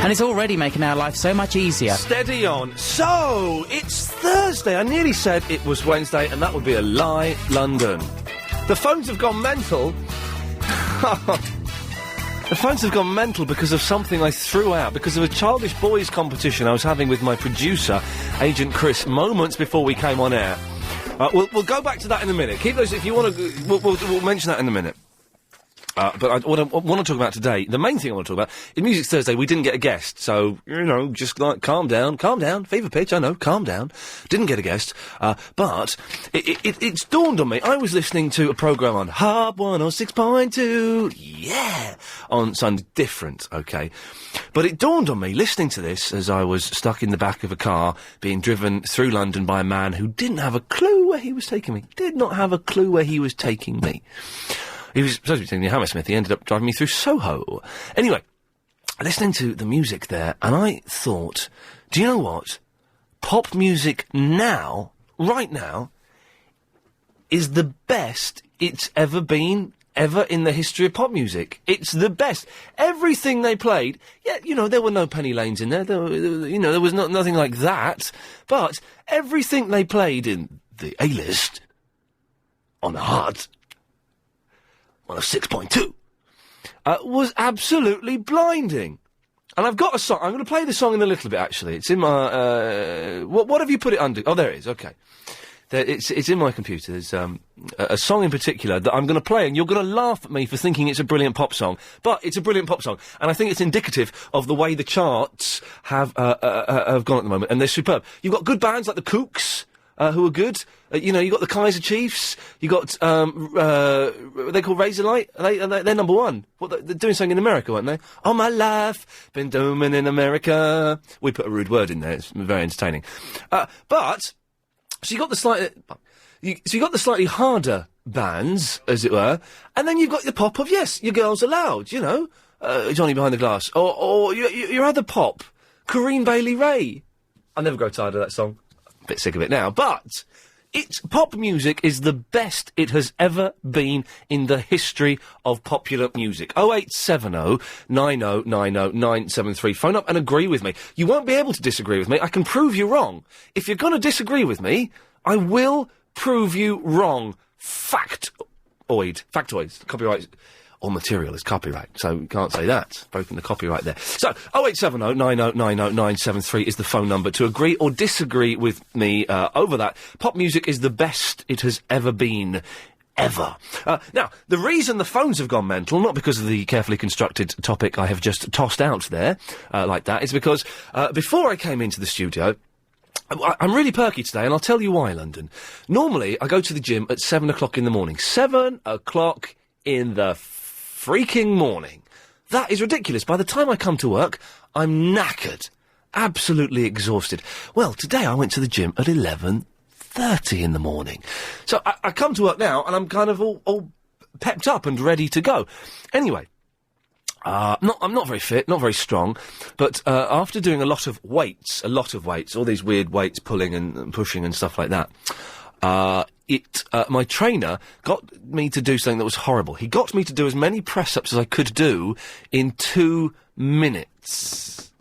And it's already making our life so much easier. Steady on. So, it's Thursday. I nearly said it was Wednesday, and that would be a lie, London. The phones have gone mental. The phones have gone mental because of something I threw out, because of a childish boys competition I was having with my producer, Agent Chris, moments before we came on air. We'll go back to that in a minute. Keep those if you want to. We'll mention that in a minute. But what I want to talk about today, the main thing I want to talk about, in Music Thursday, we didn't get a guest, so, just like, calm down, fever pitch, I know, calm down. Didn't get a guest, but it's dawned on me, I was listening to a programme on Hub 106.2, yeah, on Sunday, different, okay. But it dawned on me, listening to this, as I was stuck in the back of a car, being driven through London by a man who didn't have a clue where he was taking me, did not have a clue where he was taking me. He was supposed to be taking me to Hammersmith. He ended up driving me through Soho. Anyway, listening to the music there, and I thought, do you know what? Pop music now, right now, is the best it's ever been, ever in the history of pop music. It's the best. Everything they played, yeah, there were no Penny Lanes in there. There was nothing like that. But everything they played in the A-list, on Hard 106.2, was absolutely blinding. And I've got a song. I'm going to play the song in a little bit, actually. It's in my... what have you put it under? Oh, there it is. Okay. It's in my computer. There's a song in particular that I'm going to play, and you're going to laugh at me for thinking it's a brilliant pop song. But it's a brilliant pop song. And I think it's indicative of the way the charts have gone at the moment. And they're superb. You've got good bands like the Kooks, who are good. You got the Kaiser Chiefs. You got, they call Razorlight. They're number one. They're doing something in America, weren't they? All my life, been doing in America. We put a rude word in there. It's very entertaining. So you got the slightly harder bands, as it were, and then you've got the pop of, yes, Your Girls Aloud, Johnny Behind the Glass, or your other pop, Corinne Bailey Rae. I'll never grow tired of that song. Bit sick of it now, but pop music is the best it has ever been in the history of popular music. 0870 90 90 973. Phone up and agree with me. You won't be able to disagree with me. I can prove you wrong. If you're going to disagree with me, I will prove you wrong. Factoids. Copyright. All material is copyright, so you can't say that. Broken the copyright there. So, 0870 90 90 973 is the phone number to agree or disagree with me over that. Pop music is the best it has ever been. Ever. Now, the reason the phones have gone mental, not because of the carefully constructed topic I have just tossed out there, like that, is because before I came into the studio, I'm really perky today, and I'll tell you why, London. Normally, I go to the gym at 7 o'clock in the morning. 7 o'clock in the freaking morning. That is ridiculous. By the time I come to work, I'm knackered. Absolutely exhausted. Well, today I went to the gym at 11:30 in the morning. So I come to work now, and I'm kind of all pepped up and ready to go. Anyway, I'm not very fit, not very strong, but after doing a lot of weights, all these weird weights, pulling and pushing and stuff like that, my trainer got me to do something that was horrible. He got me to do as many press-ups as I could do in 2 minutes.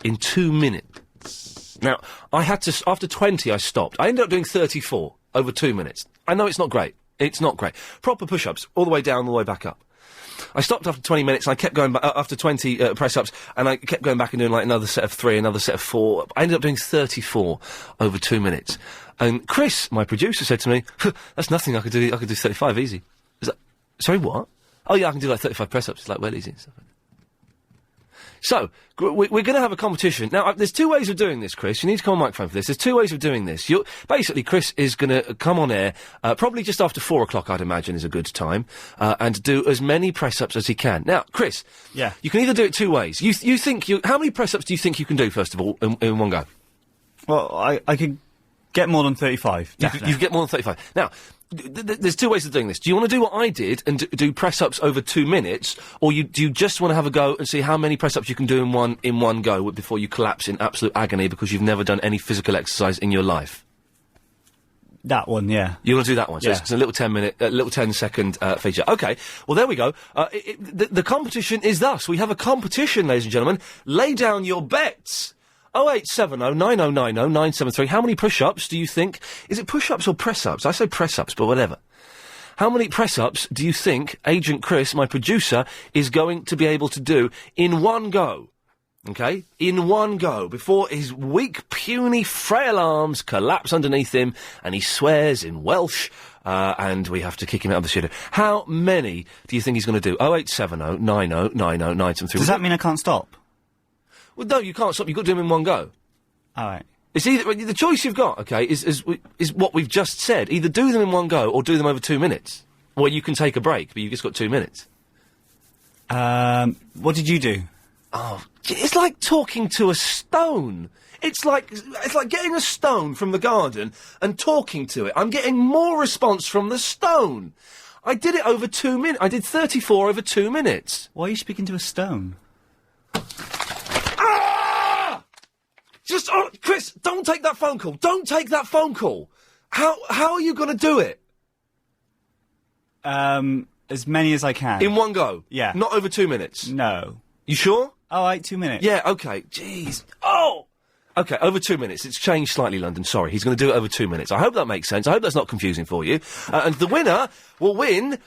In 2 minutes. Now, I had to, after 20 I stopped. I ended up doing 34 over 2 minutes. I know it's not great. It's not great. Proper push-ups, all the way down, all the way back up. I stopped after 20 minutes, and I kept going back, after 20 press-ups, and I kept going back and doing like another set of 3, another set of 4. I ended up doing 34 over 2 minutes. And Chris, my producer, said to me, that's nothing, I could do 35 easy. Is that, sorry, what? Oh yeah, I can do like 35 press-ups, it's like well easy and stuff like that. So, we're going to have a competition. Now, there's 2 ways of doing this, Chris. You need to come on microphone for this. There's 2 ways of doing this. Basically, Chris is going to come on air, probably just after 4 o'clock, I'd imagine, is a good time, and do as many press-ups as he can. Now, Chris. Yeah. You can either do it 2 ways. You think how many press-ups do you think you can do, first of all, in one go? Well, I could get more than 35. You can get more than 35. Now, there's 2 ways of doing this. Do you want to do what I did and do press-ups over 2 minutes, or do you just want to have a go and see how many press-ups you can do in one go before you collapse in absolute agony because you've never done any physical exercise in your life? That one, yeah. You want to do that one? So Yeah. it's a little 10-second feature. Okay. Well, there we go. The competition is thus. We have a competition, ladies and gentlemen. Lay down your bets. 0870 9090 973. How many push-ups do you think... Is it push-ups or press-ups? I say press-ups, but whatever. How many press-ups do you think Agent Chris, my producer, is going to be able to do in one go? Okay? In one go, before his weak, puny, frail arms collapse underneath him, and he swears in Welsh, and we have to kick him out of the studio. How many do you think he's going to do? 0870 9090 973. Does that mean I can't stop? Well, no, you can't stop. You've got to do them in one go. All right. It's either... The choice you've got, okay, is what we've just said. Either do them in one go, or do them over 2 minutes. Well, you can take a break, but you've just got 2 minutes. What did you do? Oh, it's like talking to a stone. It's like getting a stone from the garden and talking to it. I'm getting more response from the stone. I did it over 2 minutes. I did 34 over 2 minutes. Why are you speaking to a stone? Ah! Chris, don't take that phone call. Don't take that phone call. How are you going to do it? As many as I can. In one go? Yeah. Not over 2 minutes? No. You sure? All right, 2 minutes. Yeah, okay. Jeez. Oh! Okay, over 2 minutes. It's changed slightly, London. Sorry. He's going to do it over 2 minutes. I hope that makes sense. I hope that's not confusing for you. And the winner will win...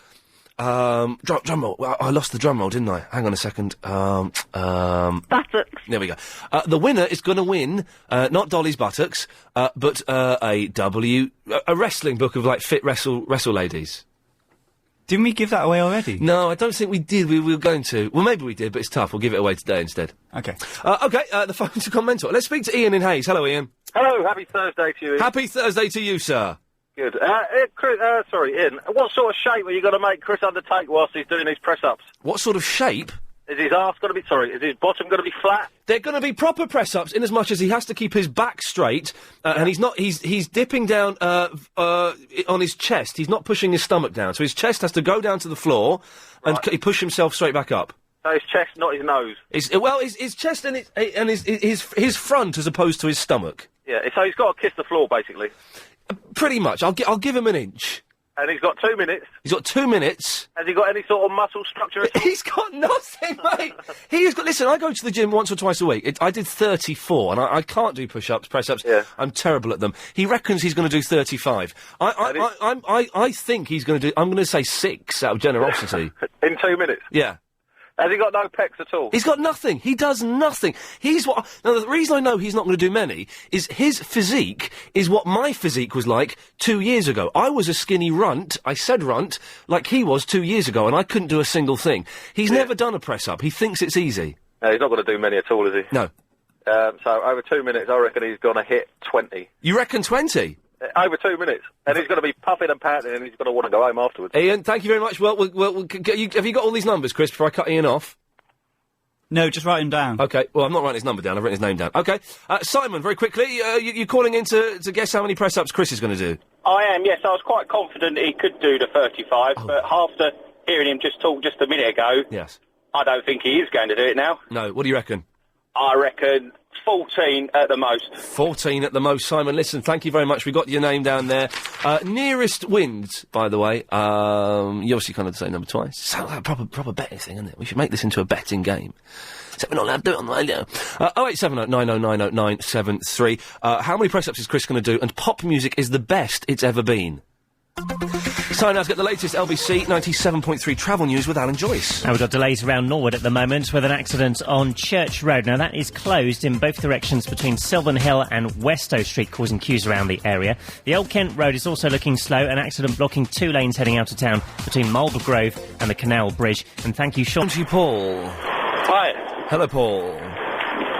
drum roll. Well, I lost the drum roll, didn't I? Hang on a second. Buttocks. There we go. The winner is going to win, not Dolly's buttocks, but a wrestling book of, like, fit wrestle ladies. Didn't we give that away already? No, I don't think we did. We were going to. Well, maybe we did, but it's tough. We'll give it away today instead. Okay. The phones have gone mental. Let's speak to Ian in Hayes. Hello, Ian. Hello, happy Thursday to you, Ian. Happy Thursday to you, sir. Good. Ian, what sort of shape are you going to make Chris undertake whilst he's doing his press-ups? What sort of shape? Is his bottom going to be flat? They're going to be proper press-ups in as much as he has to keep his back straight, and he's dipping down, on his chest. He's not pushing his stomach down, so his chest has to go down to the floor, and he push himself straight back up. So his chest, not his nose? His chest and his front as opposed to his stomach. Yeah, so he's got to kiss the floor, basically. Pretty much. I'll give him an inch. And he's got 2 minutes. He's got 2 minutes. Has he got any sort of muscle structure at all? He's got nothing, mate. Listen, I go to the gym once or twice a week. I did 34, and I can't do push-ups, press-ups. Yeah. I'm terrible at them. He reckons he's going to do 35. I think he's going to do... I'm going to say 6 out of generosity. In 2 minutes? Yeah. Has he got no pecs at all? He's got nothing. He does nothing. Now, the reason I know he's not going to do many is his physique is what my physique was like 2 years ago. I was a skinny runt. I said runt like he was 2 years ago, and I couldn't do a single thing. He's never done a press-up. He thinks it's easy. No, he's not going to do many at all, is he? No. So over 2 minutes, I reckon he's going to hit 20. You reckon 20? Over 2 minutes. And he's going to be puffing and panting, and he's going to want to go home afterwards. Ian, thank you very much. Well, have you got all these numbers, Chris, before I cut Ian off? No, just write him down. Okay, well, I'm not writing his number down. I've written his name down. Okay. Simon, very quickly, you're calling in to guess how many press-ups Chris is going to do? I am, yes. I was quite confident he could do the 35, but after hearing him just talk just a minute ago... Yes. I don't think he is going to do it now. No, what do you reckon? I reckon 14 at the most. 14 at the most. Simon, listen, thank you very much. We got your name down there. Nearest wins, by the way. You obviously kind of say number twice. Sounds like a proper betting thing, isn't it? We should make this into a betting game. Except we're not allowed to do it on the radio. 0870 9090 973. How many press-ups is Chris going to do? And pop music is the best it's ever been. It's time now to get the latest LBC 97.3 travel news with Alan Joyce. Now we've got delays around Norwood at the moment with an accident on Church Road. Now that is closed in both directions between Sylvan Hill and Westow Street, causing queues around the area. The Old Kent Road is also looking slow, an accident blocking 2 lanes heading out of town between Marlborough Grove and the Canal Bridge. And thank you, Sean. To Paul. Hi. Hello, Paul.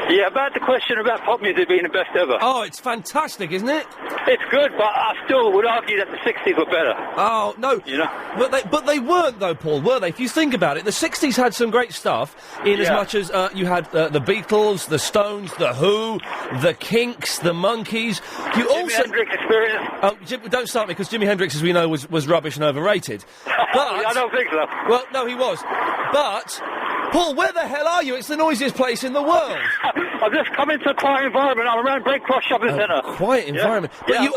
Yeah, about the question about pop music being the best ever. Oh, it's fantastic, isn't it? It's good, but I still would argue that the 60s were better. Oh, no. You know? But they weren't, though, Paul, were they? If you think about it, the 60s had some great stuff, in as much as you had the Beatles, the Stones, the Who, the Kinks, the Monkees. Jimi Hendrix Experience. Oh, don't start me, because Jimi Hendrix, as we know, was rubbish and overrated. But I don't think so. Well, no, he was. But... Paul, where the hell are you? It's the noisiest place in the world. I've just come into a quiet environment. I'm around Great Cross Shopping Centre. Quiet environment. But Yeah.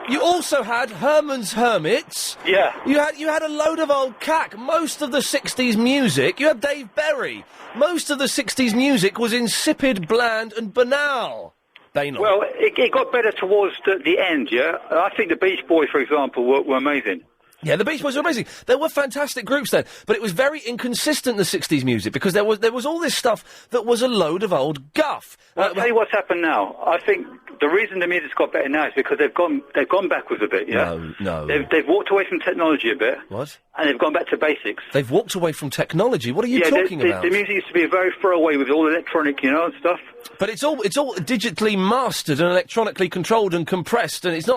you also had Herman's Hermits. Yeah. You had a load of old cack. Most of the 60s music. You had Dave Berry. Most of the 60s music was insipid, bland, and banal. Banal. Well, it got better towards the end, yeah? I think the Beach Boys, for example, were amazing. Yeah, the Beach Boys were amazing. There were fantastic groups then, but it was very inconsistent, the 60s music, because there was all this stuff that was a load of old guff. Well, I'll tell you what's happened now. I think the reason the music's got better now is because they've gone backwards a bit, yeah? No. They've walked away from technology a bit. What? And they've gone back to basics. They've walked away from technology? What are you talking about? The music used to be very throwaway with all electronic, and stuff. But it's all digitally mastered and electronically controlled and compressed, and it's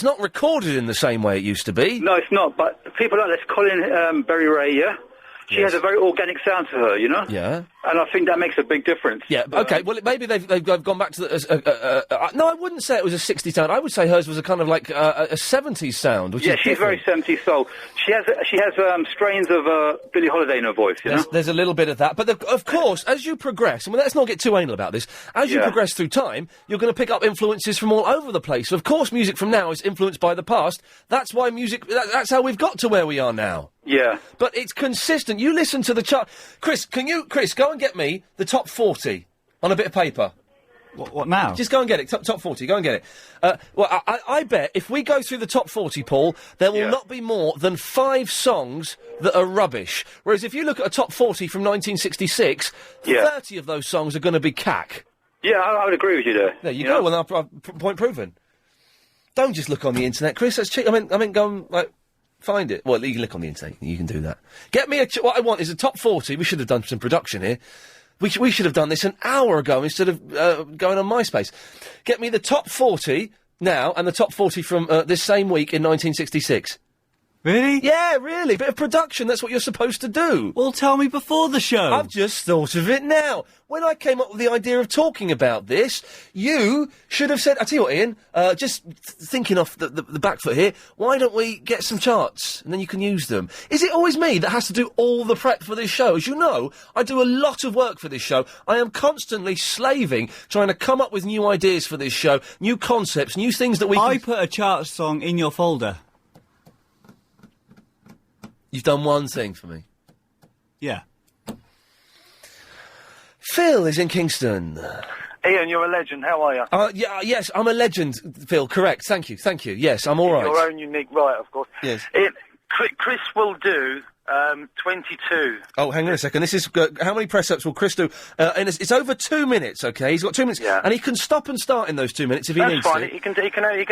not recorded in the same way it used to be. No, it's not. But people like this Colin Berry Ray, yeah, she has a very organic sound to her, Yeah. And I think that makes a big difference. Yeah. Okay. Well, maybe they've gone back to the. No, I wouldn't say it was a 60s sound. I would say hers was a kind of like a 70s sound. Which is she's different. very 70s soul. She has strains of Billie Holiday in her voice. There's a little bit of that, but of course, as you progress, and let's not get too anal about this. As you progress through time, you're going to pick up influences from all over the place. So of course, music from now is influenced by the past. That's why music. That's how we've got to where we are now. Yeah. But it's consistent. You listen to the chart. Chris, go and get me the top 40 on a bit of paper. What now? Just go and get it. Top 40. Go and get it. Well, I bet if we go through the top 40, Paul, there will not be more than 5 songs that are rubbish. Whereas if you look at a top 40 from 1966, 30 of those songs are going to be cack. Yeah, I would agree with you there. There you go. Well, point proven. Don't just look on the internet, Chris. That's cheap. I mean, go and, find it. Well, you can look on the internet. You can do that. Get me what I want is a top 40. We should have done some production here. We should have done this an hour ago instead of going on MySpace. Get me the top 40 now and the top 40 from this same week in 1966. Really? Yeah, really. Bit of production. That's what you're supposed to do. Well, tell me before the show. I've just thought of it now. When I came up with the idea of talking about this, you should have said, I tell you what, Ian, just thinking off the back foot here, why don't we get some charts and then you can use them? Is it always me that has to do all the prep for this show? As you know, I do a lot of work for this show. I am constantly slaving, trying to come up with new ideas for this show, new concepts, new things that we I put a chart song in your folder. You've done one thing for me. Yeah. Phil is in Kingston. Ian, you're a legend. How are you? Yes, I'm a legend, Phil. Correct. Thank you. Yes, I'm all right. Your own unique right, of course. Yes. Chris will do 22. Oh, hang on a second. This is how many press-ups will Chris do? And it's over 2 minutes. Okay, he's got 2 minutes, and he can stop and start in those 2 minutes if he needs That's fine. to. He can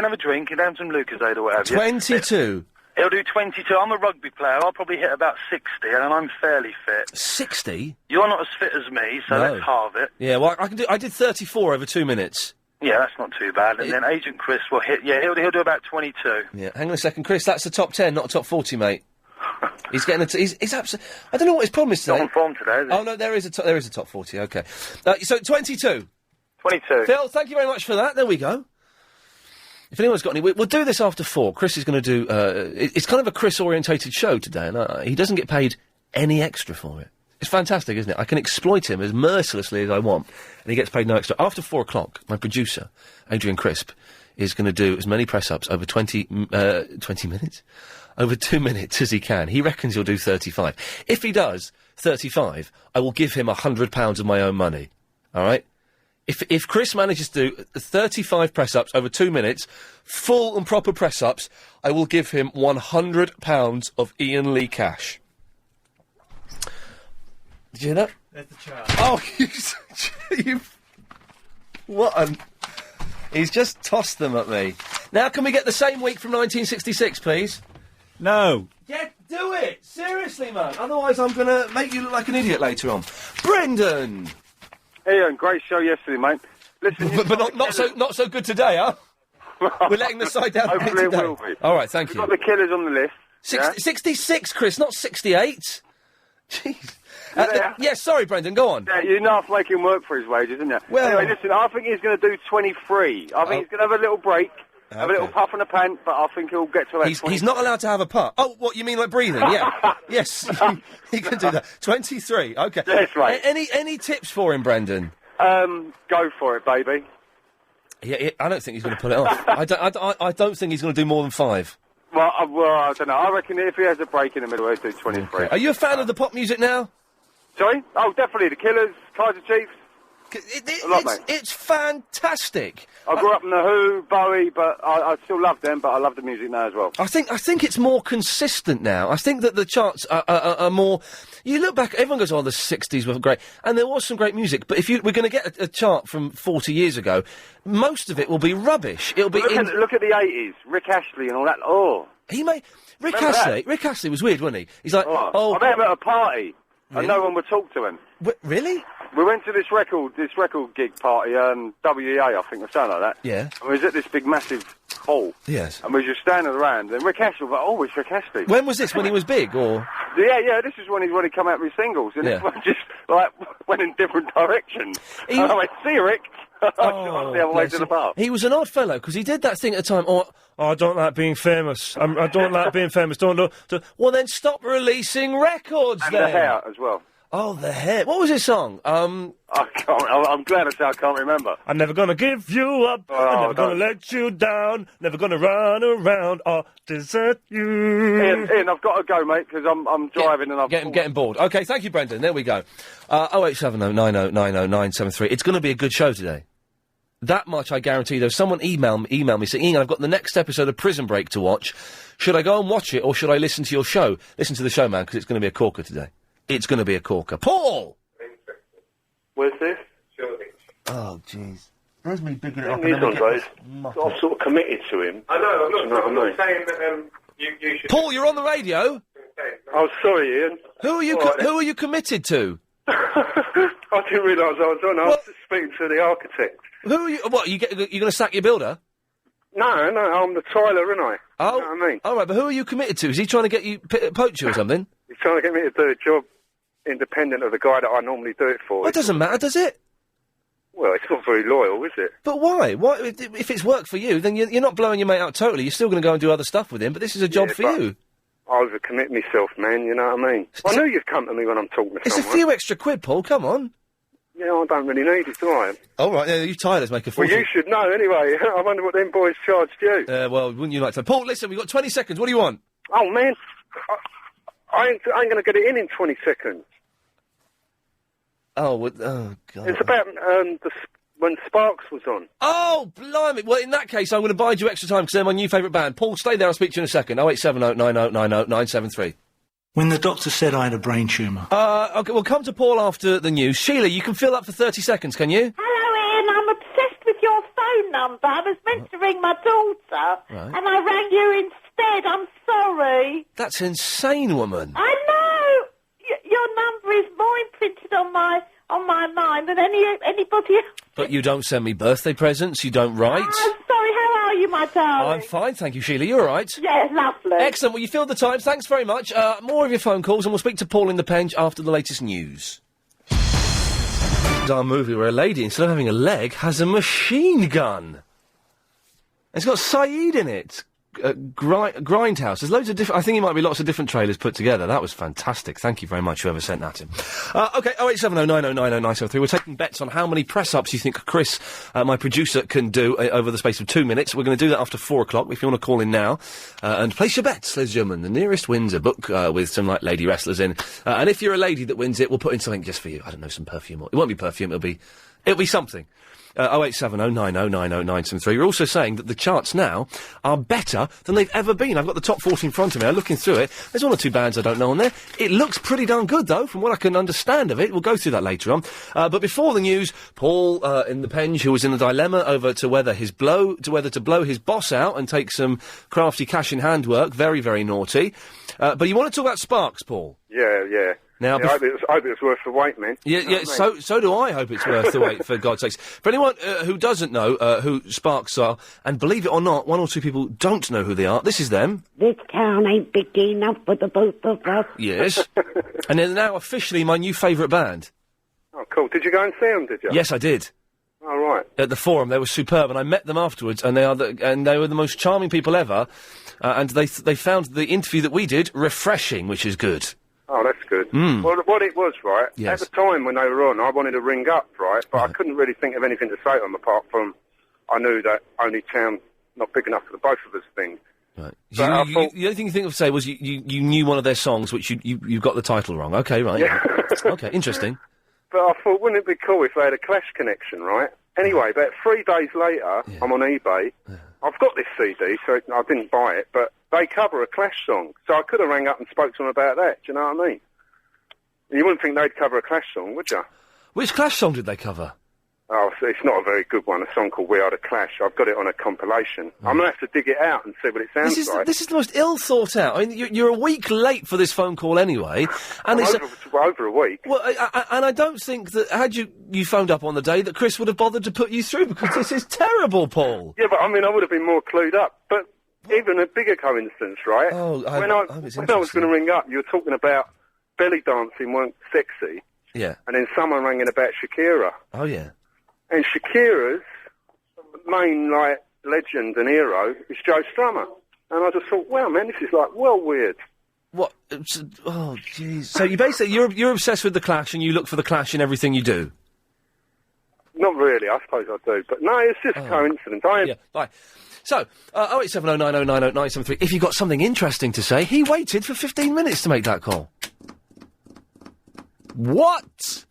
have a drink. He can have some Lucozade or whatever. 22. He'll do 22. I'm a rugby player. I'll probably hit about 60, and I'm fairly fit. 60? You're not as fit as me, so No. let's halve it. Yeah, well, I did 34 over 2 minutes. Yeah, that's not too bad. And then Agent Chris will hit. Yeah, he'll do about 22. Yeah, hang on a second, Chris. That's the top 10, not a top 40, mate. He's getting he's absolutely. I don't know what his problem is today. Not on form today, is he? Oh no, there is a top 40. Okay, so 22. 22. Phil, thank you very much for that. There we go. If anyone's got any, we'll do this after 4. Chris is going to do. It's kind of a Chris-orientated show today, and he doesn't get paid any extra for it. It's fantastic, isn't it? I can exploit him as mercilessly as I want, and he gets paid no extra. After 4 o'clock, my producer, Adrian Crisp, is going to do as many press-ups over 20 minutes? Over 2 minutes as he can. He reckons he'll do 35. If he does 35, I will give him £100 of my own money. All right? If Chris manages to do 35 press-ups over 2 minutes, full and proper press-ups, I will give him £100 of Iain Lee cash. Did you hear that? There's the chart. Oh, you what an... He's just tossed them at me. Now can we get the same week from 1966, please? No. Yeah, do it! Seriously, man. Otherwise I'm going to make you look like an idiot later on. Brendan! Ian, great show yesterday, mate. Listen, but not so good today, huh? We're letting the side down. Hopefully it will be. All right, thank you. We've got the Killers on the list. 66, Chris, not 68. Jeez. Yes, sorry, Brendan, go on. Yeah, you know, making work for his wages, isn't you? Well, anyway, listen, I think he's going to do 23. I think he's going to have a little break, have a little puff in the pant, but I think he'll get to that. He's not allowed to have a puff. Oh, what, you mean like breathing? Yeah. Yes, he can do that. 23, okay. Yes, right. Any tips for him, Brendan? Go for it, baby. Yeah, I don't think he's going to pull it off. I don't think he's going to do more than 5. Well, I don't know. I reckon if he has a break in the middle, he'll do 23. Okay. Are you a fan of the pop music now? Sorry? Oh, definitely. The Killers, Kaiser Chiefs. It's fantastic. I grew up in The Who, Bowie, but I still love them, but I love the music now as well. I think it's more consistent now. I think that the charts are more... You look back, everyone goes, the 60s were great. And there was some great music, but if we're going to get a chart from 40 years ago, most of it will be rubbish. It'll be... Look at the 80s, Rick Astley and all that. Oh. Rick Astley was weird, wasn't he? He's like, I met him at a party, and no one would talk to him. Really? We went to this record gig party, WEA, I think, or something like that. Yeah. And we was at this big, massive hall. Yes. And we were just standing around, and Rick Astley was like, it's Rick Astley. When was this? When he was big, or...? Yeah, this is when he come out with his singles, and it just, went in different directions. And I went, see you, Rick. The other way to the bar. He was an odd fellow, because he did that thing at the time, I don't like being famous. I don't like being famous. Don't. Well, then stop releasing records, and then. The hair, as well. Oh, the hair. What was his song? I'm glad I can't remember. I'm never gonna give you up. I'm never gonna let you down. Never gonna run around or desert you. Ian, I've got to go, mate, because I'm driving and I'm... Getting bored. Okay, thank you, Brendan. There we go. 0870 90 90 973. It's gonna be a good show today. That much I guarantee. There's someone email me saying, Ian, I've got the next episode of Prison Break to watch. Should I go and watch it, or should I listen to your show? Listen to the show, man, because it's going to be a corker today. It's going to be a corker. Paul! Where's this? Oh, jeez. Where's me bigging it up? I've sort of committed to him. I know, I'm not saying that you should... Paul, you're on the radio? Oh, sorry, Ian. Who are you committed to? I didn't realise I was on. I was just speaking to the architect. Who are you... What, you going to sack your builder? No, I'm the tiler, aren't I? Oh, you know what I mean? All right, but who are you committed to? Is he trying to get you... poach you or something? He's trying to get me to do a job independent of the guy that I normally do it for. Well, it doesn't matter, does it? Well, it's not very loyal, is it? But why? If it's work for you, then you're not blowing your mate out totally. You're still going to go and do other stuff with him, but this is a job for you. I overcommit myself, man, you know what I mean? I knew you'd come to me when I'm talking to someone. It's a few extra quid, Paul, come on. Yeah, I don't really need it, do I? All right, you tilers make a fortune. Well, you should know anyway. I wonder what them boys charged you. Well, wouldn't you like to... Paul, listen, we've got 20 seconds. What do you want? Oh, man. I ain't going to get it in 20 seconds. Oh, God. It's about when Sparks was on. Oh, blimey. Well, in that case, I'm going to bide you extra time because they're my new favourite band. Paul, stay there. I'll speak to you in a second. 0870 90 90 973. When the doctor said I had a brain tumour. OK, we'll come to Paul after the news. Sheila, you can fill up for 30 seconds, can you? Hello, Ian. I'm obsessed with your phone number. I was meant to ring my daughter, and I rang you instead. I'm sorry. That's insane, woman. I know. Your number is more imprinted on my mind than anybody else. But you don't send me birthday presents. You don't write. I'm sorry. How are you, my darling? I'm fine, thank you, Sheila. You all right? Yeah, lovely. Excellent. Well, you filled the time. Thanks very much. More of your phone calls, and we'll speak to Paul in the Penge after the latest news. Our movie where a lady, instead of having a leg, has a machine gun. It's got Saeed in it. Grindhouse. There's loads of different... I think it might be lots of different trailers put together. That was fantastic. Thank you very much, whoever sent that in. OK, 0870 90 90 973. We're taking bets on how many press-ups you think Chris, my producer, can do over the space of 2 minutes. We're going to do that after 4 o'clock, if you want to call in now. And place your bets, ladies and gentlemen. The nearest wins a book with some, lady wrestlers in. And if you're a lady that wins it, we'll put in something just for you. I don't know, some perfume. It won't be perfume, it'll be something. 0870 90 90 973. You're also saying that the charts now are better than they've ever been. I've got the top 40 in front of me. I'm looking through it. There's one or two bands I don't know on there. It looks pretty darn good, though, from what I can understand of it. We'll go through that later on. But before the news, Paul in the Penge, who was in a dilemma over to whether to blow his boss out and take some crafty cash in hand work. Very, very naughty. But you want to talk about Sparks, Paul? Yeah. Now, I hope it's worth the wait, man. Yeah. So do I hope it's worth the wait, for God's sakes. For anyone who doesn't know who Sparks are, and believe it or not, one or two people don't know who they are, this is them. This town ain't big enough for the both of us. Yes. And they're now officially my new favourite band. Oh, cool. Did you go and see them, did you? Yes, I did. Oh, right. At the Forum, they were superb, and I met them afterwards, and they were the most charming people ever, and they found the interview that we did refreshing, which is good. Oh, that's good. Mm. Well, what it was, right, Yes. at the time when they were on, I wanted to ring up, right, but I couldn't really think of anything to say to them apart from I knew that only town not big enough for the both of us thing. Right. But I thought, The only thing you think of to say was you knew one of their songs, which you got the title wrong. Okay, right. Yeah. Okay, interesting. but I thought, wouldn't it be cool if they had a Clash connection, right? Anyway, about 3 days later, I'm on eBay. I've got this CD, so I didn't buy it, but they cover a Clash song, so I could have rang up and spoke to them about that. Do you know what I mean? You wouldn't think they'd cover a Clash song, would you? Which Clash song did they cover? Oh, so it's not a very good one. A song called "We Are the Clash." I've got it on a compilation. I'm gonna have to dig it out and see what it sounds like. This is the most ill thought out. I mean, you're a week late for this phone call anyway, and it's over a week. Well, and I don't think that had you phoned up on the day that Chris would have bothered to put you through, because this is terrible, Paul. Yeah, but I mean, I would have been more clued up. But even a bigger coincidence, right? Oh, when I was going to ring up, you were talking about belly dancing weren't sexy. Yeah. And then someone rang in about Shakira. Oh yeah. And Shakira's main, legend and hero is Joe Strummer. And I just thought, wow, man, this is, weird. What? Oh, jeez. So you're obsessed with the Clash, and you look for the Clash in everything you do? Not really, I suppose I do. But no, it's just coincidence. Yeah, bye. So, 08709090973, if you've got something interesting to say, he waited for 15 minutes to make that call. What?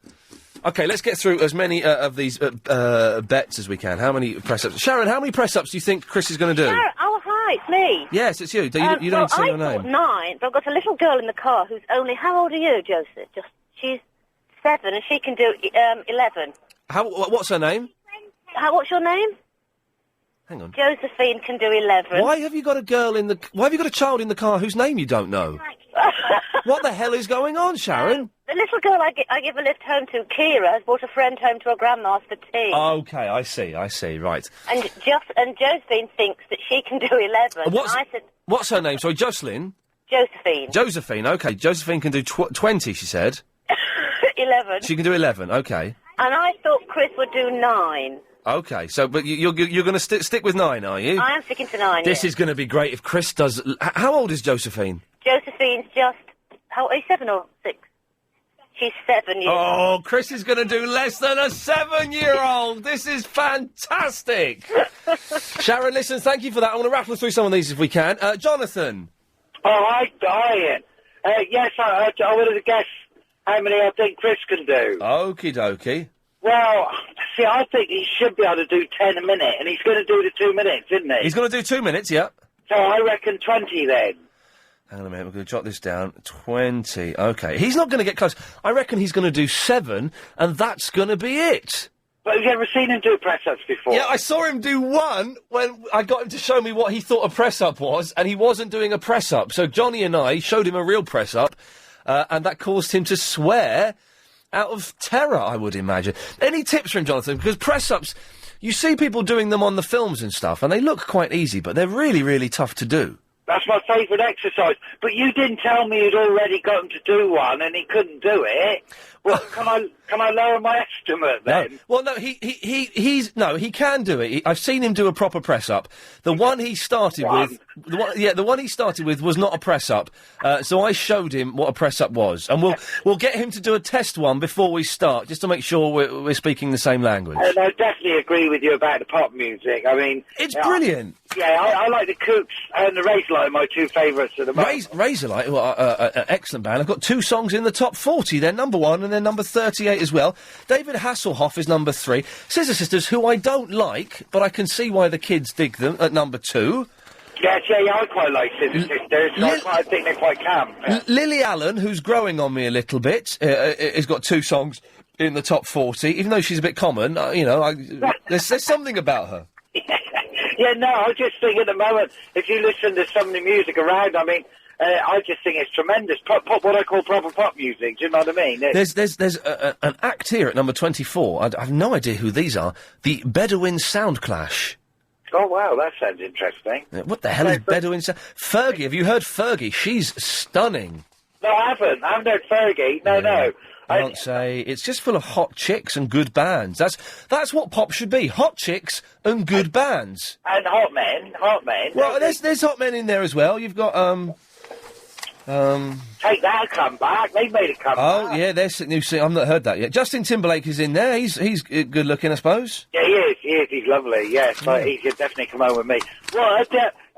Okay, let's get through as many of these bets as we can. How many press-ups? Sharon, how many press-ups do you think Chris is going to do? Oh, hi, it's me. Yes, it's you. You don't need to say your name. I thought 9, but I've got a little girl in the car who's only... How old are you, Joseph? She's 7, and she can do 11. What's her name? What's your name? Hang on. Josephine can do 11. Why have you got a child in the car whose name you don't know? What the hell is going on, Sharon? The little girl I give a lift home to, Kira, has brought a friend home to her grandma's for tea. Okay, I see, right. And Josephine thinks that she can do 11. What's her name? Sorry, Jocelyn? Josephine. Josephine, okay. Josephine can do 20, she said. 11. She can do 11, okay. And I thought Chris would do 9. Okay, so, but you're going to stick with 9, are you? I am sticking to 9, This is going to be great if Chris does... How old is Josephine? Josephine's just... How, are you 7 or 6? She's 7 years old. Oh, Chris is going to do less than a 7-year-old! This is fantastic! Sharon, listen, thank you for that. I want to rattle through some of these if we can. Jonathan. Oh, hi, Ian. Yes, I wanted to guess how many I think Chris can do. Okie dokie. Well, see, I think he should be able to do 10 a minute, and he's going to do the 2 minutes, isn't he? He's going to do 2 minutes, yeah. So I reckon 20 then. Hang on a minute, we're going to jot this down. 20, okay. He's not going to get close. I reckon he's going to do 7, and that's going to be it. But have you ever seen him do press-ups before? Yeah, I saw him do 1 when I got him to show me what he thought a press-up was, and he wasn't doing a press-up. So Johnny and I showed him a real press-up, and that caused him to swear out of terror, I would imagine. Any tips from Jonathan? Because press-ups, you see people doing them on the films and stuff, and they look quite easy, but they're really, really tough to do. That's my favourite exercise. But you didn't tell me you'd already got him to do 1 and he couldn't do it. Well, can I lower my estimate then? No. Well, no, he can do it. I've seen him do a proper press up. The one he started with, the one he started with was not a press up. So I showed him what a press up was, and we'll get him to do a test one before we start, just to make sure we're speaking the same language. And I definitely agree with you about the pop music. I mean, it's brilliant. I like the Kooks and the Razorlight, my 2 favourites at the moment. Razorlight, an excellent band. I've got 2 songs in the top 40. They're number 1 and they're number 38 as well. David Hasselhoff is number 3. Scissor Sisters, who I don't like, but I can see why the kids dig them, at number 2. Yes, I quite like Scissor Sisters. I think they're quite camp. Yeah. Lily Allen, who's growing on me a little bit, has got 2 songs in the top 40. Even though she's a bit common, there's something about her. Yeah, no, I just think at the moment, if you listen to some of the music around, I mean, I just think it's tremendous. Pop, what I call proper pop music, do you know what I mean? There's an act here at number 24, I have no idea who these are, the Bedouin Sound Clash. Oh, wow, that sounds interesting. What the hell is Bedouin Sound? Fergie, have you heard Fergie? She's stunning. No, I haven't heard Fergie, no. I don't say it's just full of hot chicks and good bands. That's what pop should be: hot chicks and good bands. And hot men. Well, there's hot men in there as well. You've got Take that a comeback. They've made a comeback. Oh, yeah, there's a new scene. I've not heard that yet. Justin Timberlake is in there. He's good looking, I suppose. Yeah, he is. He's lovely, yes. But he could definitely come home with me. Well,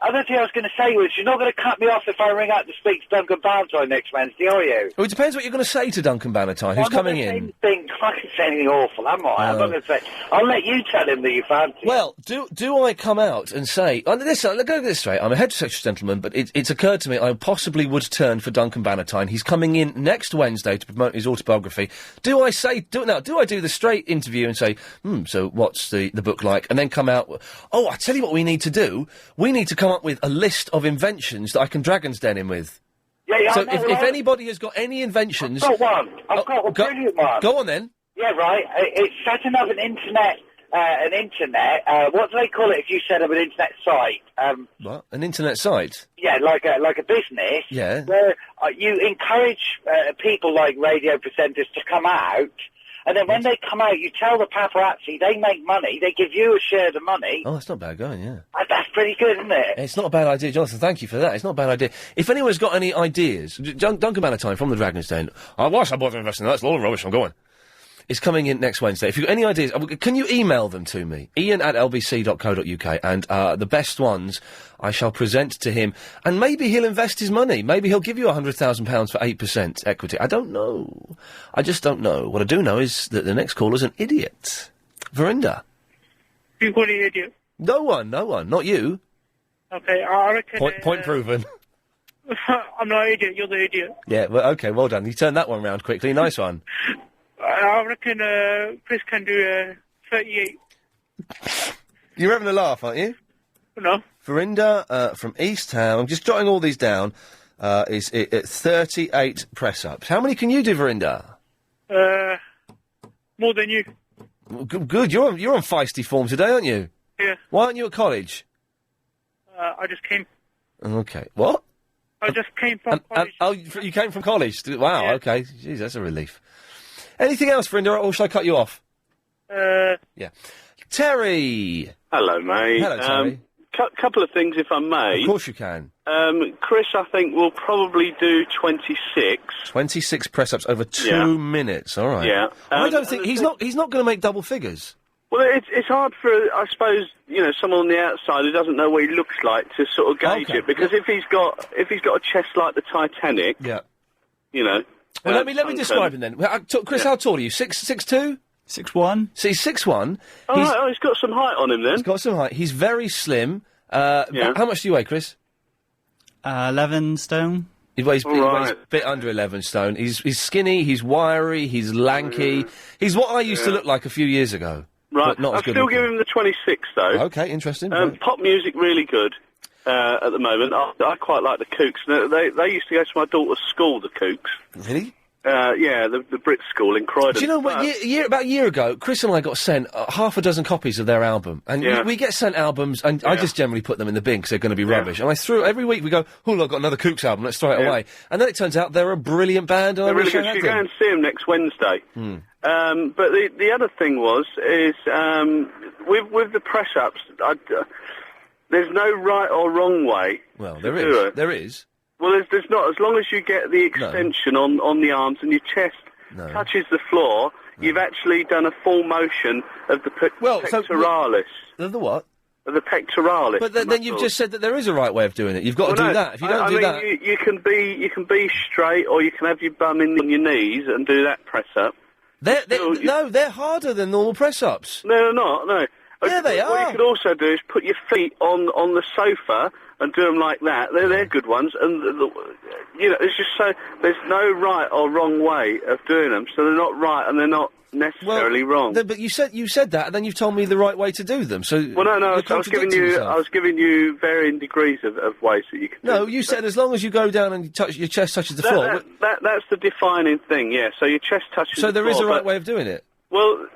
other thing I was going to say was, you're not going to cut me off if I ring out to speak to Duncan Valentine next Wednesday, are you? Well, it depends what you're going to say to Duncan Valentine, who's coming in. I'm not going to say anything awful, am I? I'm not going to say... I'll let you tell him that you fancy him. Well, do I come out and say... listen, let's go this way. I'm a heterosexual gentleman, but it's occurred to me I possibly would turn for Duncan Valentine. He's coming in next Wednesday to promote his autobiography. Do I do I do the straight interview and say, so what's the book like? And then come out... Oh, I tell you what we need to do. We need to come up with a list of inventions that I can Dragon's Den him with. Yeah, so if anybody has got any inventions... I've got one. I've got a brilliant one. Go on, then. Yeah, right. It's setting up an internet... what do they call it if you set up an internet site? What? An internet site? Yeah, like a business. Yeah. Where you encourage people like radio presenters to come out, and then when they come out, you tell the paparazzi they make money, they give you a share of the money. Oh, that's not bad going, yeah. That's pretty good, isn't it? It's not a bad idea, Jonathan. Thank you for that. It's not a bad idea. If anyone's got any ideas, Duncan Valentine from the Dragon's Den. I bought to invest in that. It's a lot of rubbish. I'm going. It's coming in next Wednesday. If you've got any ideas, can you email them to me? iain@lbc.co.uk, and the best ones I shall present to him, and maybe he'll invest his money. Maybe he'll give you £100,000 for 8% equity. I don't know. I just don't know. What I do know is that the next caller's an idiot. Verinda. You got an idiot? No one. Not you. Okay, I reckon... Point proven. I'm not an idiot, you're the idiot. Yeah, well, okay, well done. You turned that one round quickly. Nice one. I reckon Chris can do 38. You're having a laugh, aren't you? No. Verinda from East Ham, I'm just jotting all these down, is 38 press-ups. How many can you do, Verinda? More than you. Good. You're on feisty form today, aren't you? Yeah. Why aren't you at college? I just came. Okay. What? I just came from college. Oh, you came from college? Wow, Yeah. okay. Jeez, that's a relief. Anything else, Verinda, or shall I cut you off? Yeah. Terry! Hello, mate. Hello, Terry. Couple of things, if I may. Of course you can. Chris, I think, will probably do 26. 26 press-ups over 2 minutes, all right. Yeah. I don't think... He's not going to make double figures. Well, it's hard for, I suppose, someone on the outside who doesn't know what he looks like to sort of gauge it, because if he's got a chest like the Titanic, yeah, Well, let me describe him then. Chris, how tall are you? 6'2"? 6'1". So he's 6'1". He's got some height on him then. He's got some height. He's very slim. How much do you weigh, Chris? 11 stone. He weighs a bit under 11 stone. He's skinny, he's wiry, he's lanky. He's what I used to look like a few years ago. Right. But not as I'll good still looking. give him the 26, though. Okay, interesting. Pop music, really good at the moment. I quite like the Kooks. They used to go to my daughter's school, the Kooks. Really? Yeah, the Brit School in Croydon. Do you know what? About a year ago, Chris and I got sent half a dozen copies of their album, and we get sent albums, and I just generally put them in the bin because they're going to be rubbish. And every week we go, oh, I've got another Kooks album, let's throw it away. And then it turns out they're a brilliant band, and they're I wish really I good. had You them. go and see them next Wednesday. But the other thing is with the press ups, there's no right or wrong way. Well, there is. There is. Well, there's not. As long as you get the extension on the arms and your chest touches the floor, you've actually done a full motion of the pectoralis. The what? Of the pectoralis. But then you've just said that there is a right way of doing it. You've got to do that. If you don't I do mean, that... You can be straight, or you can have your bum on your knees and do that press up. They're harder than normal press-ups. No, they're not, no. Yeah, they are. What you could also do is put your feet on the sofa and do them like that. They're good ones. And, it's just so... There's no right or wrong way of doing them, so they're not right and they're not necessarily wrong. But you said that, and then you've told me the right way to do them, so... Well, no, I was giving you varying degrees of ways that you can do them. You said as long as you go down and your chest touches the floor... That's the defining thing, yeah. So your chest touches the floor. So there is a right way of doing it? Well...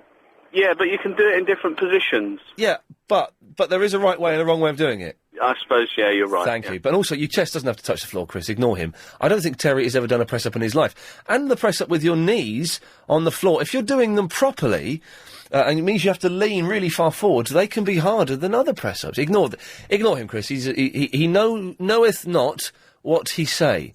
Yeah, but you can do it in different positions. Yeah, but there is a right way and a wrong way of doing it. I suppose, yeah, you're right. Thank you. But also, your chest doesn't have to touch the floor, Chris. Ignore him. I don't think Terry has ever done a press-up in his life. And the press-up with your knees on the floor, if you're doing them properly, and it means you have to lean really far forward, they can be harder than other press-ups. Ignore him, Chris. He knoweth not what he say.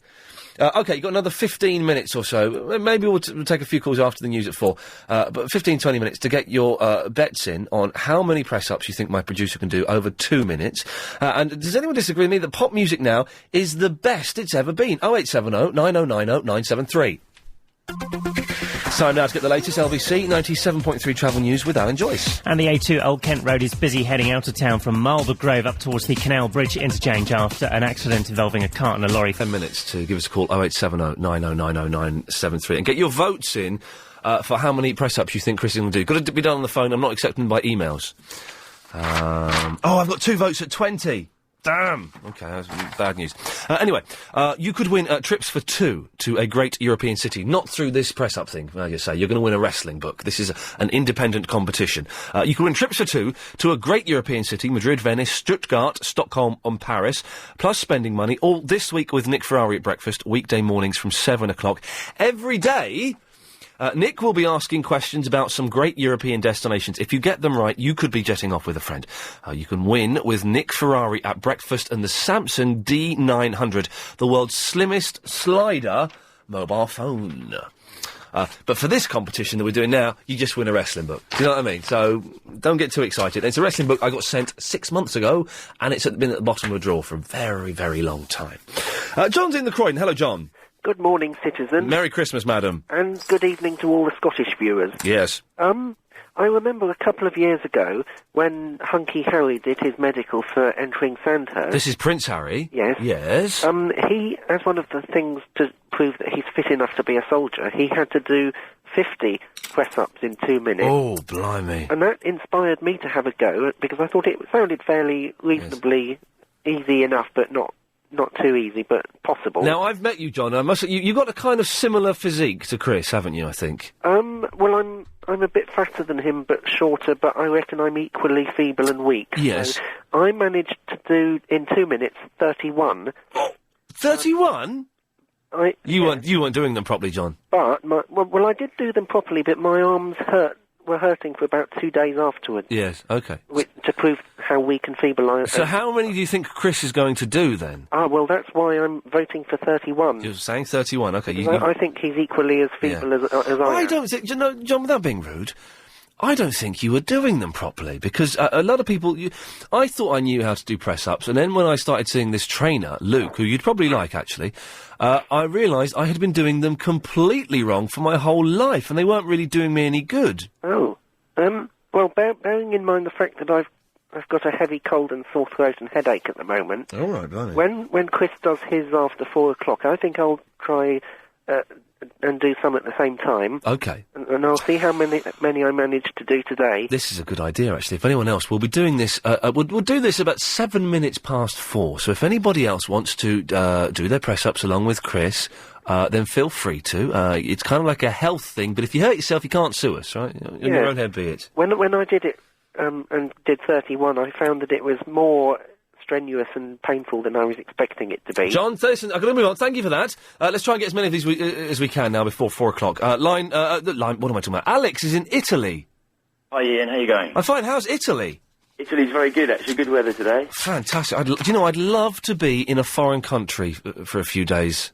OK, you've got another 15 minutes or so. Maybe we'll take a few calls after the news at 4. But 15, 20 minutes to get your bets in on how many press-ups you think my producer can do over 2 minutes. And does anyone disagree with me that pop music now is the best it's ever been? 0870 9090 973. Time now to get the latest LBC 97.3 travel news with Alan Joyce. And the A2 Old Kent Road is busy heading out of town from Marlborough Grove up towards the Canal Bridge interchange after an accident involving a cart and a lorry. 10 minutes to give us a call, 0870 9090 973, and get your votes in for how many press-ups you think Chris is going to do. Got to be done on the phone. I'm not accepting them by emails. I've got 2 votes at 20. Damn! OK, that's bad news. Anyway, you could win trips for 2 to a great European city. Not through this press-up thing, I just say. You're going to win a wrestling book. This is an independent competition. You could win trips for 2 to a great European city, Madrid, Venice, Stuttgart, Stockholm and Paris, plus spending money, all this week with Nick Ferrari at breakfast, weekday mornings from 7 o'clock. Every day... Nick will be asking questions about some great European destinations. If you get them right, you could be jetting off with a friend. You can win with Nick Ferrari at breakfast and the Samsung D900, the world's slimmest slider mobile phone. But for this competition that we're doing now, you just win a wrestling book. Do you know what I mean? So don't get too excited. It's a wrestling book I got sent 6 months ago, and it's been at the bottom of a drawer for a very, very long time. John's in the Croydon. Hello, John. Good morning, citizen. Merry Christmas, madam. And good evening to all the Scottish viewers. Yes. I remember a couple of years ago when Hunky Harry did his medical for entering Sandhurst. This is Prince Harry? Yes. Yes. He, as one of the things to prove that he's fit enough to be a soldier, he had to do 50 press-ups in 2 minutes. Oh, blimey. And that inspired me to have a go, because I thought it sounded fairly reasonably easy enough, but not too easy, but possible. Now, I've met you, John. You've got a kind of similar physique to Chris, haven't you, I think? Well, I'm a bit fatter than him, but shorter, but I reckon I'm equally feeble and weak. Yes. So I managed to do, in 2 minutes, 31. 31? You weren't doing them properly, John. But, I did do them properly, but my arms were hurting for about 2 days afterwards. Yes, OK. To prove how weak and feeble I am. So how many do you think Chris is going to do, then? Well, that's why I'm voting for 31. You're saying 31, OK. I think he's equally as feeble as I am. I don't think... You know, John, without being rude, I don't think you were doing them properly, because a lot of people... I thought I knew how to do press-ups, and then when I started seeing this trainer, Luke, who you'd probably like, actually, I realised I had been doing them completely wrong for my whole life, and they weren't really doing me any good. Oh. Well, bearing in mind the fact that I've got a heavy cold and sore throat and headache at the moment... All right, blimey. When Chris does his after 4 o'clock, I think I'll try... and do some at the same time. OK. And I'll see how many I manage to do today. This is a good idea, actually. If anyone else, we'll be doing this, we'll do this about 7 minutes past 4. So if anybody else wants to do their press-ups along with Chris, then feel free to. It's kind of like a health thing, but if you hurt yourself, you can't sue us, right? In your own head be it. When I did it, and did 31, I found that it was more strenuous and painful than I was expecting it to be. John, listen, I've got to move on. Thank you for that. Let's try and get as many of these as we can now before 4 o'clock. Line, what am I talking about? Alex is in Italy. Hi, Ian. How you going? I'm fine. How's Italy? Italy's very good, actually. Good weather today. Fantastic. I'd love to be in a foreign country for a few days.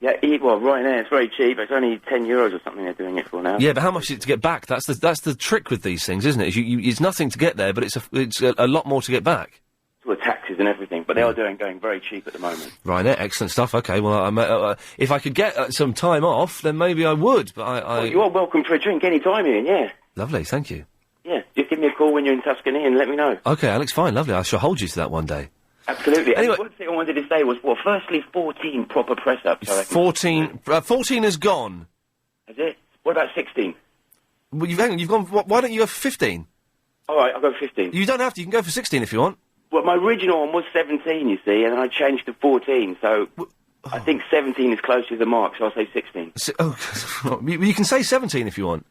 Yeah, well, right now it's very cheap. It's only €10 or something they're doing it for now. Yeah, but how much is it to get back? That's the trick with these things, isn't it? It's nothing to get there, but it's a lot more to get back. Well, taxes and everything, but they are going very cheap at the moment. Right, excellent stuff. OK, well, if I could get some time off, then maybe I would, but Well, you are welcome for a drink any time, Ian, yeah. Lovely, thank you. Yeah, just give me a call when you're in Tuscany and let me know. OK, Alex, fine, lovely. I shall hold you to that one day. Absolutely. Anyway, one thing I wanted to say was, firstly, 14 proper press-ups. 14 has gone. Has it? What about 16? Well, you've gone... Why don't you go for 15? All right, I'll go for 15. You don't have to. You can go for 16 if you want. Well, my original one was 17, you see, and then I changed to 14, so I think 17 is closer to the mark, so I'll say 16. You can say 17 if you want.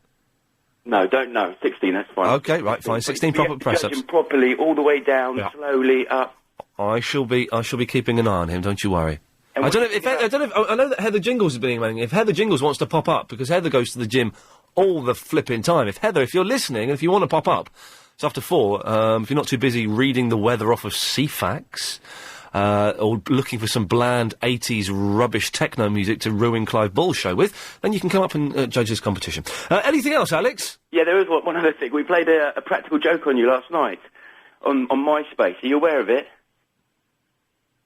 No, don't know. 16, that's fine. OK, right, fine. 16 proper press-ups. Properly, all the way down, slowly up. I shall be keeping an eye on him, don't you worry. I don't know I know that Heather Jingles is being running. If Heather Jingles wants to pop up, because Heather goes to the gym all the flipping time. If you're listening, and if you want to pop up, it's after 4, if you're not too busy reading the weather off of CFAX, or looking for some bland 80s rubbish techno music to ruin Clive Bull's show with, then you can come up and judge this competition. Anything else, Alex? Yeah, there was one other thing. We played a practical joke on you last night on MySpace. Are you aware of it?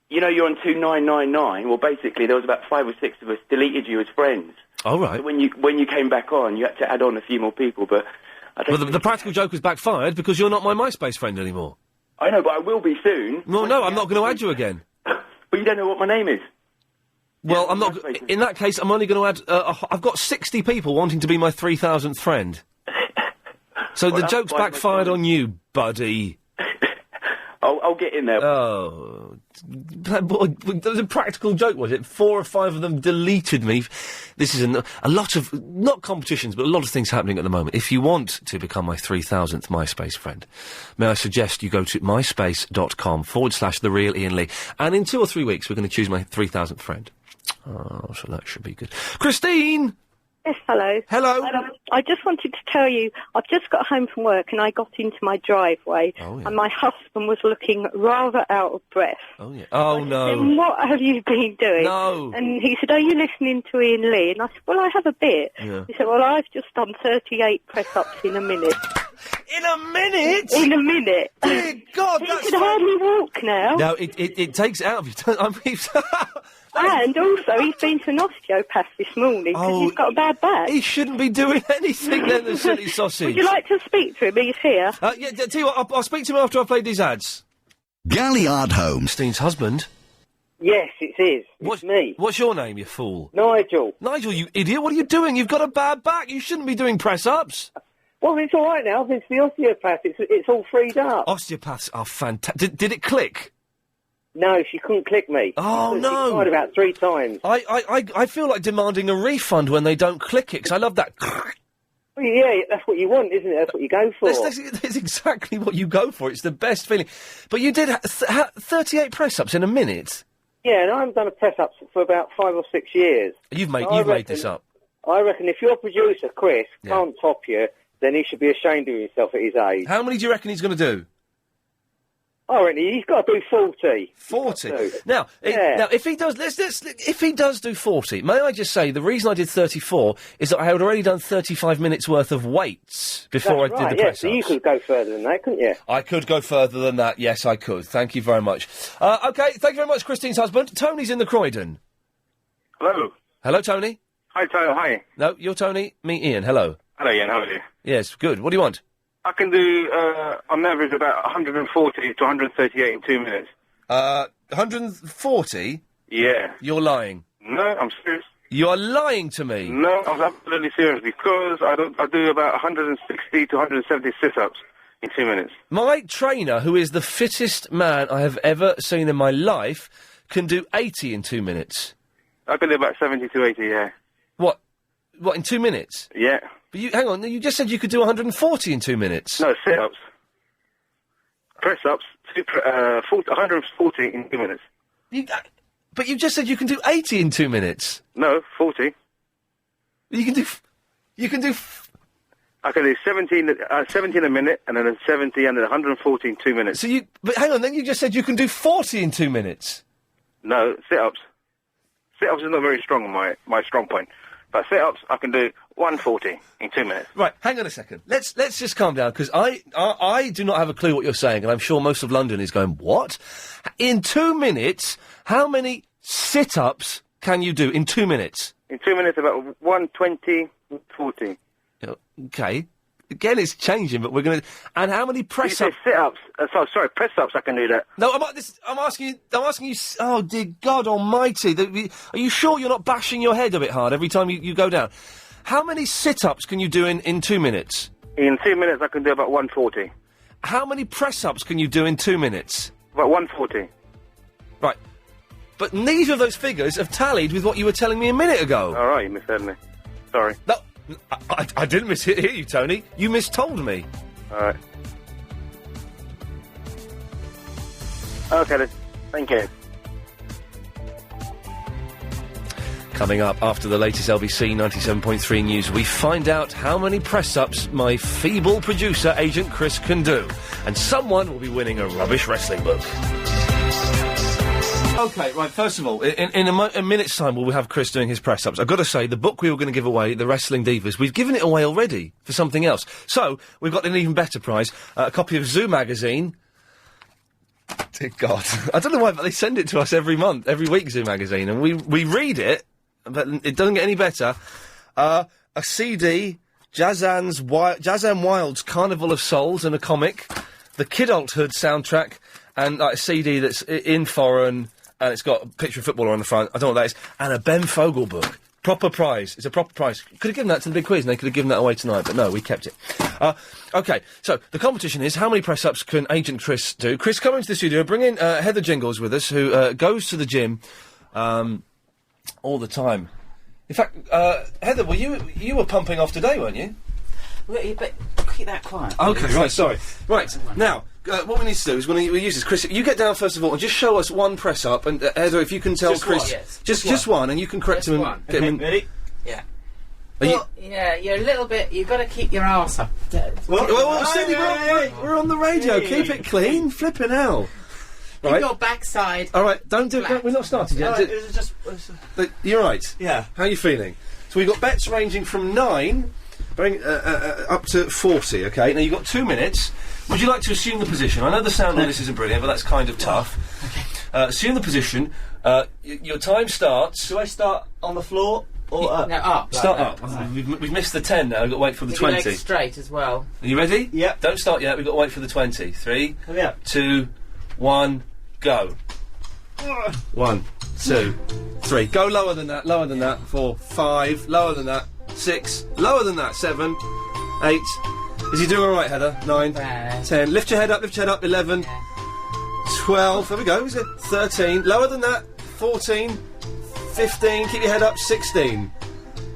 You know, you're on 2999. Well, basically, there was about 5 or 6 of us deleted you as friends. Oh, right. So when you came back on, you had to add on a few more people, but... Well, the practical joke was backfired because you're not my MySpace friend anymore. I know, but I will be soon. No, I'm not going to add you again. But you don't know what my name is. Well, I'm not... In that case, I'm only going to add... I've got 60 people wanting to be my 3,000th friend. So the joke's backfired on you, buddy. I'll get in there. Oh, that was a practical joke, was it? 4 or 5 of them deleted me. This is a lot of, not competitions, but a lot of things happening at the moment. If you want to become my 3,000th MySpace friend, may I suggest you go to myspace.com/The Real Iain Lee, and in 2 or 3 weeks we're going to choose my 3,000th friend. Oh, so that should be good. Christine! Yes, hello. Hello. I just wanted to tell you, I've just got home from work and I got into my driveway and my husband was looking rather out of breath. Oh, yeah. Oh, no. And what have you been doing? No. And he said, are you listening to Iain Lee? And I said, well, I have a bit. Yeah. He said, well, I've just done 38 press-ups in a minute. In a minute? In a minute. Dear God, he can hardly walk now. No, it takes it out of you. I mean... And also, he's been to an osteopath this morning because he's got a bad back. He shouldn't be doing anything then, the silly sausage. Would you like to speak to him? He's here. Yeah, tell you what, I'll speak to him after I've played these ads. Galliard Homes. Christine's husband. Yes, it is. It's me. What's your name, you fool? Nigel. Nigel, you idiot, what are you doing? You've got a bad back. You shouldn't be doing press-ups. Well, it's all right now. I've been to the osteopath. It's all freed up. Osteopaths are fantastic. Did it click? No, she couldn't click me. Oh, no. She tried about 3 times. I feel like demanding a refund when they don't click it, because I love that. Well, yeah, that's what you want, isn't it? That's what you go for. That's exactly what you go for. It's the best feeling. But you did 38 press-ups in a minute? Yeah, and I haven't done a press-up for about 5 or 6 years. You've made this up. I reckon if your producer, Chris, can't top you, then he should be ashamed of himself at his age. How many do you reckon he's going to do? I reckon he's got to do 40. 40. Now, if he does, if he does do 40, may I just say the reason I did 34 is that I had already done 35 minutes worth of weights before I did the press-ups. So you could go further than that, couldn't you? I could go further than that. Yes, I could. Thank you very much. Okay, thank you very much, Christine's husband. Tony's in the Croydon. Hello. Hello, Tony. Hi, Tony. Hi. No, you're Tony. Me, Ian. Hello. Hello, Ian. How are you? Yes, good. What do you want? I can do, on average, about 140 to 138 in 2 minutes. 140? Yeah. You're lying. No, I'm serious. You are lying to me. No, I'm absolutely serious because I do about 160 to 170 sit-ups in 2 minutes. My trainer, who is the fittest man I have ever seen in my life, can do 80 in 2 minutes. I can do about 70 to 80, yeah. What, in 2 minutes? Yeah. But hang on, you just said you could do 140 in 2 minutes. No, sit-ups. Press-ups, 140 in 2 minutes. But you just said you can do 80 in 2 minutes. No, 40. You can do... I can do 17 a minute, and then 70, and then 140 in 2 minutes. But hang on, then you just said you can do 40 in 2 minutes. No, sit-ups. Sit-ups is not very strong on my strong point. But sit-ups, I can do 140 in 2 minutes. Right, hang on a second. Let's just calm down, because I do not have a clue what you're saying, and I'm sure most of London is going, what? In 2 minutes, how many sit-ups can you do in 2 minutes? In 2 minutes, about 120, 40. Okay. Again, it's changing, but we're going to... And how many press-ups... sit-ups. Sorry, press-ups, I can do that. No, I'm asking you... Oh, dear God almighty. Are you sure you're not bashing your head a bit hard every time you go down? How many sit-ups can you do in 2 minutes? In 2 minutes, I can do about 140. How many press-ups can you do in 2 minutes? About 140. Right. But neither of those figures have tallied with what you were telling me a minute ago. All right, you misheard me. Sorry. No, I didn't mishear you, Tony. You mistold me. All right. Okay, then. Thank you. Coming up after the latest LBC 97.3 news, we find out how many press-ups my feeble producer, Agent Chris, can do. And someone will be winning a rubbish wrestling book. Okay, right, first of all, in a minute's time we'll have Chris doing his press-ups. I've got to say, the book we were going to give away, The Wrestling Divas, we've given it away already for something else. So, we've got an even better prize, a copy of Zoo magazine. Dear God. I don't know why, but they send it to us every month, every week, Zoo magazine, and we read it, but it doesn't get any better. A CD, Jazan Wild's Carnival of Souls and a comic, the Kidulthood soundtrack, and like a CD that's in foreign, and it's got a picture of a footballer on the front. I don't know what that is. And a Ben Fogle book. Proper prize. It's a proper prize. Could have given that to the big quiz, and they could have given that away tonight, but no, we kept it. Okay, so the competition is how many press-ups can Agent Chris do? Chris, come into the studio. Bring in Heather Jingles with us, who goes to the gym all the time. In fact, Heather, you were pumping off today, weren't you? But keep that quiet. Okay, right, sorry. Right, now, what we need to do is we'll use this. Chris, you get down first of all and just show us one press-up, and Heather, if you can tell just Chris... One, yes. Just one, and you can correct him and get him in... Ready? Yeah. Well, yeah, you're a little bit... You've got to keep your arse up. We're on the radio. Keep it clean. Flipping hell. Keep Right. your backside. All right, don't do it. We're not started yet. You're right. Yeah. How are you feeling? So we've got bets ranging from 9 up to 40, okay? Now, you've got 2 minutes. Would you like to assume the position? I know the sound on this isn't brilliant, but that's kind of tough. Okay. Assume the position. Your time starts... Do I start on the floor or up? No, up. Start like up. Right. We've missed the 10 now. We've got to wait for the Keep 20. your legs straight as well. Are you ready? Yep. Don't start yet. We've got to wait for the 20. 3, Yeah. 2, 1, go. 1, 2, 3. Go lower than that. Lower than that. 4, 5. Lower than that. 6. Lower than that. 7, 8. Is he doing all right, Heather? 9, 10. Lift your head up. 11, 12. There we go. Is it 13? Lower than that. 14, 15. Keep your head up. 16,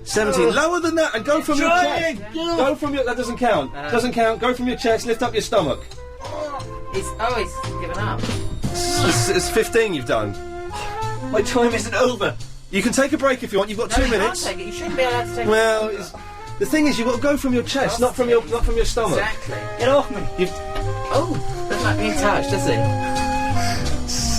17. Lower than that, and go from your chest. Go from your. That doesn't count. Doesn't count. Go from your chest. Lift up your stomach. He's given up. It's 15 you've done. My time isn't over. You can take a break if you want. You've got 2 minutes. Can't take it. You shouldn't be allowed to take Well, it. the thing is, you've got to go from your chest, not from your stomach. Exactly. Get off me. Doesn't like being touched, does he?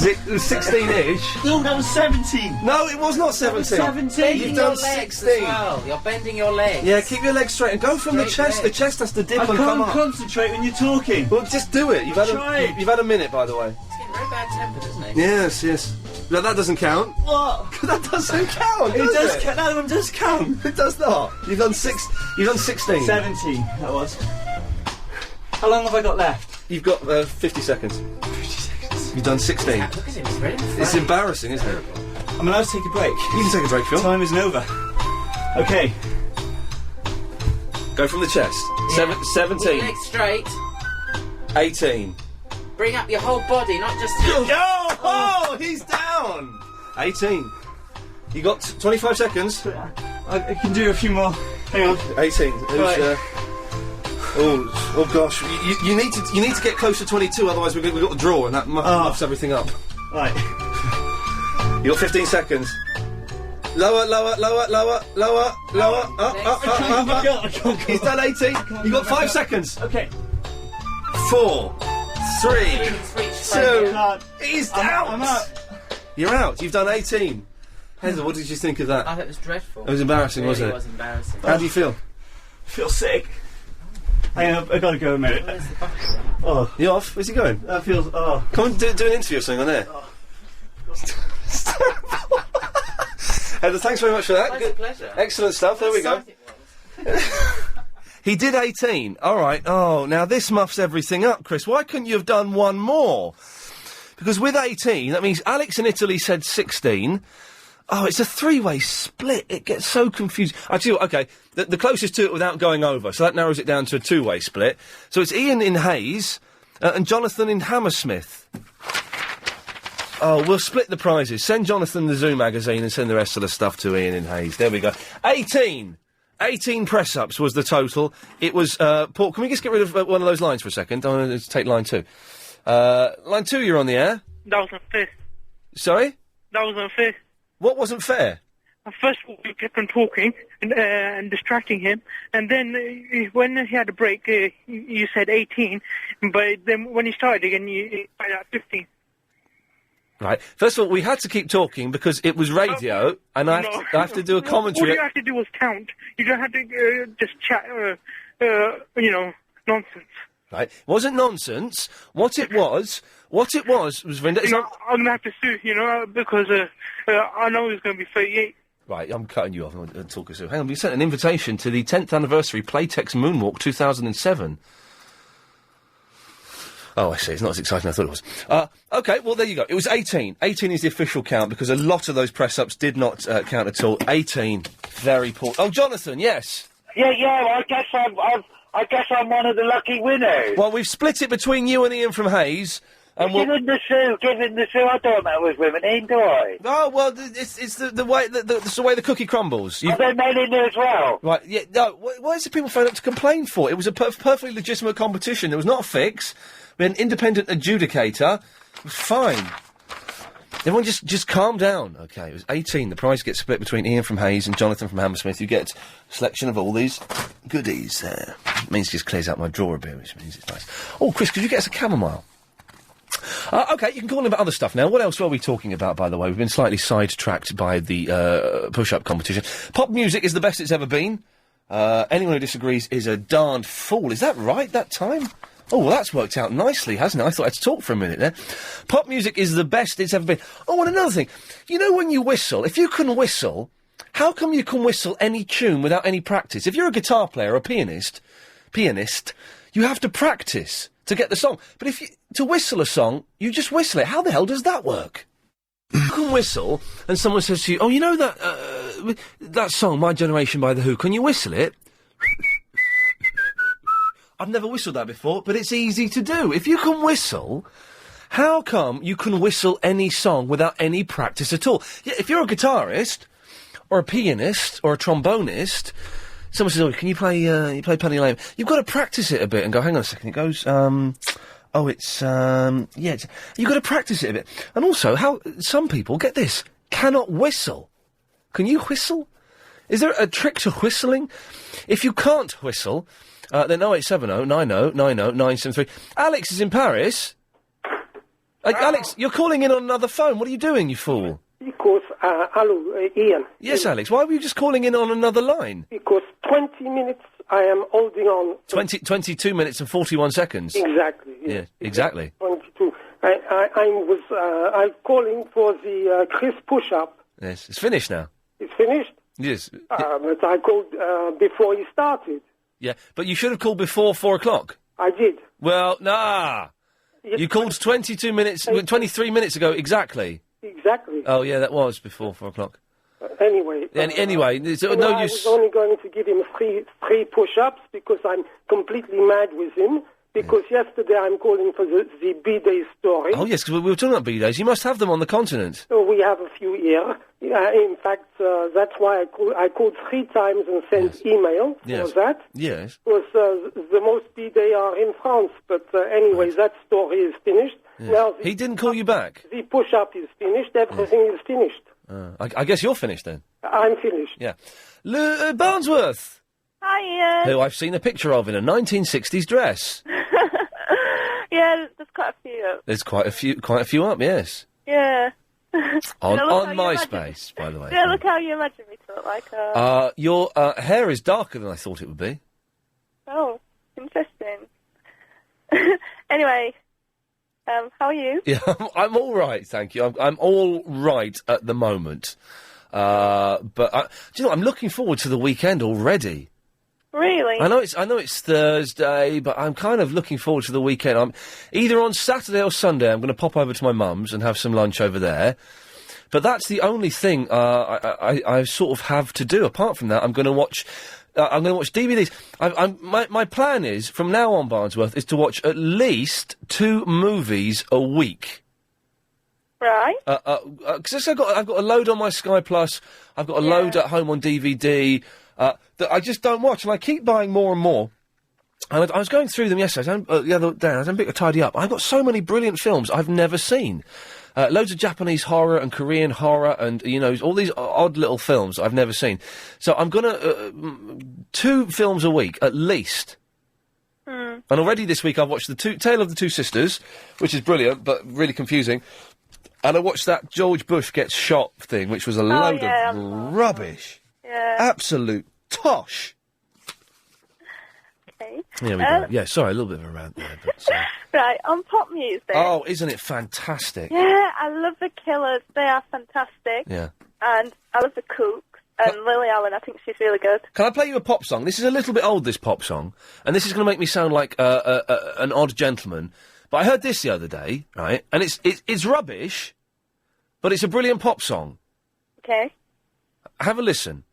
16-ish. No, that was 17. No, it was not 17. 17. You've Bending done your legs 16. as well. You're bending your legs. Yeah, keep your legs straight and go from the chest. Legs. The chest has to dip I and come can't up. concentrate when you're talking. Well, just do it. You've had a minute, by the way. He's getting very bad tempered, isn't he? Yes. No, that doesn't count. What? That doesn't count. It does does it? count. That one does count. It does not. You've done 16. 17. That was. How long have I got left? You've got 50 seconds. 50 seconds. You've done 16. Look at him. He's ready to It's fight. embarrassing, isn't it? I'm allowed to take a break. You can take a break, Phil. Time isn't over. Okay. Go from the chest. Yeah. Keep 17. your legs straight. 18. Bring up your whole body, not just... Oh, he's down. 18. You got 25 seconds. I can do a few more. Hang on. 18. Right. Oh gosh. You need to get close to 22, otherwise we've got the draw, and that muffs everything up. Right. You got 15 seconds. Lower. Up. He's done 18. You got 5 seconds. Okay. 4, 3, 2. He's out. I'm out. You're out. You've done 18. Heather, what did you think of that? I thought it was dreadful. It was embarrassing, wasn't it? It was embarrassing. How do you feel? I feel sick. I gotta go a minute. Where's the bucket? Oh. You off? Where's he going? That feels. Oh. Come and do an interview or something on there. Heather, thanks very much for that. It's a pleasure. Excellent stuff. There we go. He did 18. All right. Oh, now this muffs everything up, Chris. Why couldn't you have done one more? Because with 18, that means Alex in Italy said 16. Oh, it's a three-way split. It gets so confusing. Actually, okay, the closest to it without going over, so that narrows it down to a two-way split. So it's Ian in Hayes and Jonathan in Hammersmith. Oh, we'll split the prizes. Send Jonathan the Zoo magazine and send the rest of the stuff to Ian in Hayes. There we go. 18 press-ups was the total. It was, Paul, can we just get rid of one of those lines for a second? I'm going to take line 2. Line 2, you're on the air. That was unfair. Sorry? That was unfair. What wasn't fair? First of all, you kept on talking and distracting him, and then when he had a break, you said 18, but then when he started again, you started at 15. Right. First of all, we had to keep talking because it was radio, and I have to do a commentary. All you have to do was count. You don't have to just chat, nonsense. Right. It wasn't nonsense. What it was, Verinda... I'm going to have to sue, because I know it's going to be 38. Right, I'm cutting you off. I'll talk us through. Hang on, we sent an invitation to the 10th anniversary Playtex Moonwalk 2007. Oh, I see. It's not as exciting as I thought it was. OK, well, there you go. It was 18. 18 is the official count, because a lot of those press-ups did not count at all. 18. Very poor. Oh, Jonathan, yes. Yeah, well, I guess I'm one of the lucky winners. Well, we've split it between you and Ian from Hayes. And give him the sue. I don't know with women, Ian, do I? Oh, well, it's the way it's the way the cookie crumbles. Are they men in there as well? Right, yeah, no, why is the people phone up to complain for? It was a perfectly legitimate competition. There was not a fix. We had an independent adjudicator. It was fine. Everyone just calm down. OK, it was 18. The prize gets split between Ian from Hayes and Jonathan from Hammersmith. You get a selection of all these goodies there. It means it just clears out my drawer a bit, which means it's nice. Oh, Chris, could you get us a chamomile? OK, you can call in about other stuff now. What else were we talking about, by the way? We've been slightly sidetracked by the push-up competition. Pop music is the best it's ever been. Anyone who disagrees is a darned fool. Is that right, that time? Oh, well, that's worked out nicely, hasn't it? I thought I'd talk for a minute there. Pop music is the best it's ever been. Oh, and another thing. You know when you whistle, if you can whistle, how come you can whistle any tune without any practice? If you're a guitar player or a pianist, you have to practice to get the song. But to whistle a song, you just whistle it. How the hell does that work? You can whistle, and someone says to you, oh, you know that song, My Generation by The Who, can you whistle it? I've never whistled that before, but it's easy to do. If you can whistle, how come you can whistle any song without any practice at all? Yeah, if you're a guitarist, or a pianist, or a trombonist, someone says, oh, can you play Penny Lane? You've got to practice it a bit and go, hang on a second, it goes, you've got to practice it a bit. And also, how some people, get this, cannot whistle. Can you whistle? Is there a trick to whistling? If you can't whistle... then 0870 90 90 973. Alex is in Paris. Alex, you're calling in on another phone. What are you doing, you fool? Because, hello, Ian. Yes, Alex, why were you just calling in on another line? Because 20 minutes I am holding on. 22 minutes and 41 seconds. Exactly. Yeah, exactly. 22. I'm calling for the Chris push-up. Yes, it's finished now. It's finished? Yes. But I called before he started. Yeah, but you should have called before 4 o'clock. I did. Well, nah. You called 23 minutes ago, exactly. Exactly. Oh, yeah, that was before 4 o'clock. Anyway. Anyway, it's no use... I was only going to give him three push-ups because I'm completely mad with him. Because yesterday I'm calling for the B-Day story. Oh, yes, because we were talking about B-Days. You must have them on the continent. So we have a few here. In fact, that's why I called 3 times and sent email for that. Yes. Because the most B-Day are in France. But anyway, that story is finished. Yes. Now he didn't call you back? The push-up is finished. Everything is finished. I guess you're finished then? I'm finished. Yeah. Barnsworth. Hi, Ian. Who I've seen a picture of in a 1960s dress. Yeah, there's quite a few. There's quite a few up, yes. Yeah. On MySpace, by the way. Yeah, look how you imagine me to look like. Your hair is darker than I thought it would be. Oh, interesting. Anyway, how are you? Yeah, I'm all right, thank you. I'm all right at the moment. But do you know, I'm looking forward to the weekend already. Really? I know it's Thursday, but I'm kind of looking forward to the weekend. I'm either on Saturday or Sunday. I'm going to pop over to my mum's and have some lunch over there. But that's the only thing I sort of have to do. Apart from that, I'm going to watch. I'm going to watch DVDs. My plan is from now on, Barnsworth, is to watch at least 2 movies a week. Right. Because I've got a load on my Sky Plus. I've got a load at home on DVD. That I just don't watch, and I keep buying more and more. And I was going through them yesterday, the other day, I was a bit to tidy up. I've got so many brilliant films I've never seen. Loads of Japanese horror and Korean horror and, all these odd little films I've never seen. So I'm gonna, 2 films a week, at least. And already this week I've watched Tale of the Two Sisters, which is brilliant, but really confusing. And I watched that George Bush gets shot thing, which was a load of rubbish. Yeah. Absolute tosh. Okay. There we go. Yeah, sorry, a little bit of a rant there, but... Right, on pop music. Oh, isn't it fantastic? Yeah, I love the Killers. They are fantastic. Yeah. And I love the Kooks. And Lily Allen, I think she's really good. Can I play you a pop song? This is a little bit old, this pop song, and this is going to make me sound like an odd gentleman. But I heard this the other day, right? And it's rubbish, but it's a brilliant pop song. Okay. Have a listen.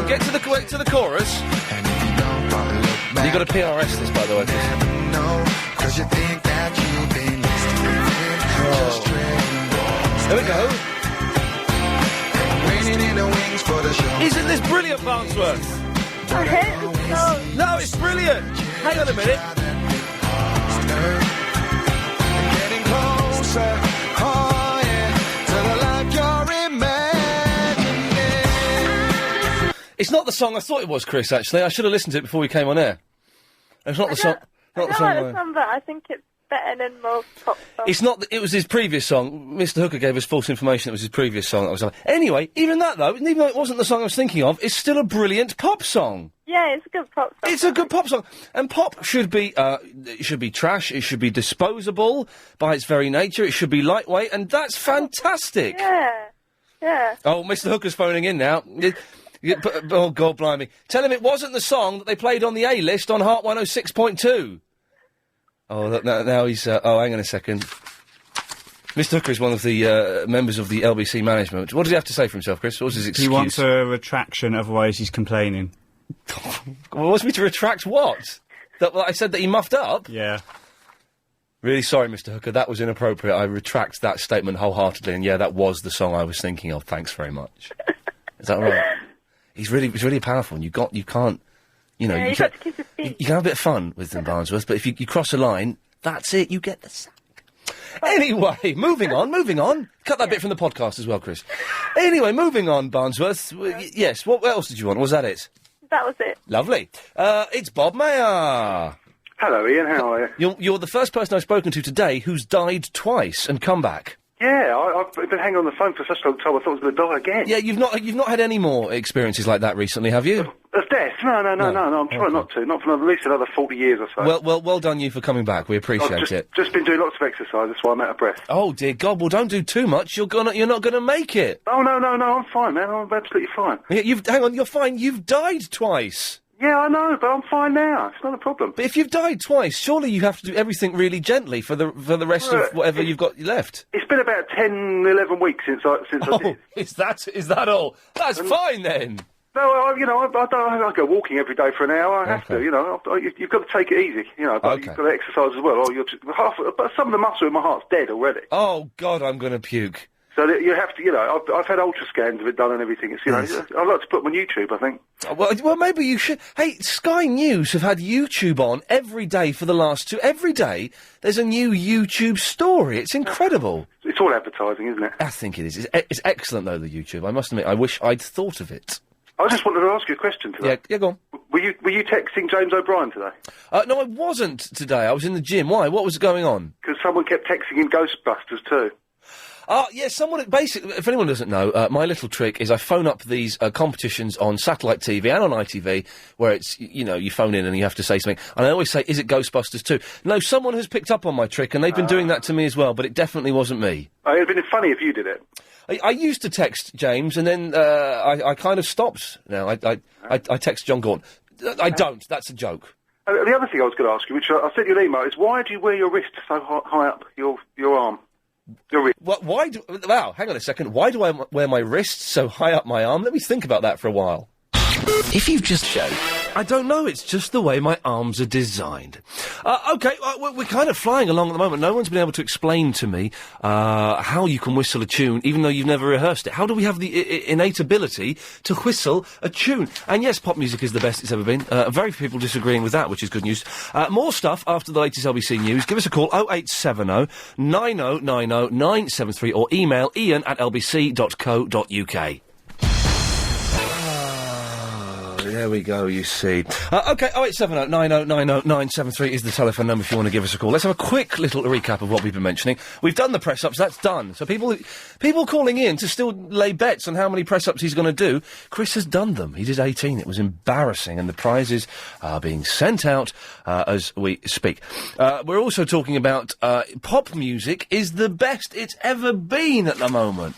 Get to the chorus. You got to PRS this, by the way. There we go. Isn't this brilliant, Barnsworth? I hate this song. No, it's brilliant. Hang on a minute. Getting closer, oh yeah, to the life you're imagining. It's not the song I thought it was, Chris, actually. I should have listened to it before we came on air. It's not the song. I don't like the song, but I think it's better than most pop songs. It's not. It was his previous song. Mr. Hooker gave us false information. It was his previous song. That was anyway. Even that though, even though it wasn't the song I was thinking of, it's still a brilliant pop song. Yeah, it's a good pop song. It's a good pop song, and pop should be. It should be trash. It should be disposable by its very nature. It should be lightweight, and that's fantastic. Yeah, yeah. Oh, Mr. Hooker's phoning in now. Oh God, blimey! Tell him it wasn't the song that they played on the A list on Heart 106.2. Oh, now he's... oh, hang on a second. Mr. Hooker is one of the members of the LBC management. What does he have to say for himself, Chris? What was his excuse? He wants a retraction, otherwise he's complaining. Wants me to retract what? That I said that he muffed up? Yeah. Really sorry, Mr. Hooker, that was inappropriate. I retract that statement wholeheartedly, and yeah, that was the song I was thinking of. Thanks very much. Is that right? He's really powerful, and you can't... You know, yeah, you can have a bit of fun with them, Barnsworth, but if you cross a line, that's it, you get the sack. Anyway, moving on. Cut that bit from the podcast as well, Chris. Anyway, moving on, Barnsworth. Yes, what else did you want? Was that it? That was it. Lovely. It's Bob Mayer. Hello, Ian, how are you? You're the first person I've spoken to today who's died twice and come back. Yeah, I've been hanging on the phone for such a long time, I thought I was going to die again. Yeah, you've not had any more experiences like that recently, have you? Of death? No, I'm trying not to. Not for at least another 40 years or so. Well done you for coming back. We appreciate it. Just been doing lots of exercise, that's why I'm out of breath. Oh, dear God, well, don't do too much. You're not gonna make it. Oh, no, I'm fine, man. I'm absolutely fine. Yeah, hang on, you're fine. You've died twice. Yeah, I know, but I'm fine now. It's not a problem. But if you've died twice, surely you have to do everything really gently for the rest of whatever you've got left. It's been about 10, 11 weeks since I did. Is that all? That's fine then. No, I go walking every day for an hour. I have to, you've got to take it easy, but you've got to exercise as well. Or but some of the muscle in my heart's dead already. Oh God, I'm going to puke. So that you have to, I've had ultra scans of it done and everything. It's, I'd like to put them on YouTube, I think. Well, maybe you should. Hey, Sky News have had YouTube on every day for the last every day there's a new YouTube story. It's incredible. It's all advertising, isn't it? I think it is. It's excellent, though, the YouTube. I must admit, I wish I'd thought of it. I just wanted to ask you a question today. Yeah, go on. Were you texting James O'Brien today? No, I wasn't today. I was in the gym. Why? What was going on? Because someone kept texting him Ghostbusters too. Yes, someone, basically, if anyone doesn't know, my little trick is I phone up these competitions on satellite TV and on ITV, where it's, you phone in and you have to say something, and I always say, is it Ghostbusters 2? No, someone has picked up on my trick, and they've been doing that to me as well, but it definitely wasn't me. It would have been funny if you did it. I used to text James, and then I kind of stopped now. I text John Gaunt. I don't, that's a joke. The other thing I was going to ask you, which I sent you an email, is why do you wear your wrist so high up your arm? Wow, hang on a second. Why do I wear my wrist so high up my arm? Let me think about that for a while. If you've just... I don't know. It's just the way my arms are designed. OK, we're kind of flying along at the moment. No one's been able to explain to me how you can whistle a tune, even though you've never rehearsed it. How do we have the innate ability to whistle a tune? And yes, pop music is the best it's ever been. Very few people disagreeing with that, which is good news. More stuff after the latest LBC news. Give us a call, 0870 9090 973, or email iain@lbc.co.uk. There we go, you see. OK, 0870 9090 973 is the telephone number if you want to give us a call. Let's have a quick little recap of what we've been mentioning. We've done the press-ups, that's done. So people calling in to still lay bets on how many press-ups he's going to do, Chris has done them. He did 18. It was embarrassing, and the prizes are being sent out as we speak. We're also talking about pop music is the best it's ever been at the moment.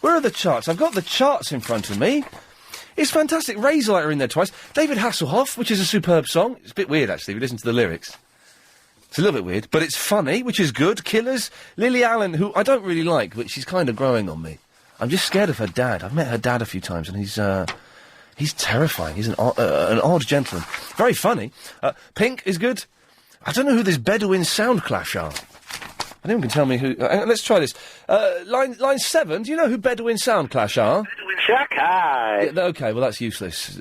Where are the charts? I've got the charts in front of me. It's fantastic. Razorlight are in there twice. David Hasselhoff, which is a superb song. It's a bit weird, actually, if you listen to the lyrics. It's a little bit weird, but it's funny, which is good. Killers, Lily Allen, who I don't really like, but she's kind of growing on me. I'm just scared of her dad. I've met her dad a few times, and he's terrifying. He's an odd gentleman. Very funny. Pink is good. I don't know who this Bedouin Sound Clash are. Anyone can tell me who... let's try this. Line 7, do you know who Bedouin Sound Clash are? Shakai! Yeah, OK, well, that's useless.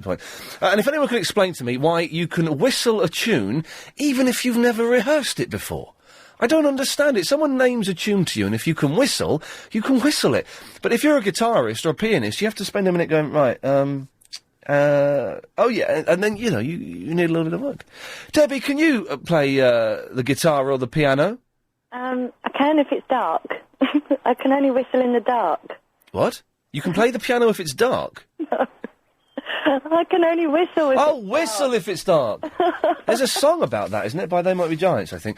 Point. And if anyone can explain to me why you can whistle a tune even if you've never rehearsed it before. I don't understand it. Someone names a tune to you, and if you can whistle it. But if you're a guitarist or a pianist, you have to spend a minute going, right, oh, yeah, and then, you know, you need a little bit of work. Debbie, can you play the guitar or the piano? I can if it's dark. I can only whistle in the dark. What? You can play the piano if it's dark? No. I can only whistle if it's whistle dark. if it's dark. There's a song about that, isn't it? By They Might Be Giants, I think.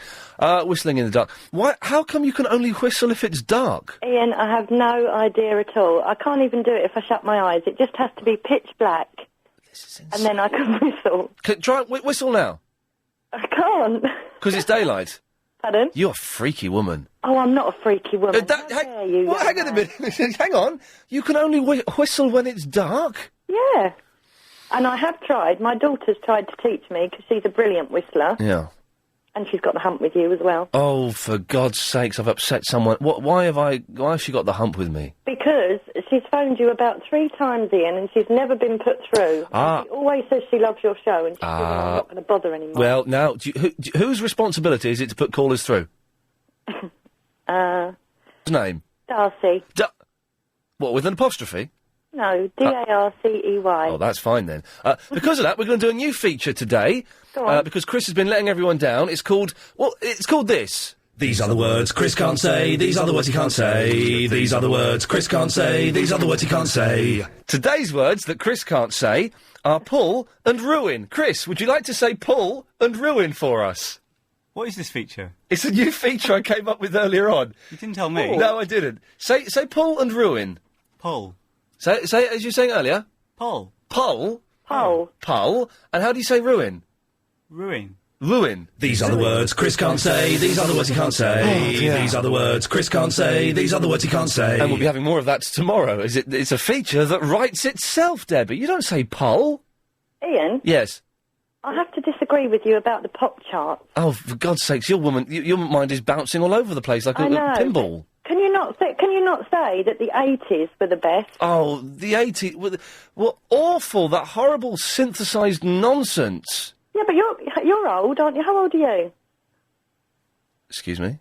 Whistling in the dark. Why? How come you can only whistle if it's dark? Ian, I have no idea at all. I can't even do it if I shut my eyes. It just has to be pitch black. And then I can whistle. Try whistle now. I can't. Because it's daylight. Pardon? You're a freaky woman. Oh, I'm not a freaky woman. How dare you? Hang on a minute. Hang on. You can only whistle when it's dark? Yeah. And I have tried. My daughter's tried to teach me because she's a brilliant whistler. Yeah. And she's got the hump with you as well. Oh, for God's sakes, I've upset someone. Why has she got the hump with me? Because she's phoned you about 3 times, Ian, and she's never been put through. Ah. She always says she loves your show, and she's I'm not going to bother anymore. Well, now, whose responsibility is it to put callers through? His name? Darcy. What, with an apostrophe? No, D-A-R-C-E-Y. Oh, that's fine then. Because of that, we're going to do a new feature today. Go on. Because Chris has been letting everyone down. It's called this. These are the words Chris can't say, these are the words he can't say, these are the words Chris can't say, these are the words he can't say. Today's words that Chris can't say are pull and ruin. Chris, would you like to say pull and ruin for us? What is this feature? It's a new feature I came up with earlier on. You didn't tell me. No, I didn't. Say pull and ruin. Pull. Say it as you were saying earlier. Pull. Pull. Pull. Pull. And how do you say ruin? Ruin. Ruin. These are the words Chris can't say, these are the words he can't say, these are the words Chris can't say, these are the words he can't say. And we'll be having more of that tomorrow. It's a feature that writes itself, Debbie. You don't say pull. Ian? Yes. I have to disagree with you about the pop chart. Oh, for God's sakes, your mind is bouncing all over the place like a pinball. Can you not say that the 80s were the best? Oh, the 80s were awful. That horrible synthesised nonsense. Yeah, but you're old, aren't you? How old are you? Excuse me?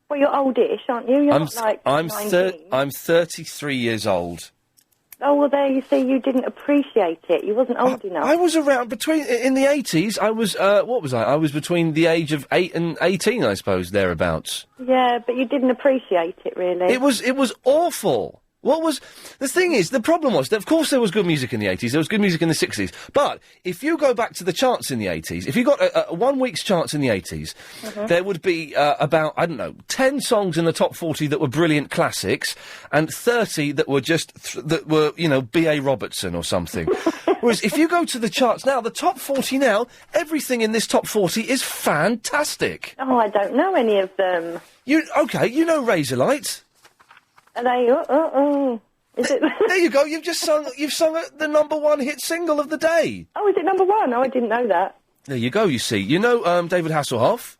Well, you're oldish, aren't you? You're not like 19. I'm 33 years old. Oh, well, there you see, you didn't appreciate it. You wasn't old enough. I was around in the 80s, I was, what was I? I was between the age of 8 and 18, I suppose, thereabouts. Yeah, but you didn't appreciate it, really. It was awful. The thing is, the problem was that, of course, there was good music in the 80s, there was good music in the 60s, but if you go back to the charts in the 80s, if you got a 1 week's charts in the 80s, there would be about, 10 songs in the top 40 that were brilliant classics, and 30 that were B.A. Robertson or something. Whereas if you go to the charts now, the top 40 now, everything in this top 40 is fantastic. Oh, I don't know any of them. You know Razorlight? Are they, Is it? There you go. You've sung the number one hit single of the day. Oh, is it number one? Oh, I didn't know that. There you go. You see, you know David Hasselhoff.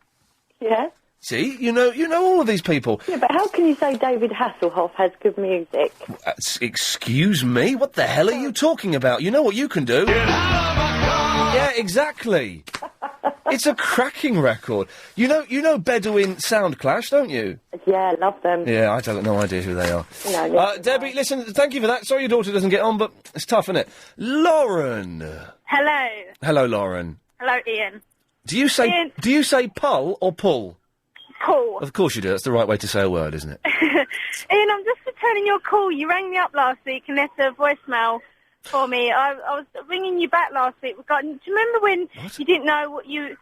Yeah. See, you know all of these people. Yeah, but how can you say David Hasselhoff has good music? Excuse me. What the hell are you talking about? You know what you can do? Yeah, exactly. It's a cracking record. You know Bedouin Sound Clash, don't you? Yeah, love them. Yeah, I have no idea who they are. No, Debbie, listen, thank you for that. Sorry your daughter doesn't get on, but it's tough, isn't it? Lauren. Hello. Hello, Lauren. Hello, Ian. Do you say pull or pull? Pull. Of course you do. That's the right way to say a word, isn't it? Ian, I'm just returning your call. You rang me up last week and left a voicemail for me. I was ringing you back last week. Do you remember when you didn't know what you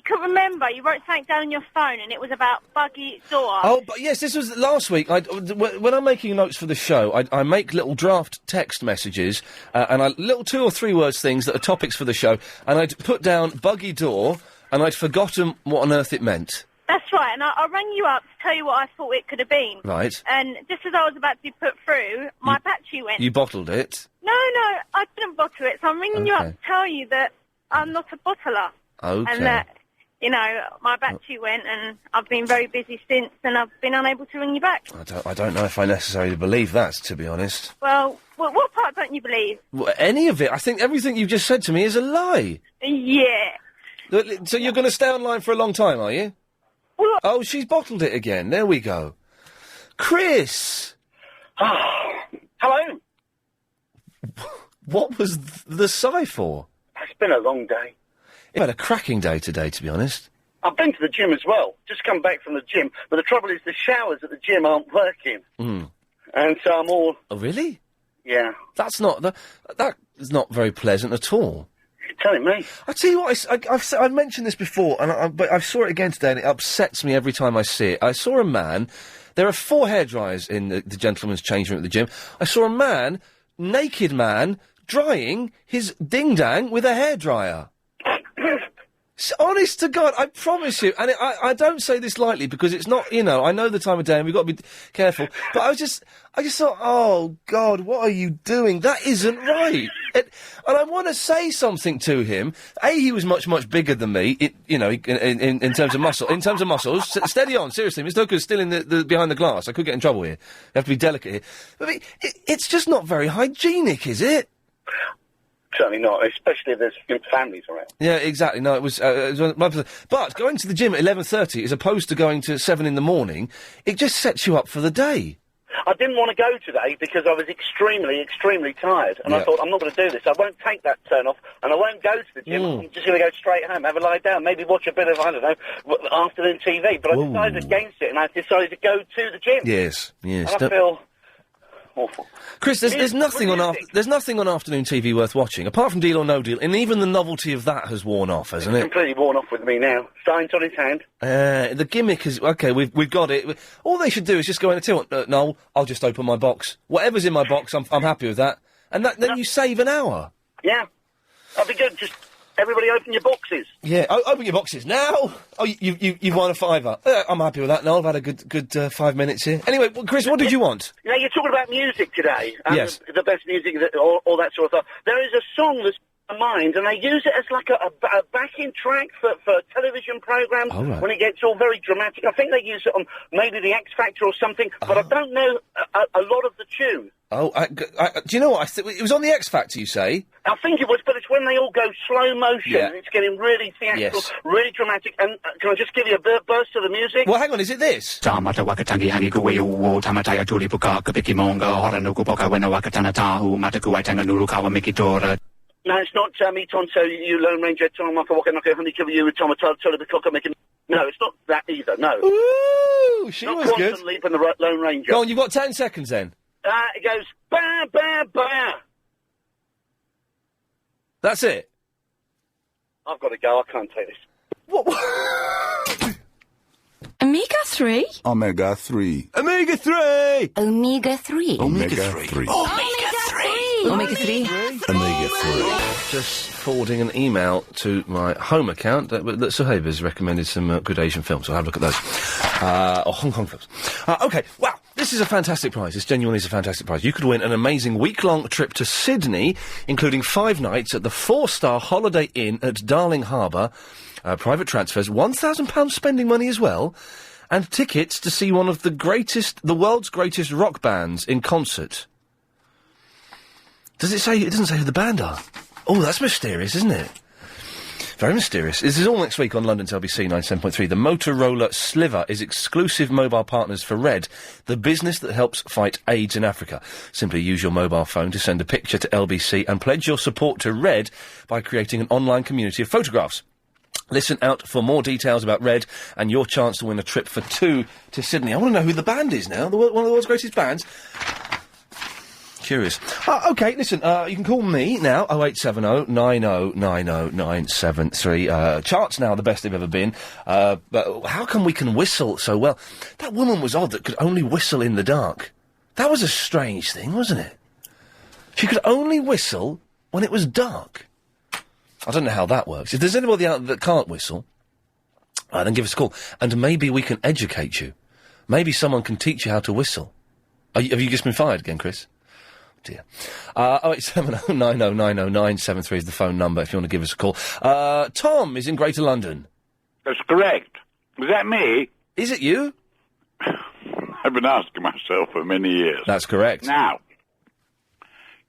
couldn't remember? You wrote something down on your phone and it was about buggy door. Oh, but yes, this was last week. When I'm making notes for the show, I make little draft text messages and little 2 or 3 words things that are topics for the show, and I'd put down buggy door, and I'd forgotten what on earth it meant. That's right, and I rang you up to tell you what I thought it could have been. Right. And just as I was about to be put through, my battery went. You bottled it? No, I didn't bottle it, so I'm ringing you up to tell you that I'm not a bottler. Okay. And that, my battery went, and I've been very busy since, and I've been unable to ring you back. I don't know if I necessarily believe that, to be honest. Well, what part don't you believe? Well, any of it. I think everything you've just said to me is a lie. Yeah. So you're going to stay online for a long time, are you? Oh, she's bottled it again. There we go. Chris! Hello. What was the sigh for? It's been a long day. You've had a cracking day today, to be honest. I've been to the gym as well. Just come back from the gym. But the trouble is the showers at the gym aren't working. Mm. And so I'm all... Oh, really? Yeah. That is not very pleasant at all. You're telling me. I tell you what, I've mentioned this before, but I saw it again today, and it upsets me every time I see it. I saw a man... There are 4 hairdryers in the gentleman's change room at the gym. I saw a man, naked man, drying his ding-dang with a hairdryer. Honest to God, I promise you, and I don't say this lightly because it's not, I know the time of day and we've got to be careful, but I just thought, oh God, what are you doing? That isn't right. And I want to say something to him. He was much, much bigger than me, in terms of muscle. In terms of muscles, steady on, seriously. Mr. Hooker's still in the behind the glass. I could get in trouble here. You have to be delicate here. But it's just not very hygienic, is it? Certainly not, especially if there's families around. Yeah, exactly. No, it was but going to the gym at 11:30 as opposed to going to 7 in the morning, it just sets you up for the day. I didn't want to go today because I was extremely, extremely tired, and I thought, I'm not going to do this. I won't take that turn off, and I won't go to the gym. I'm just going to go straight home, have a lie down, maybe watch a bit of, afternoon TV. But I decided against it, and I decided to go to the gym. Yes. And I feel... awful. Chris, there's nothing on afternoon TV worth watching, apart from Deal or No Deal, and even the novelty of that has worn off, hasn't it? Completely worn off with me now. Signs on his hand. The gimmick is okay. We've got it. All they should do is just go in and tell Noel, I'll just open my box. Whatever's in my box, I'm happy with that. And then you save an hour. Yeah, that'd be good. Just everybody open your boxes. Yeah, open your boxes now. Oh, you've won a £5. I'm happy with that. Noel, I've had a good 5 minutes here. Anyway, Chris, what did you want? You're talking about music today. Yes. The best music, all that sort of stuff. There is a song that's in my mind, and they use it as like a backing track for television programmes when it gets all very dramatic. I think they use it on maybe the X Factor or something, but I don't know a lot of the tune. Oh, do you know what? It was on the X Factor, you say? I think it was, but it's when they all go slow motion, and it's getting really theatrical, really dramatic. And can I just give you a burst of the music? Well, hang on, is it this? No, it's not me, Tonto, you Lone Ranger, Tom, Maka Waka Naka, Honey Kill You, Tom, the Cocker making... No, it's not that either, no. Ooh, she was good. Quantum Leap and the Lone Ranger. Go on, you've got 10 seconds then. It goes, ba, ba, ba. That's it? I've got to go, I can't take this. What? Omega-3? Omega-3. Omega-3! Omega-3. Omega-3. Omega-3. Omega-3. Just forwarding an email to my home account that Suhaib has recommended some good Asian films, so I'll have a look at those. Or Hong Kong films. Okay, wow. This is a fantastic prize. This genuinely is a fantastic prize. You could win an amazing week-long trip to Sydney, including 5 nights at the 4-star Holiday Inn at Darling Harbour. Private transfers, £1,000 spending money as well, and tickets to see one of the world's greatest rock bands in concert. Does it say? It doesn't say who the band are. Oh, that's mysterious, isn't it? Very mysterious. This is all next week on London's LBC 97.3. The Motorola Sliver is exclusive mobile partners for Red, the business that helps fight AIDS in Africa. Simply use your mobile phone to send a picture to LBC and pledge your support to Red by creating an online community of photographs. Listen out for more details about Red and your chance to win a trip for 2 to Sydney. I want to know who the band is now. One of the world's greatest bands. Curious. OK, listen, you can call me now, 0870 90 90 973. Charts now the best they've ever been. But how come we can whistle so well? That woman was odd that could only whistle in the dark. That was a strange thing, wasn't it? She could only whistle when it was dark. I don't know how that works. If there's anybody out there that can't whistle, then give us a call. And maybe we can educate you. Maybe someone can teach you how to whistle. Have you just been fired again, Chris? Dear. 0870 90 90 973 is the phone number if you want to give us a call. Tom is in Greater London. That's correct. Was that me? Is it you? I've been asking myself for many years. That's correct. Now,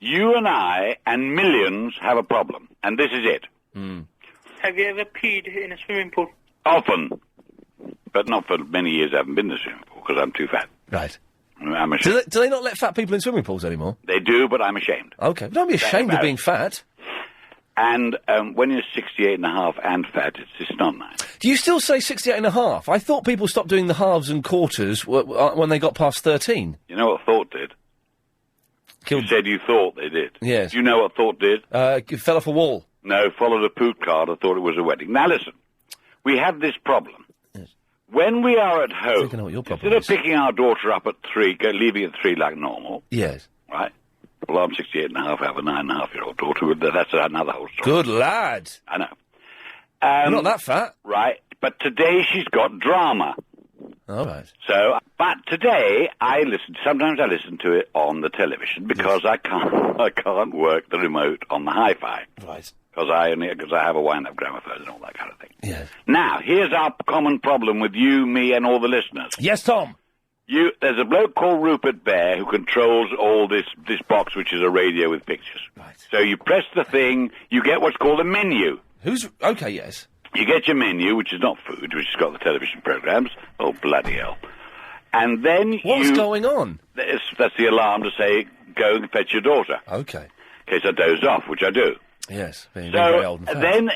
you and I and millions have a problem, and this is it. Have you ever peed in a swimming pool? Often, but not for many years I haven't been in a swimming pool because I'm too fat. Right. I'm ashamed. Do they not let fat people in swimming pools anymore? They do, but I'm ashamed. OK. Don't be ashamed of being fat. And when you're 68 and a half and fat, it's just not nice. Do you still say 68 and a half? I thought people stopped doing the halves and quarters when they got past 13. You know what thought did? You said you thought they did. Yes. You know what thought did? Fell off a wall. No, followed a poot card and thought it was a wedding. Now listen, we have this problem. Yes. When we are at home, I know what your problem instead of picking our daughter up at 3, leaving at 3 like normal. Yes. Right? Well, I'm 68 and a half, I have a 9.5-year-old daughter. That's another whole story. Good lad. I know. You're not that fat. Right. But today she's got drama. All right. So, but today sometimes I listen to it on the television because I can't work the remote on the hi-fi. Right. Because I have a wind-up gramophone and all that kind of thing. Yes. Now, here's our common problem with you, me, and all the listeners. Yes, Tom. There's a bloke called Rupert Bear who controls all this box, which is a radio with pictures. Right. So you press the thing, you get what's called a menu. Okay, yes. You get your menu, which is not food, which has got the television programs. Oh, bloody hell. And then What's going on? That's the alarm to say, go and fetch your daughter. Okay. In case I doze off, which I do. Yes, being very old and fat. Then,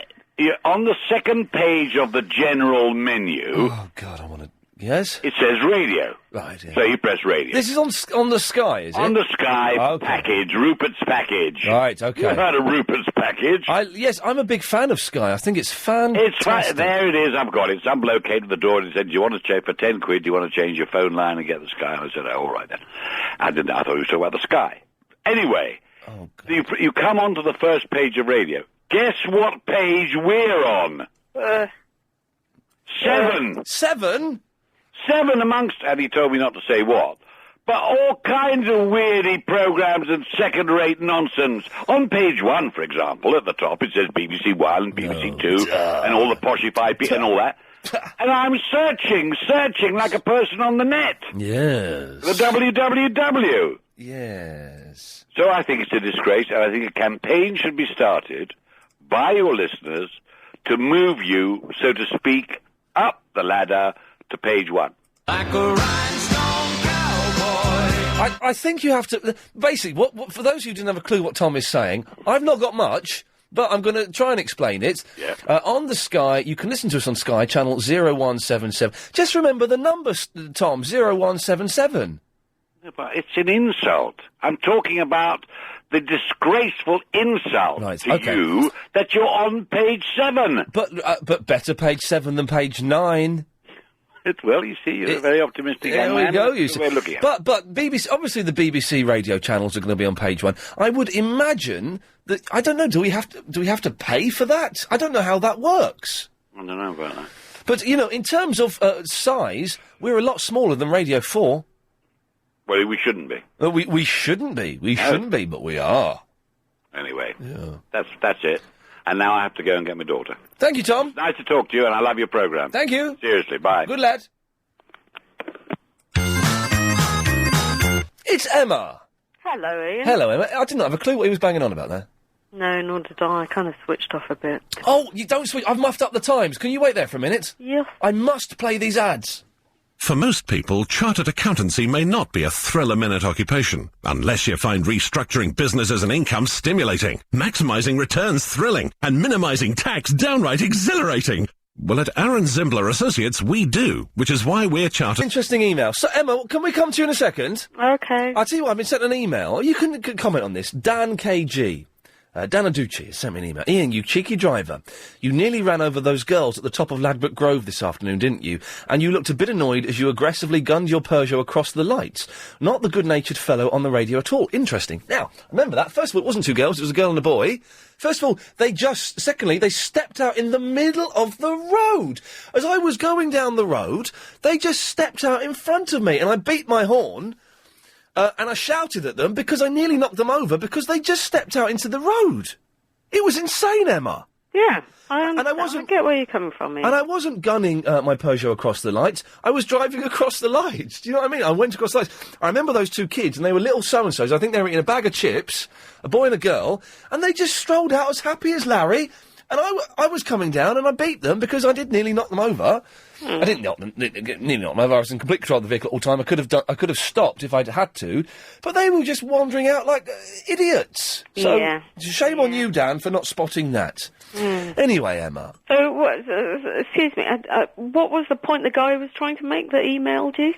on the second page of the general menu... Oh, God, I want to... Yes? It says radio. Right, yeah. So you press radio. This is on the Sky, is it? On the Sky package, Rupert's package. Right, okay. You've heard of Rupert's package? Yes, I'm a big fan of Sky. I think it's fantastic. There it is, I've got it. Some bloke came to the door and said, do you want to change for 10 quid, do you want to change your phone line and get the Sky? And I said, all right then. I thought he was talking about the Sky. Anyway, you come onto the first page of radio. Guess what page we're on? 7. 7? 7 amongst, and he told me not to say what, but all kinds of weirdy programs and second-rate nonsense. On page 1, for example, at the top, it says BBC 1 and BBC 2 and all the poshified and all that. And I'm searching like a person on the net. Yes. The www. Yes. So I think it's a disgrace, and I think a campaign should be started by your listeners to move you, so to speak, up the ladder to page 1. Like a rhinestone cowboy. I think you have to... Basically, what for those who didn't have a clue what Tom is saying, I've not got much, but I'm going to try and explain it. Yeah. On the Sky, you can listen to us on Sky, channel 0177. Just remember the number, Tom, 0177. But it's an insult. I'm talking about the disgraceful insult to you that you're on page 7. But better page 7 than page 9. Well, you see, you're a very optimistic young man. There we go, you see. We're looking at. But BBC, obviously the BBC radio channels are going to be on page 1. I would imagine that, I don't know, do we have to pay for that? I don't know how that works. I don't know about that. But, in terms of size, we're a lot smaller than Radio 4. Well, we shouldn't be. Well, we shouldn't be. We shouldn't be, but we are. Anyway, that's it. And now I have to go and get my daughter. Thank you, Tom. It's nice to talk to you, and I love your programme. Thank you. Seriously, bye. Good lad. It's Emma. Hello, Ian. Hello, Emma. I didn't have a clue what he was banging on about there. No, nor did I. I kind of switched off a bit. Oh, you don't switch. I've muffed up the times. Can you wait there for a minute? Yeah. I must play these ads. For most people, chartered accountancy may not be a thrill-a-minute occupation, unless you find restructuring businesses and income stimulating, maximising returns thrilling, and minimising tax downright exhilarating. Well, at Aaron Zimbler Associates, we do, which is why we're chartered... Interesting email. So, Emma, can we come to you in a second? Okay. I'll tell you what, I've been sent an email. You can comment on this. Dan KG. Dan Aducci has sent me an email. Ian, you cheeky driver. You nearly ran over those girls at the top of Ladbroke Grove this afternoon, didn't you? And you looked a bit annoyed as you aggressively gunned your Peugeot across the lights. Not the good-natured fellow on the radio at all. Interesting. Now, remember that. First of all, it wasn't two girls, it was a girl and a boy. First of all, secondly, they stepped out in the middle of the road. As I was going down the road, they just stepped out in front of me, and I beat my horn. And I shouted at them because I nearly knocked them over because they just stepped out into the road. It was insane, Emma. Yeah, I get where you're coming from, Ian. And I wasn't gunning my Peugeot across the lights. I was driving across the lights. Do you know what I mean? I went across the lights. I remember those two kids, and they were little so-and-sos. I think they were eating a bag of chips, a boy and a girl, and they just strolled out as happy as Larry. And I was coming down, and I beat them because I did nearly knock them over. I didn't nearly knock them over. I was in complete control of the vehicle all the time. I could have stopped if I'd had to, but they were just wandering out like idiots. So shame on you, Dan, for not spotting that. Anyway, Emma. So, excuse me, what was the point the guy was trying to make that emailed you?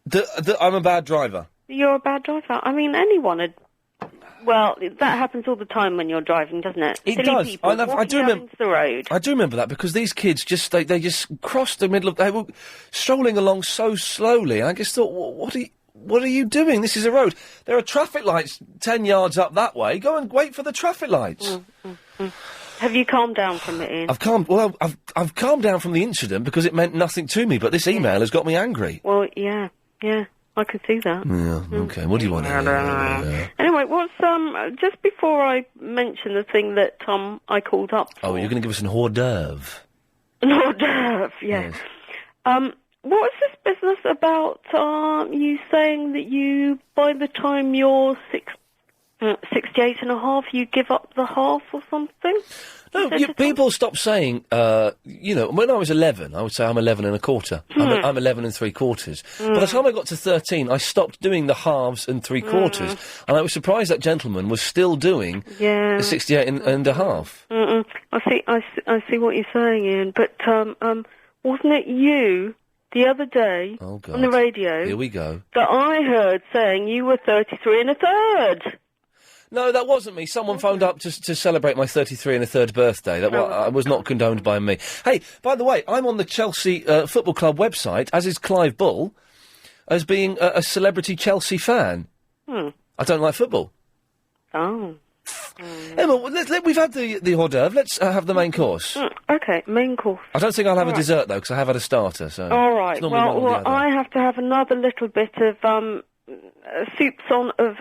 That I'm a bad driver. You're a bad driver. I mean, anyone would... Well, that happens all the time when you're driving, doesn't it? It Silly does. People I do remember the road. I do remember that because these kids they just crossed the middle of. They were strolling along so slowly. I just thought, what are you doing? This is a road. There are traffic lights 10 yards up that way. Go and wait for the traffic lights. Have you calmed down from it, Ian? I've calmed down from the incident because it meant nothing to me. But this email has got me angry. Well, yeah. I can see that. Yeah, okay. What do you want to hear? Anyway, what's just before I mention the thing that I called up for. Oh, you're going to give us an hors d'oeuvre. An hors d'oeuvre, yeah. Yes. What was this business about you saying that you, by the time you're 68 and a half, you give up the half or something? No, people stop saying, when I was 11, I would say I'm 11 and a quarter. I'm 11 and 3/4. By the time I got to 13, I stopped doing the halves and 3/4. And I was surprised that gentleman was still doing the 68 and a half. I see what you're saying, Ian. But, wasn't it you the other day on the radio? Here we go. That I heard saying you were 33 and a third. No, that wasn't me. Someone phoned up to celebrate my 33 and a third birthday. That was not condoned by me. Hey, by the way, I'm on the Chelsea Football Club website, as is Clive Bull, as being a celebrity Chelsea fan. I don't like football. Oh. Emma, we've had the hors d'oeuvre. Let's have the main course. Okay, main course. I don't think I'll have a dessert, though, because I have had a starter. So all right. Well, I have to have another little bit of soupçon of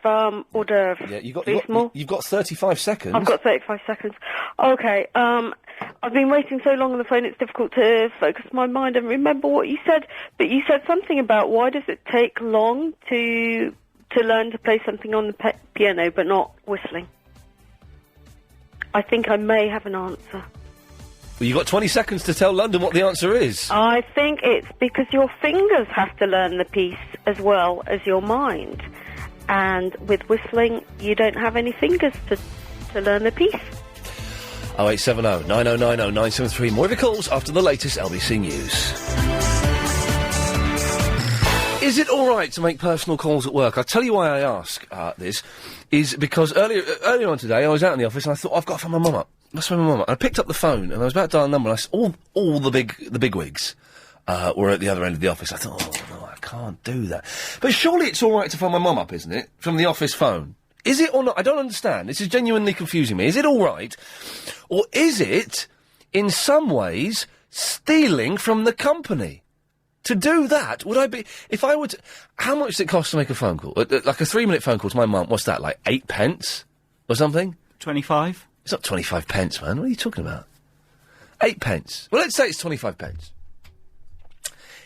hors d'oeuvre. Yeah, you've got 35 seconds. I've got 35 seconds. Okay, I've been waiting so long on the phone it's difficult to focus my mind and remember what you said, but you said something about why does it take long to learn to play something on the piano but not whistling. I think I may have an answer. Well, you've got 20 seconds to tell London what the answer is. I think it's because your fingers have to learn the piece as well as your mind. And with whistling, you don't have any fingers to learn the piece. 0870 9090 973. More of your calls after the latest LBC News. Is it all right to make personal calls at work? I'll tell you why I ask this, is because earlier on today I was out in the office and I thought, I've got to phone my mum up. Must phone my mum up. I picked up the phone and I was about to dial a number and I saw all the bigwigs were at the other end of the office. I thought, oh, no, I can't do that. But surely it's all right to phone my mum up, isn't it? From the office phone. Is it or not? I don't understand. This is genuinely confusing me. Is it all right? Or is it, in some ways, stealing from the company? To do that, would I be... If I were to... How much does it cost to make a phone call? Like a 3-minute phone call to my mum, what's that, like 8 pence? Or something? 25? It's not 25 pence, man. What are you talking about? 8 pence. Well, let's say it's 25 pence.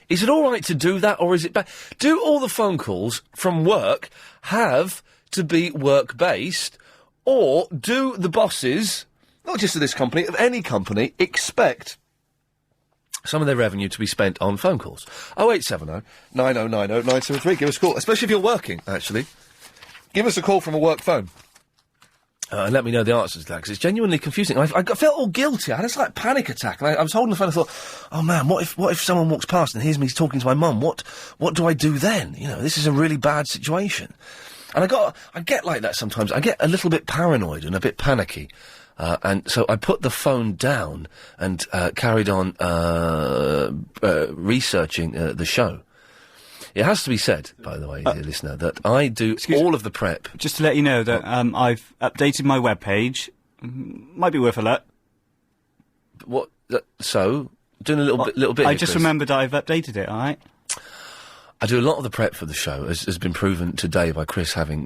Is it all right to do that, or is it bad? Do all the phone calls from work have to be work-based, or do the bosses, not just of this company, of any company, expect some of their revenue to be spent on phone calls? 0870 9090 973. Give us a call, especially if you're working, actually. Give us a call from a work phone. And let me know the answers to that, because it's genuinely confusing. I felt all guilty. I had this, like, panic attack. And I was holding the phone and I thought, oh, man, what if someone walks past and hears me talking to my mum? What do I do then? You know, this is a really bad situation. And I get like that sometimes. I get a little bit paranoid and a bit panicky. And so I put the phone down and carried on researching the show. It has to be said, by the way, dear listener, that I do all of the prep. Just to let you know that I've updated my webpage. Might be worth a look. What? So? Doing a little bit. I just remembered I've updated it, all right? I do a lot of the prep for the show, as has been proven today by Chris having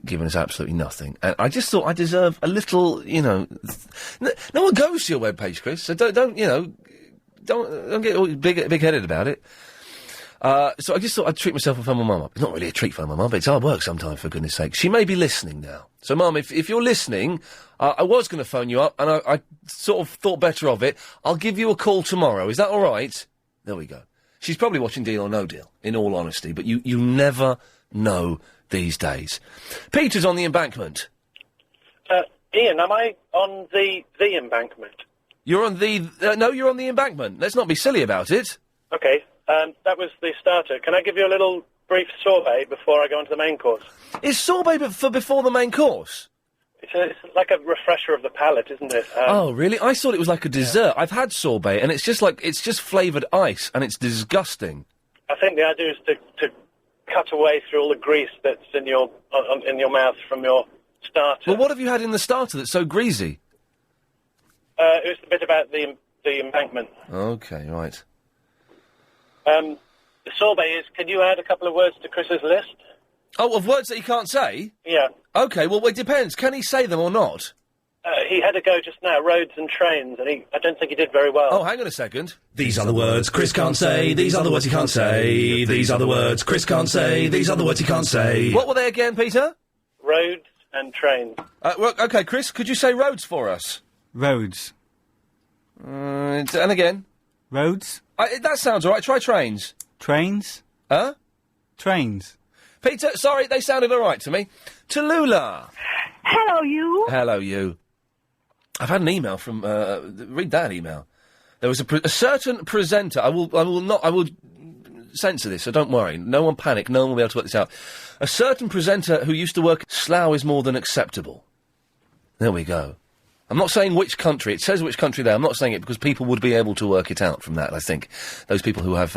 given us absolutely nothing. And I just thought I deserve a little, you know... No one goes to your webpage, Chris, so don't get all big-headed about it. So I just thought I'd treat myself and phone my mum up. It's not really a treat for my mum, but it's hard work sometimes, for goodness sake. She may be listening now. So, Mum, if you're listening, I was going to phone you up, and I sort of thought better of it. I'll give you a call tomorrow. Is that all right? There we go. She's probably watching Deal or No Deal, in all honesty, but you never know these days. Peter's on the embankment. Iain, am I on the embankment? You're on the... no, you're on the embankment. Let's not be silly about it. Okay. That was the starter. Can I give you a little brief sorbet before I go into the main course? Is sorbet for before the main course? It's like a refresher of the palate, isn't it? Oh, really? I thought it was like a dessert. Yeah. I've had sorbet, and it's just flavoured ice, and it's disgusting. I think the idea is to cut away through all the grease that's in your mouth from your starter. Well, what have you had in the starter that's so greasy? It was the bit about the embankment. Okay, right. The sorbet is, can you add a couple of words to Chris's list? Oh, of words that he can't say? Yeah. Okay, well, it depends. Can he say them or not? He had a go just now, roads and trains, and I don't think he did very well. Oh, hang on a second. These are the words Chris can't say, these are the words he can't say, these are the words Chris can't say, these are the words he can't say. What were they again, Peter? Roads and trains. Well, OK, Chris, could you say roads for us? Roads. And again? Roads. That sounds all right. Try trains. Trains? Huh? Trains. Peter, sorry, they sounded all right to me. Tallulah. Hello, you. Hello, you. I've had an email from, read that email. There was a certain presenter, I will censor this, so don't worry. No one panic, no one will be able to work this out. A certain presenter who used to work at Slough is more than acceptable. There we go. I'm not saying which country. It says which country there. I'm not saying it because people would be able to work it out from that, I think. Those people who have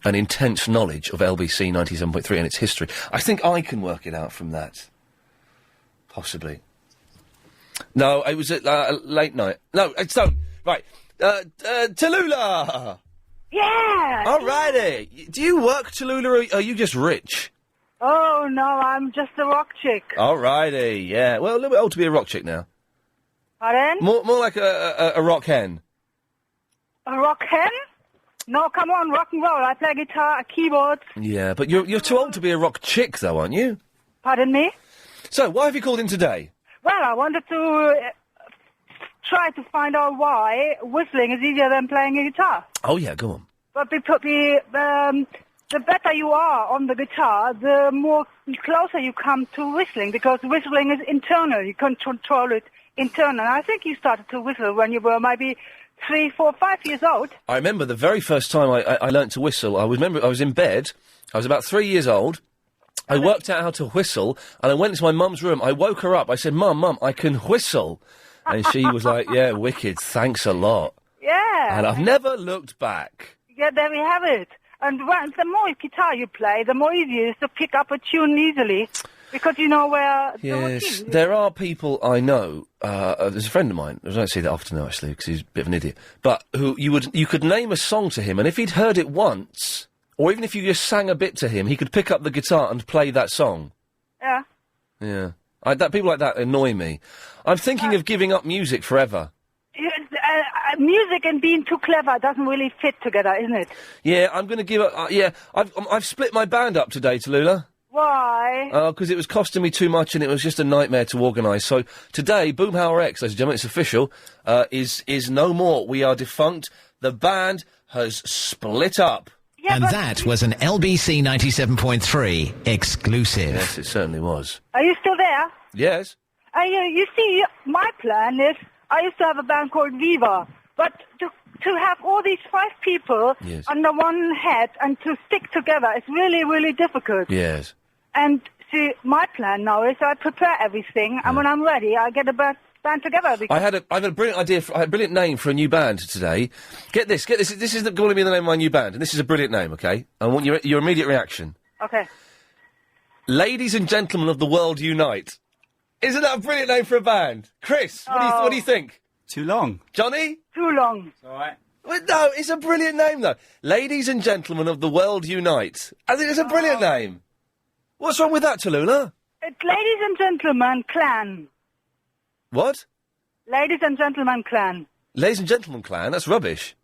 an intense knowledge of LBC 97.3 and its history. I think I can work it out from that. Possibly. No, it was at late night. No, it's don't. Right. Tallulah! Yeah! All righty. Do you work, Tallulah, or are you just rich? Oh, no, I'm just a rock chick. All righty, yeah. Well, a little bit old to be a rock chick now. Pardon? More like a rock hen. A rock hen? No, come on, rock and roll. I play guitar, keyboards. Yeah, but you're too old to be a rock chick, though, aren't you? Pardon me? So, why have you called in today? Well, I wanted to try to find out why whistling is easier than playing a guitar. Oh, yeah, go on. But the better you are on the guitar, the more closer you come to whistling, because whistling is internal. You can control it internal. I think you started to whistle when you were maybe 3, 4, 5 years old. I remember the very first time I learnt to whistle. I was in bed. I was about 3 years old. I worked out how to whistle, and I went into my mum's room. I woke her up. I said, Mum, I can whistle. And she was like, yeah, wicked, thanks a lot. Yeah. And I've never looked back. Yeah, there we have it. And the more guitar you play, the more easy it is to pick up a tune easily, because you know where the Yes, routine is. there are people I know, there's a friend of mine, I don't see that often now, actually, because he's a bit of an idiot, but who you could name a song to him, and if he'd heard it once, or even if you just sang a bit to him, he could pick up the guitar and play that song. Yeah. Yeah. People like that annoy me. I'm thinking of giving up music forever. Music and being too clever doesn't really fit together, isn't it? Yeah, I'm going to give up. I've split my band up today, Tallulah. Why? Because it was costing me too much and it was just a nightmare to organise. So today, Boomhauer X, ladies and gentlemen, it's official, is no more. We are defunct. The band has split up. Yeah, and that was an LBC 97.3 exclusive. Yes, it certainly was. Are you still there? Yes. You see, my plan is, I used to have a band called Viva, but to have all these 5 people under one head and to stick together is really, really difficult. Yes. And see, my plan now is I prepare everything, and when I'm ready, I get a band together. I had a brilliant idea. I had a brilliant name for a new band today. Get this. This is going to be the name of my new band, and this is a brilliant name. Okay, I want your immediate reaction. Okay. Ladies and gentlemen of the world, unite! Isn't that a brilliant name for a band, Chris? What do you think? Too long. Johnny? Too long. All right. Well, no, it's a brilliant name though. Ladies and gentlemen of the world, unite! I think it's a brilliant name. What's wrong with that, Tallulah? It's Ladies and Gentlemen Clan. What? Ladies and Gentlemen Clan. Ladies and Gentlemen Clan? That's rubbish.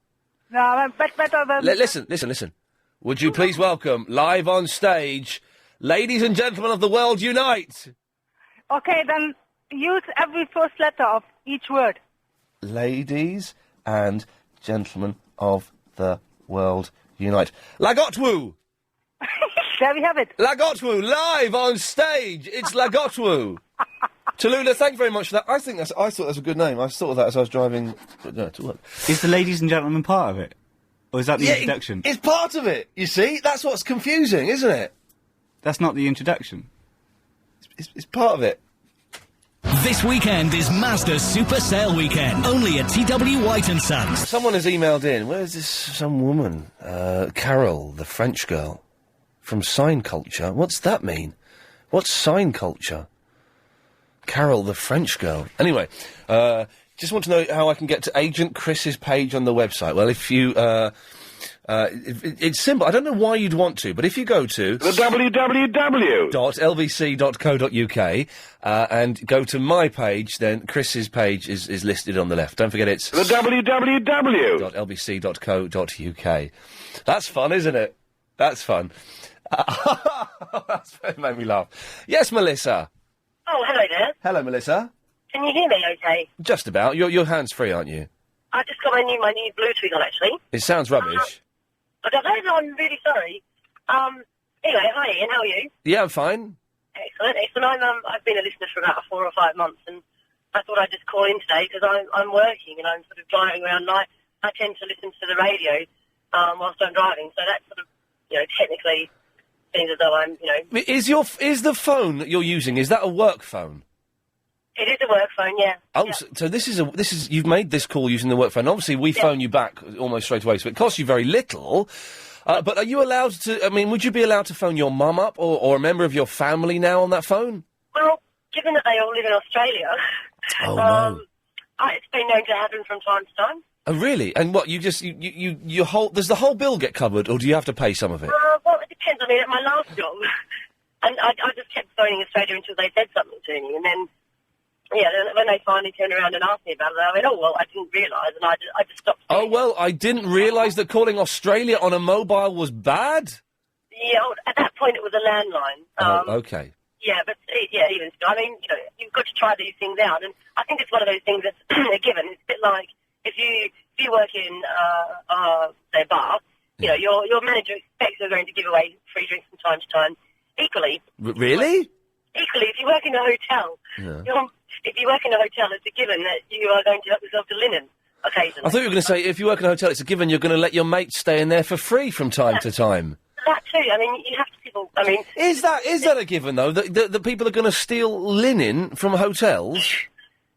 No, better than... Listen. Would you please welcome, live on stage, Ladies and Gentlemen of the World, unite! Okay, then use every first letter of each word. Ladies and Gentlemen of the World, unite. Lagotwu! There we have it. Lagotwu, live on stage! It's Lagotwu! Tallulah, thank you very much for that. I thought that was a good name. I thought of that as I was driving to work. Is the ladies and gentlemen part of it? Or is that the introduction? It's part of it, you see? That's what's confusing, isn't it? That's not the introduction. It's part of it. This weekend is Mazda's Super Sale Weekend, only at TW White & Sons. Someone has emailed in. Where's this? Some woman. Carol, the French girl. From Sign Culture. What's that mean? What's Sign Culture? Carol, the French girl. Anyway, just want to know how I can get to Agent Chris's page on the website. Well, if you, it's simple. I don't know why you'd want to, but if you go to the www.lvc.co.uk and go to my page, then Chris's page is listed on the left. Don't forget it's the www.lvc.co.uk. That's fun, isn't it? That's fun. That's made me laugh. Yes, Melissa. Oh, hello there. Hello, Melissa. Can you hear me okay? Just about. You're hands-free, aren't you? I just got my new Bluetooth on, actually. It sounds rubbish. I don't know, no, I'm really sorry. Anyway, hi Ian, how are you? Yeah, I'm fine. Excellent. I've been a listener for about 4 or 5 months, and I thought I'd just call in today because I'm working and I'm sort of driving around. I tend to listen to the radio whilst I'm driving, so that sort of, technically seems as though I'm, Is the phone that you're using, is that a work phone? It is a work phone, yeah. Oh, yeah. So this is you've made this call using the work phone. Obviously, we phone you back almost straight away, so it costs you very little. But are you allowed to? I mean, would you be allowed to phone your mum up or a member of your family now on that phone? Well, given that they all live in Australia, no. It's been known to happen from time to time. Oh, really? And what, you does the whole bill get covered, or do you have to pay some of it? Well, it depends. I mean, at my last job, and I just kept phoning Australia until they said something to me, and then, when they finally turned around and asked me about it, I went, oh, well, I didn't realise, and I just stopped. Oh, well, I didn't realise that calling Australia on a mobile was bad? Yeah, at that point it was a landline. Okay. Yeah, but, even still, I mean, you've got to try these things out, and I think it's one of those things that's a given. It's a bit like, if you work in, say, a bar, your manager expects you're going to give away free drinks from time to time. Equally. Really? Equally, if you work in a hotel, if you work in a hotel, it's a given that you are going to help yourself to linen occasionally. I thought you were going to say, if you work in a hotel, it's a given you're going to let your mates stay in there for free from time to time. That too. I mean, you have to people. I mean, is that a given though? That people are going to steal linen from hotels?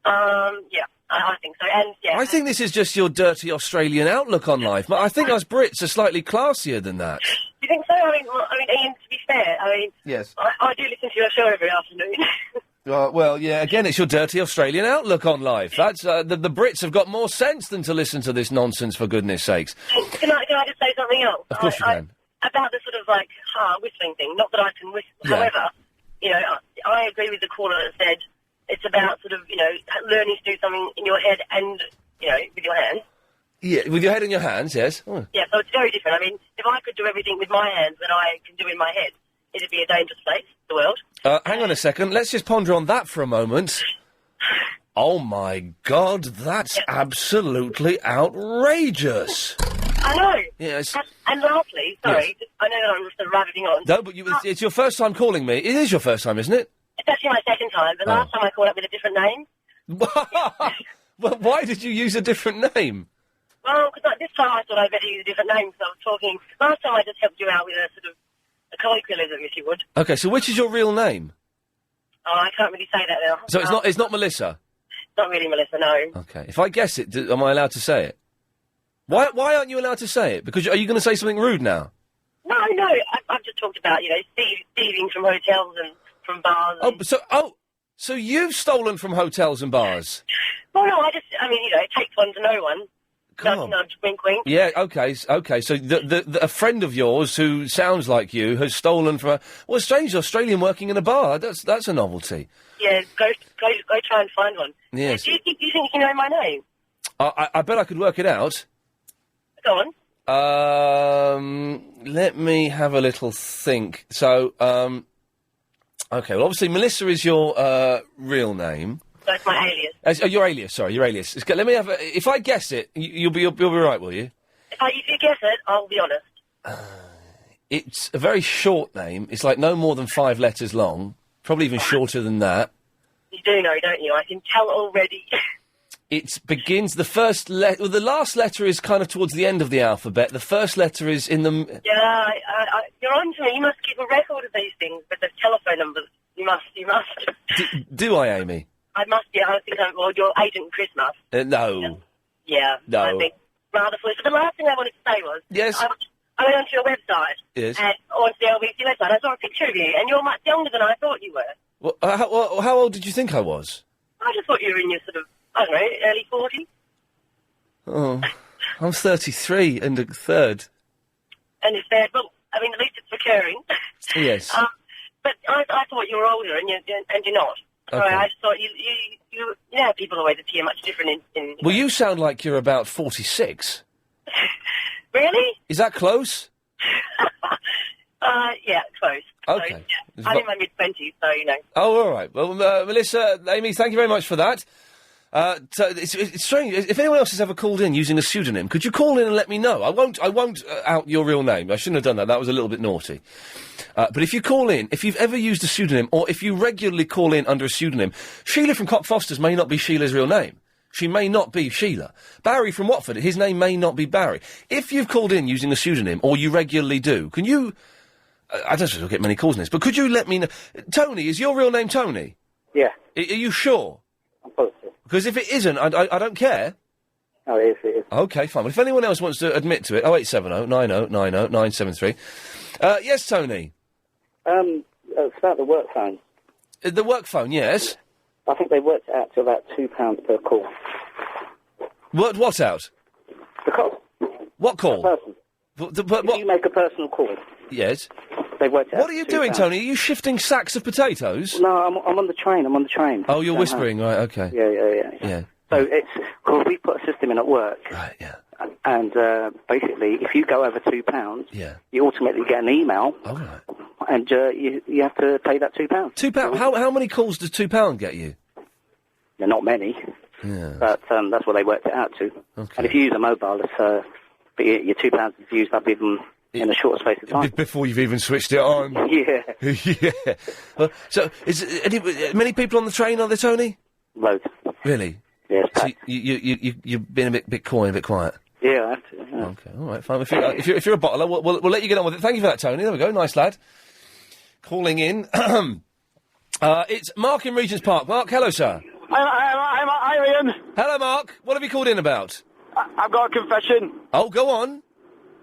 Yeah. I think so, and I think this is just your dirty Australian outlook on life. I think us Brits are slightly classier than that. You think so? I mean, Ian, to be fair, yes, I do listen to your show every afternoon. Well, yeah. Again, it's your dirty Australian outlook on life. That's the Brits have got more sense than to listen to this nonsense. For goodness sakes. Can I just say something else? Of course you can. about the sort of like whistling thing. Not that I can whistle. Yeah. However, you know, I agree with the caller that said it's about sort of, you know, learning to do something in your head and, you know, with your hands. Yeah, with your head in your hands, yes. Oh. Yeah, so it's very different. I mean, if I could do everything with my hands that I can do in my head, it'd be a dangerous place, the world. Hang on a second. Let's just ponder on that for a moment. Oh, my God, that's absolutely outrageous. I know. Yes. And lastly, sorry, I know that I'm sort of rabbiting on. No, but it's your first time calling me. It is your first time, isn't it? It's actually my second time. The last time I called up with a different name. Well, why did you use a different name? Well, because this time I thought I'd better use a different name, so I was talking... Last time I just helped you out with a sort of a colloquialism, if you would. Okay, so which is your real name? Oh, I can't really say that now. So it's not Melissa? Not really Melissa, no. Okay. If I guess it, am I allowed to say it? Why aren't you allowed to say it? Because are you going to say something rude now? No, I've just talked about, you know, thieving from hotels and from bars. So you've stolen from hotels and bars? Well, no, I mean, you know, it takes one to know one. Nudge, nudge, wink, wink. Yeah, okay. So a friend of yours who sounds like you has stolen from a strange Australian working in a bar. That's a novelty. Yeah, go try and find one. Yes. Do you think you know my name? I bet I could work it out. Go on. Let me have a little think. So, okay, well, obviously Melissa is your real name. That's my alias. Your alias, sorry, your alias. Let me have if I guess it, you'll be right, will you? If you guess it, I'll be honest. It's a very short name. It's like no more than 5 letters long. Probably even shorter than that. You do know, don't you? I can tell already. It begins, the first letter... Well, the last letter is kind of towards the end of the alphabet. The first letter is in the... Yeah, you're on to me. You must keep a record of these things, but the telephone numbers. You must. Do I, Amy? I must, yeah. I think your agent Chris must. No. Yeah. No. I think rather foolish. But the last thing I wanted to say was... Yes? I went onto your website. Yes. And onto the LBC website. I saw a picture of you, and you're much younger than I thought you were. Well, how old did you think I was? I just thought you were in your sort of, I don't know, early 40s. Oh, I'm 33 and a third. And it's there, well, I mean, at least it's recurring. Yes. But I thought you were older, and you're not. So Okay. I just thought you know, people always appear much different in Well, you sound like you're about 46. Really? Is that close? Yeah, close. Okay. Close, yeah. I'm in my mid-20s, so, you know. Oh, all right. Well, Melissa, Amy, thank you very much for that. So it's strange. If anyone else has ever called in using a pseudonym, could you call in and let me know? I won't out your real name. I shouldn't have done that. That was a little bit naughty. But if you call in, if you've ever used a pseudonym, or if you regularly call in under a pseudonym, Sheila from Cockfosters may not be Sheila's real name. She may not be Sheila. Barry from Watford, his name may not be Barry. If you've called in using a pseudonym, or you regularly do, can you... I don't think we'll get many calls on this, but could you let me know... Tony, is your real name Tony? Yeah. Are you sure? I'm positive. Because if it isn't, I don't care. No, it is. Okay, fine. Well, if anyone else wants to admit to it, 0870 90 90 973. Yes, Tony? It's about the work phone. The work phone, yes. I think they worked it out to about £2 per call. What out? The call. What call? Per person. If you make a personal call. Yes. They worked it out What are you doing, £2. Tony? Are you shifting sacks of potatoes? No, I'm on the train. Oh, you're Going whispering, home. right, okay. Yeah. So well, we put a system in at work. Right, yeah. And basically, if you go over £2, yeah, you ultimately get an email. Oh, right. And you have to pay that £2. £2? How many calls does £2 get you? They're not many. Yeah. But that's what they worked it out to. Okay. And if you use a mobile, it's, but your £2 is used up even in a short space of time. Before you've even switched it on. Yeah. Yeah. Well, so, many people on the train, are there, Tony? Loads. Really? Yes. So you've been a bit coy, a bit quiet. Yeah, I have to. Yeah. Okay, all right, fine. If you're a bottler, we'll let you get on with it. Thank you for that, Tony. There we go, nice lad. Calling in. It's Mark in Regent's Park. Mark, hello, sir. I'm Ian. Hello, Mark. What have you called in about? I've got a confession. Oh, go on.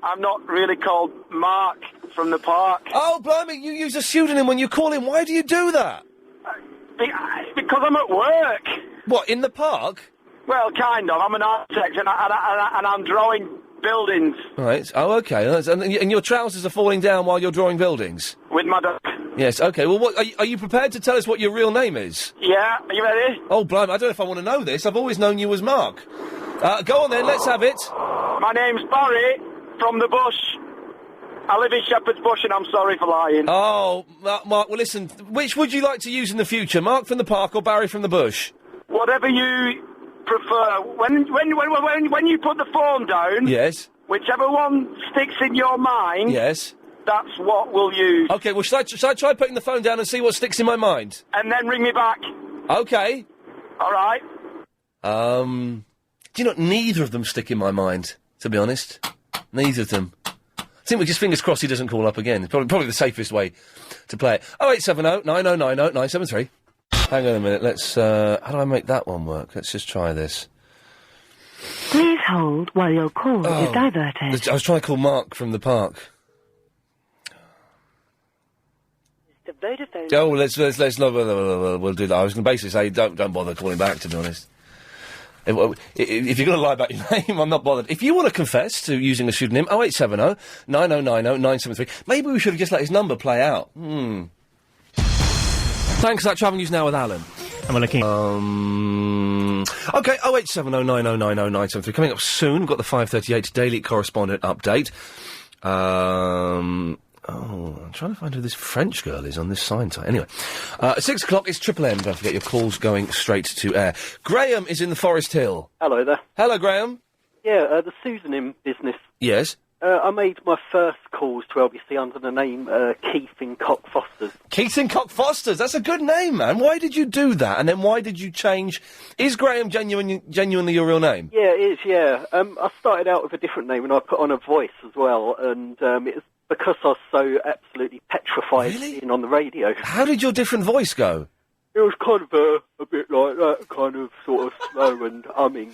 I'm not really called Mark from the park. Oh, blimey, you use a pseudonym when you call in. Why do you do that? Because I'm at work. What, in the park? Well, kind of. I'm an architect and I'm drawing buildings Right. Oh, okay. And your trousers are falling down while you're drawing buildings? with my dog. Yes, okay. Well, are you prepared to tell us what your real name is? Yeah, are you ready? Oh, blimey, I don't know if I want to know this. I've always known you as Mark. Go on then, let's have it. My name's Barry from the Bush. I live in Shepherd's Bush and I'm sorry for lying. Oh, Mark, well, listen, which would you like to use in the future, Mark from the Park or Barry from the Bush? Whatever you prefer. When you put the phone down... Yes. Whichever one sticks in your mind... Yes. That's what we'll use. Okay, well, shall I try putting the phone down and see what sticks in my mind? And then ring me back. Okay. All right. Do you know, neither of them stick in my mind, to be honest. Neither of them. I think we just fingers crossed he doesn't call up again. It's probably the safest way to play it. 0870 9090 973. Hang on a minute, let's, how do I make that one work? Let's just try this. Please hold while your call is diverted. I was trying to call Mark from the Park. Vodafone. Oh, let's not, we'll do that. I was going to basically say, don't bother calling back, to be honest. If you're going to lie about your name, I'm not bothered. If you want to confess to using a pseudonym, 0870 9090 973. Maybe we should have just let his number play out. Thanks for that. Travel News now with Alan. And we're looking. Okay, 0870 9090 973. Coming up soon, we've got the 5:38 Daily Correspondent update. I'm trying to find who this French girl is on this sign tag. Anyway, 6 o'clock is Triple M. Don't forget your calls going straight to air. Graham is in the Forest Hill. Hello there. Hello, Graham. Yeah, the pseudonym business. Yes. I made my first calls to LBC under the name Keith in Cock Fosters. Keith in Cock Fosters. That's a good name, man. Why did you do that? And then why did you change? Is Graham genuinely your real name? Yeah, it is. Yeah. I started out with a different name and I put on a voice as well, and it's because I was so absolutely petrified being on the radio. How did your different voice go? It was kind of a bit like that, kind of sort of slow and humming.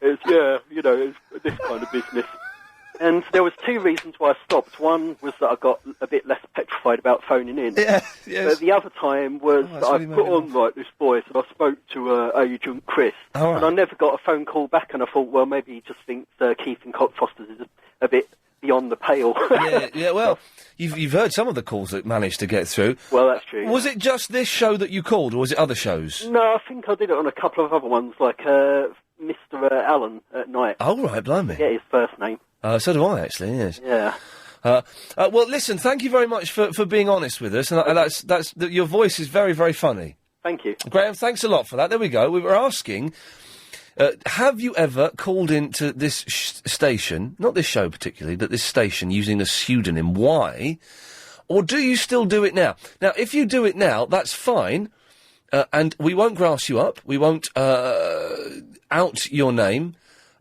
It's, it's this kind of business. And there was two reasons why I stopped. One was that I got a bit less petrified about phoning in. Yeah, yes. But the other time was that I put on like this voice and I spoke to Agent Chris. Oh, right. And I never got a phone call back, and I thought, well, maybe he just thinks Keith and Cock Fosters is a bit beyond the pale. yeah, well, you've heard some of the calls that managed to get through. Well, that's true. Was it just this show that you called, or was it other shows? No, I think I did it on a couple of other ones, like Mr. Allen at night. Oh, right, blimey. Yeah, his first name. So do I, actually, yes. Yeah. Well, listen, thank you very much for being honest with us, and your voice is very, very funny. Thank you. Graham, thanks a lot for that. There we go. We were asking, have you ever called into this station, not this show particularly, but this station, using a pseudonym? Why? Or do you still do it now? Now, if you do it now, that's fine, and we won't grass you up. We won't out your name.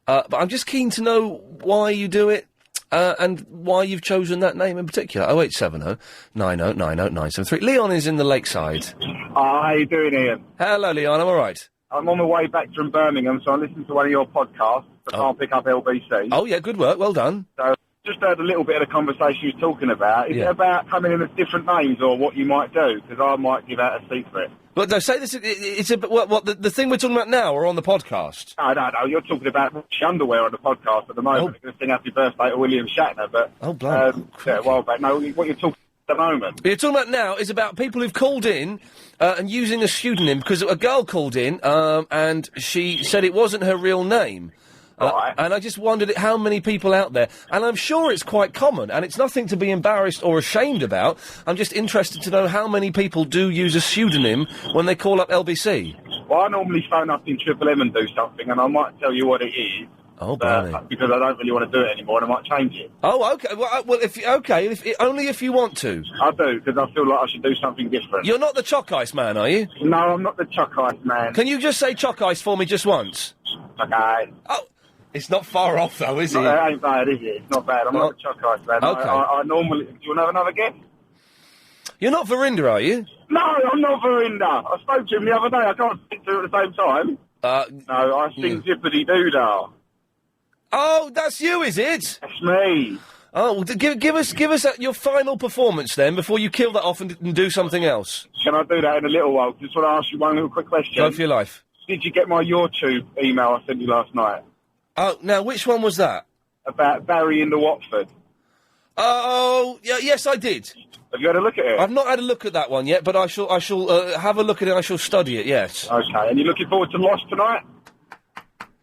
But I'm just keen to know why you do it, and why you've chosen that name in particular. 0870 9090 973. Leon is in the Lakeside. How you doing, Ian? Hello, Leon. I'm all right. I'm on my way back from Birmingham, so I listened to one of your podcasts. I can't pick up LBC. Oh, yeah, good work. Well done. So just heard a little bit of the conversation you were talking about. Is it about coming in with different names or what you might do? Because I might give out a secret. But no, say this. It's the thing we're talking about now, or on the podcast? No. You're talking about underwear on the podcast at the moment. You're going to sing happy birthday to William Shatner, but a while back. No, what you're talking at the moment. What you're talking about now is about people who've called in and using a pseudonym, because a girl called in and she said it wasn't her real name. And I just wondered how many people out there, and I'm sure it's quite common, and it's nothing to be embarrassed or ashamed about. I'm just interested to know how many people do use a pseudonym when they call up LBC. Well, I normally phone up in Triple M and do something, and I might tell you what it is. Oh, blimey. Because I don't really want to do it anymore, and I might change it. Oh, okay. Only if you want to. I do, because I feel like I should do something different. You're not the Choc Ice man, are you? No, I'm not the Choc Ice man. Can you just say Choc Ice for me just once? Okay. Oh, it's not far off, though, is it? It ain't bad, is it? It's not bad. I'm not the Choc Ice man. Okay. I normally... Do you want to have another guess? You're not Verinda, are you? No, I'm not Verinda. I spoke to him the other day. I can't speak to him at the same time. No, I sing Zippity Doo-Dah. Oh, that's you, is it? That's me. Oh, well, give us your final performance then, before you kill that off and do something else. Can I do that in a little while? Just want to ask you one little quick question. Go for your life. Did you get my YouTube email I sent you last night? Oh, now, which one was that? About Barry in the Watford. Oh, yeah, yes, I did. Have you had a look at it? I've not had a look at that one yet, but I shall have a look at it. I shall study it. Yes. Okay, and you're looking forward to Lost tonight?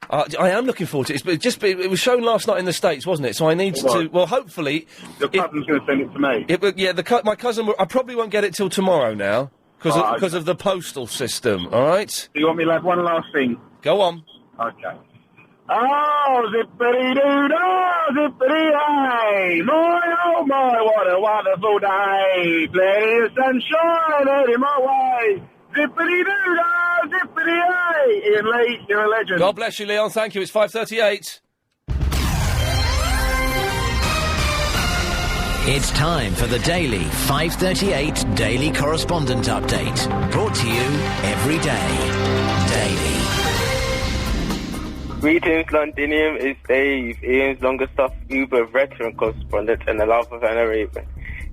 I am looking forward to it. It was shown last night in the States, wasn't it? So I need to. Well, hopefully. Your cousin's going to send it to me. My cousin. I probably won't get it till tomorrow now because of the postal system. All right. Do you want me to have one last thing? Go on. Okay. Oh, zippity-doo-dah, zippity-hey, my, oh my, what a wonderful day, plenty of sunshine heading my way, zippity-doo-dah, zippity-hey, Ian Lee, you're a legend. God bless you, Leon, thank you, it's 5:38. It's time for the daily 5:38 Daily Correspondent Update. Brought to you every day. Daily. Greetings, Londinium. It's Dave, Ian's longest-off Uber veteran correspondent and the love of Anna Raven.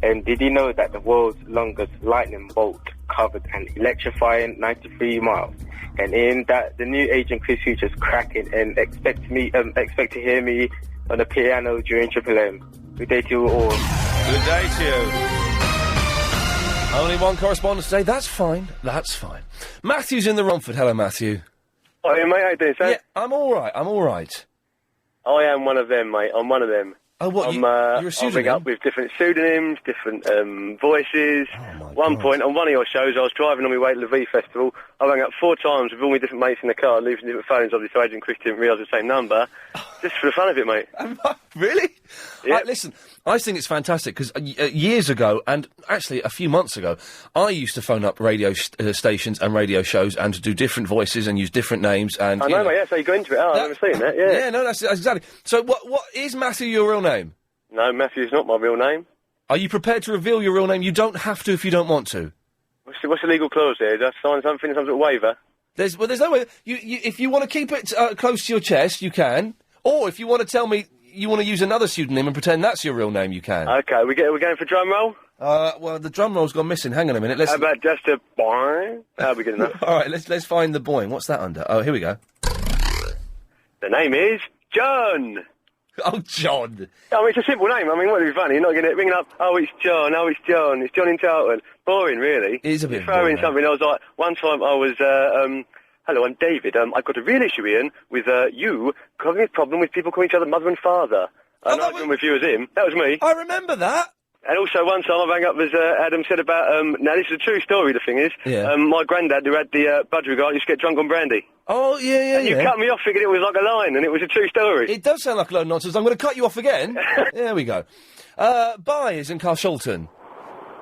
And did you know that the world's longest lightning bolt covered an electrifying 93 miles? And in that, the new agent Chris Future's cracking, and expect to hear me on the piano during Triple M. Good day to you all. Good day to you. Only one correspondent today. That's fine. That's fine. Matthew's in the Romford. Hello, Matthew. Hi, mate. How you doing, sir? Yeah, I'm all right. I'm all right. I am one of them, mate. I'm one of them. Oh, what? You're a I pseudonym? ring up with different pseudonyms, different voices. One point, on one of your shows, I was driving on my way to the V Festival. I rang up 4 times with all my different mates in the car, leaving different phones. Obviously, Agent Chris didn't realise the same number. Just for the fun of it, mate. Really? Yeah. Right, listen, I think it's fantastic because years ago, and actually a few months ago, I used to phone up radio stations and radio shows and to do different voices and use different names. And I know, mate. Yeah, so you go into it. Oh, I've never seen that. Yeah. Yeah, no, that's exactly. So, what is Matthew your real name? No, Matthew's not my real name. Are you prepared to reveal your real name? You don't have to if you don't want to. What's the legal clause there? Did I sign something, some sort of waiver? There's no way. If you want to keep it close to your chest, you can. Or if you want to tell me you want to use another pseudonym and pretend that's your real name, you can. Okay, we're going for drum roll? Well, the drum roll's gone missing. Hang on a minute. How about just a boing? That'll be good enough. All right, let's find the boing. What's that under? Oh, here we go. The name is John. Oh, John. I mean, it's a simple name. I mean, what would be funny? You're not going to ring up, oh, it's John, oh, it's John. It's John in Charlton. Boring, really. It is a bit throw boring, in something. I was like, one time I was, hello, I'm David. I've got a real issue, Ian, with you having a problem with people calling each other mother and father. I'm not with you as him. That was me. I remember that. And also, one time I rang up, as Adam said about, now this is a true story, the thing is. Yeah. My granddad, who had the budgerigar, used to get drunk on brandy. Oh, yeah, and you cut me off thinking it was like a line, and it was a true story. It does sound like a load of nonsense. I'm going to cut you off again. There we go. Bye is in Carshalton.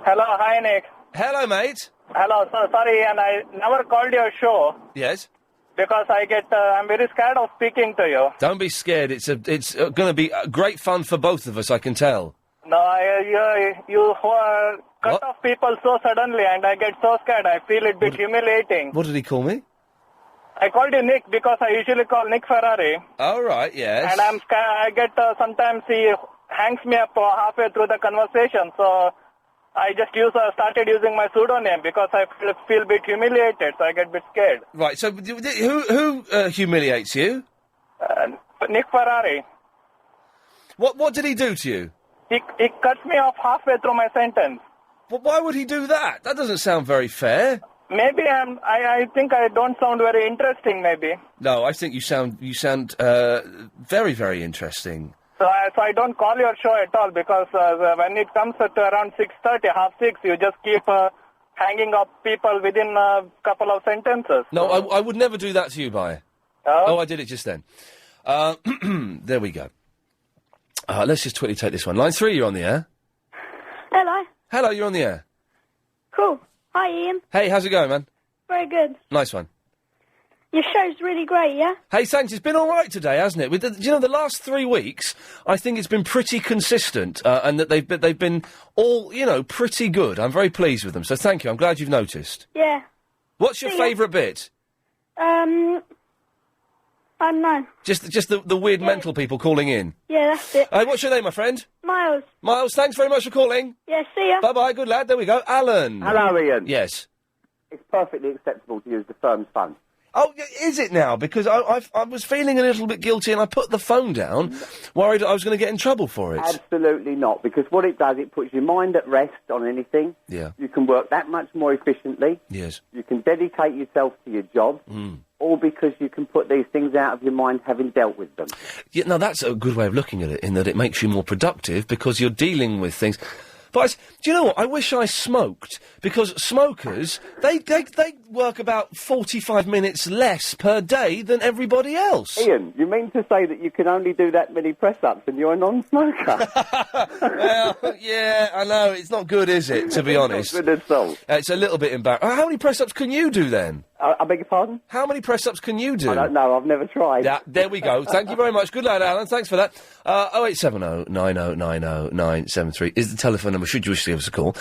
Hello, hi, Nick. Hello, mate. Hello, sorry, and I never called your show. Yes? Because I'm very scared of speaking to you. Don't be scared. It's going to be great fun for both of us, I can tell. No, you cut off people so suddenly, and I get so scared. I feel it bit humiliating. What did he call me? I called you Nick because I usually call Nick Ferrari. Oh, right, yes. And I'm scared. I get sometimes he hangs me up halfway through the conversation, so I just started using my pseudonym because I feel a bit humiliated, so I get a bit scared. Right, so who humiliates you? Nick Ferrari. What did he do to you? He cuts me off halfway through my sentence. But why would he do that? That doesn't sound very fair. Maybe I think I don't sound very interesting, maybe. No, I think you sound very, very interesting. So I don't call your show at all because when it comes at around 6:30, 5:30, you just keep hanging up people within a couple of sentences. No, I would never do that to you, Bye. Oh, I did it just then. There we go. Let's just quickly take this one. Line 3, you're on the air. Hello. Hello, you're on the air. Cool. Hi, Ian. Hey, how's it going, man? Very good. Nice one. Your show's really great, yeah? Hey, thanks. It's been all right today, hasn't it? The last 3 weeks, I think it's been pretty consistent, and that they've been all, pretty good. I'm very pleased with them, so thank you. I'm glad you've noticed. Yeah. What's your favourite bit? I don't know. Just the weird mental people calling in. Yeah, that's it. What's your name, my friend? Miles. Miles, thanks very much for calling. Yeah, see ya. Bye-bye, good lad. There we go. Alan. Hello, Ian. Yes. It's perfectly acceptable to use the firm's funds. Oh, is it now? Because I was feeling a little bit guilty and I put the phone down, worried I was going to get in trouble for it. Absolutely not, because what it does, it puts your mind at rest on anything. Yeah. You can work that much more efficiently. Yes. You can dedicate yourself to your job. All because you can put these things out of your mind having dealt with them. Yeah, now that's a good way of looking at it, in that it makes you more productive because you're dealing with things. But do you know what? I wish I smoked, because smokers, they work about 45 minutes less per day than everybody else. Ian, you mean to say that you can only do that many press-ups and you're a non-smoker? Well, yeah, I know. It's not good, is it, to be honest? Not good at all. It's a little bit embarrassing. How many press-ups can you do, then? I beg your pardon? How many press-ups can you do? I don't know. I've never tried. Yeah, there we go. Thank you very much. Good lad, Alan. Thanks for that. 0870 9090 973 is the telephone number, should you wish to give us a call.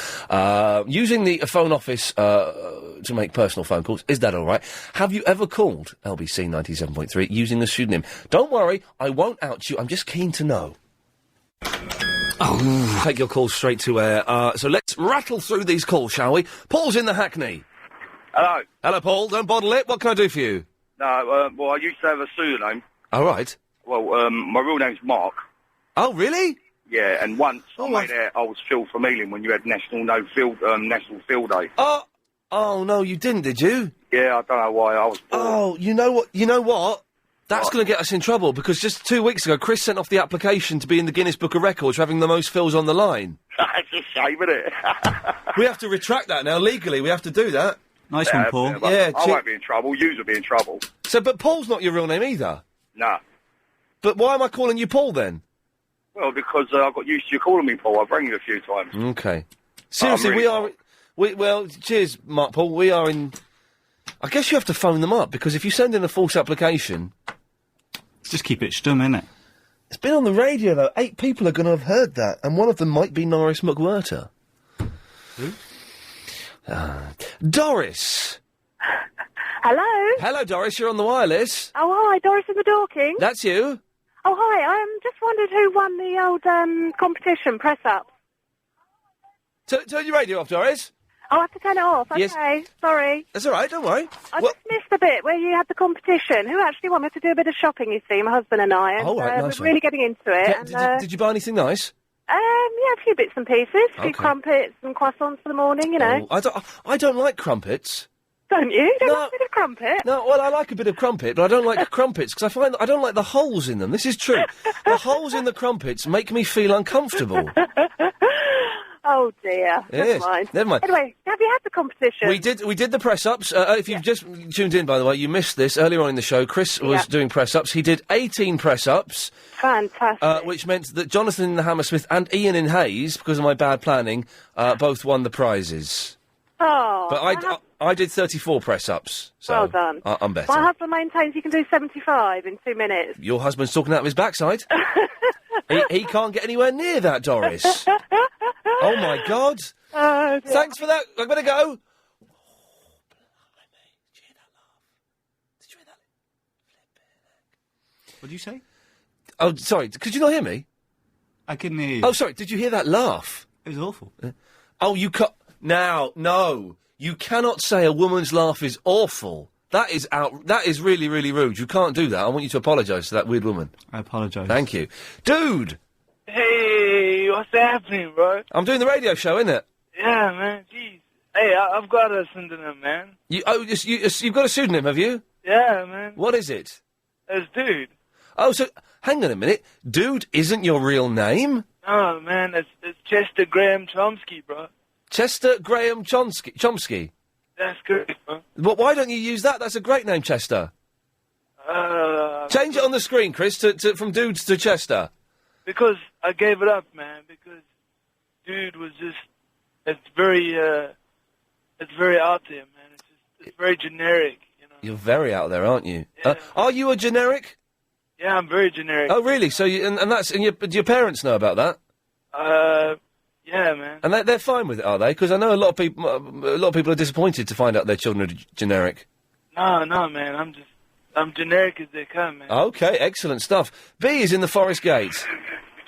Using the phone office to make personal phone calls, is that all right? Have you ever called LBC 97.3 using a pseudonym? Don't worry, I won't out you. I'm just keen to know. Oh, take your calls straight to air. So let's rattle through these calls, shall we? Paul's in the Hackney. Hello. Hello, Paul. Don't bottle it. What can I do for you? No, well, I used to have a pseudonym. All right. Well, my real name's Mark. Oh, really? Yeah, and once I was Phil from Ealing when you had National Field Day. Oh, no, you didn't, did you? Yeah, I don't know why I was bored. Oh, you know what? That's going to get us in trouble, because just 2 weeks ago, Chris sent off the application to be in the Guinness Book of Records for having the most fills on the line. That's a shame, isn't it? We have to retract that now, legally. We have to do that. Nice one, Paul. Yeah, I won't be in trouble. Yous will be in trouble. So, but Paul's not your real name either? Nah. But why am I calling you Paul, then? Well, because I got used to you calling me Paul. I've rang you a few times. Okay. Seriously, really well, cheers, Mark Paul. We are in... I guess you have to phone them up, because if you send in a false application... Just keep it stum, innit? It's been on the radio, though. 8 people are going to have heard that, and one of them might be Norris McWhirter. Who? Doris! Hello? Hello, Doris. You're on the wireless. Oh, hi, Doris in the Dorking. That's you. Oh, hi. I just wondered who won the old competition, press-up. Turn your radio off, Doris. Oh, I have to turn it off. Okay, Yes. sorry. That's all right, don't worry. I just missed the bit where you had the competition. Who actually won? We had to do a bit of shopping, you see, my husband and I. And, Oh, right, nice we're one. really getting into it. Did you buy anything nice? Yeah, a few bits and pieces. A few Okay. crumpets and croissants for the morning, you know. Oh, I don't like crumpets. Don't you? You don't like a bit of crumpet? No, well, I like a bit of crumpet, but I don't like crumpets, because I find I don't like the holes in them. This is true. The holes in the crumpets make me feel uncomfortable. Oh, dear. Yes, never mind. Anyway, have you had the competition? We did the press-ups. If you've just tuned in, by the way, you missed this earlier on in the show. Chris was doing press-ups. He did 18 press-ups. Fantastic. Which meant that Jonathan in the Hammersmith and Ian in Hayes, because of my bad planning, both won the prizes. Oh. But I did 34 press-ups. So well done. I'm better. My husband maintains you can do 75 in 2 minutes. Your husband's talking out of his backside. he can't get anywhere near that, Doris. Oh, my God. Oh, dear. Thanks for that. I better go. What did you say? Oh, sorry. Could you not hear me? I couldn't hear you. Oh, sorry. Did you hear that laugh? It was awful. Oh, you can't... Now, no. You cannot say a woman's laugh is awful. That is really, really rude. You can't do that. I want you to apologise to that weird woman. I apologise. Thank you. Dude! Hey, what's happening, bro? I'm doing the radio show, innit? Yeah, man, jeez. Hey, I've got a pseudonym, man. You've got a pseudonym, have you? Yeah, man. What is it? It's Dude. Oh, so, hang on a minute. Dude isn't your real name? Oh, man, it's Chester Graham Chomsky, bro. Chester Graham Chomsky? That's good, bro. Well, why don't you use that? That's a great name, Chester. Change it on the screen, Chris, from Dudes to Chester. Because I gave it up, man, because Dude was just, it's very out there, man. It's very generic, you know. You're very out there, aren't you? Are you a generic? Yeah, I'm very generic. Oh, really? So, your parents know about that? Yeah, man. And they're fine with it, are they? Because I know a lot of people are disappointed to find out their children are generic. No, man. I'm generic as they come, man. Okay, excellent stuff. B is in the Forest Gate.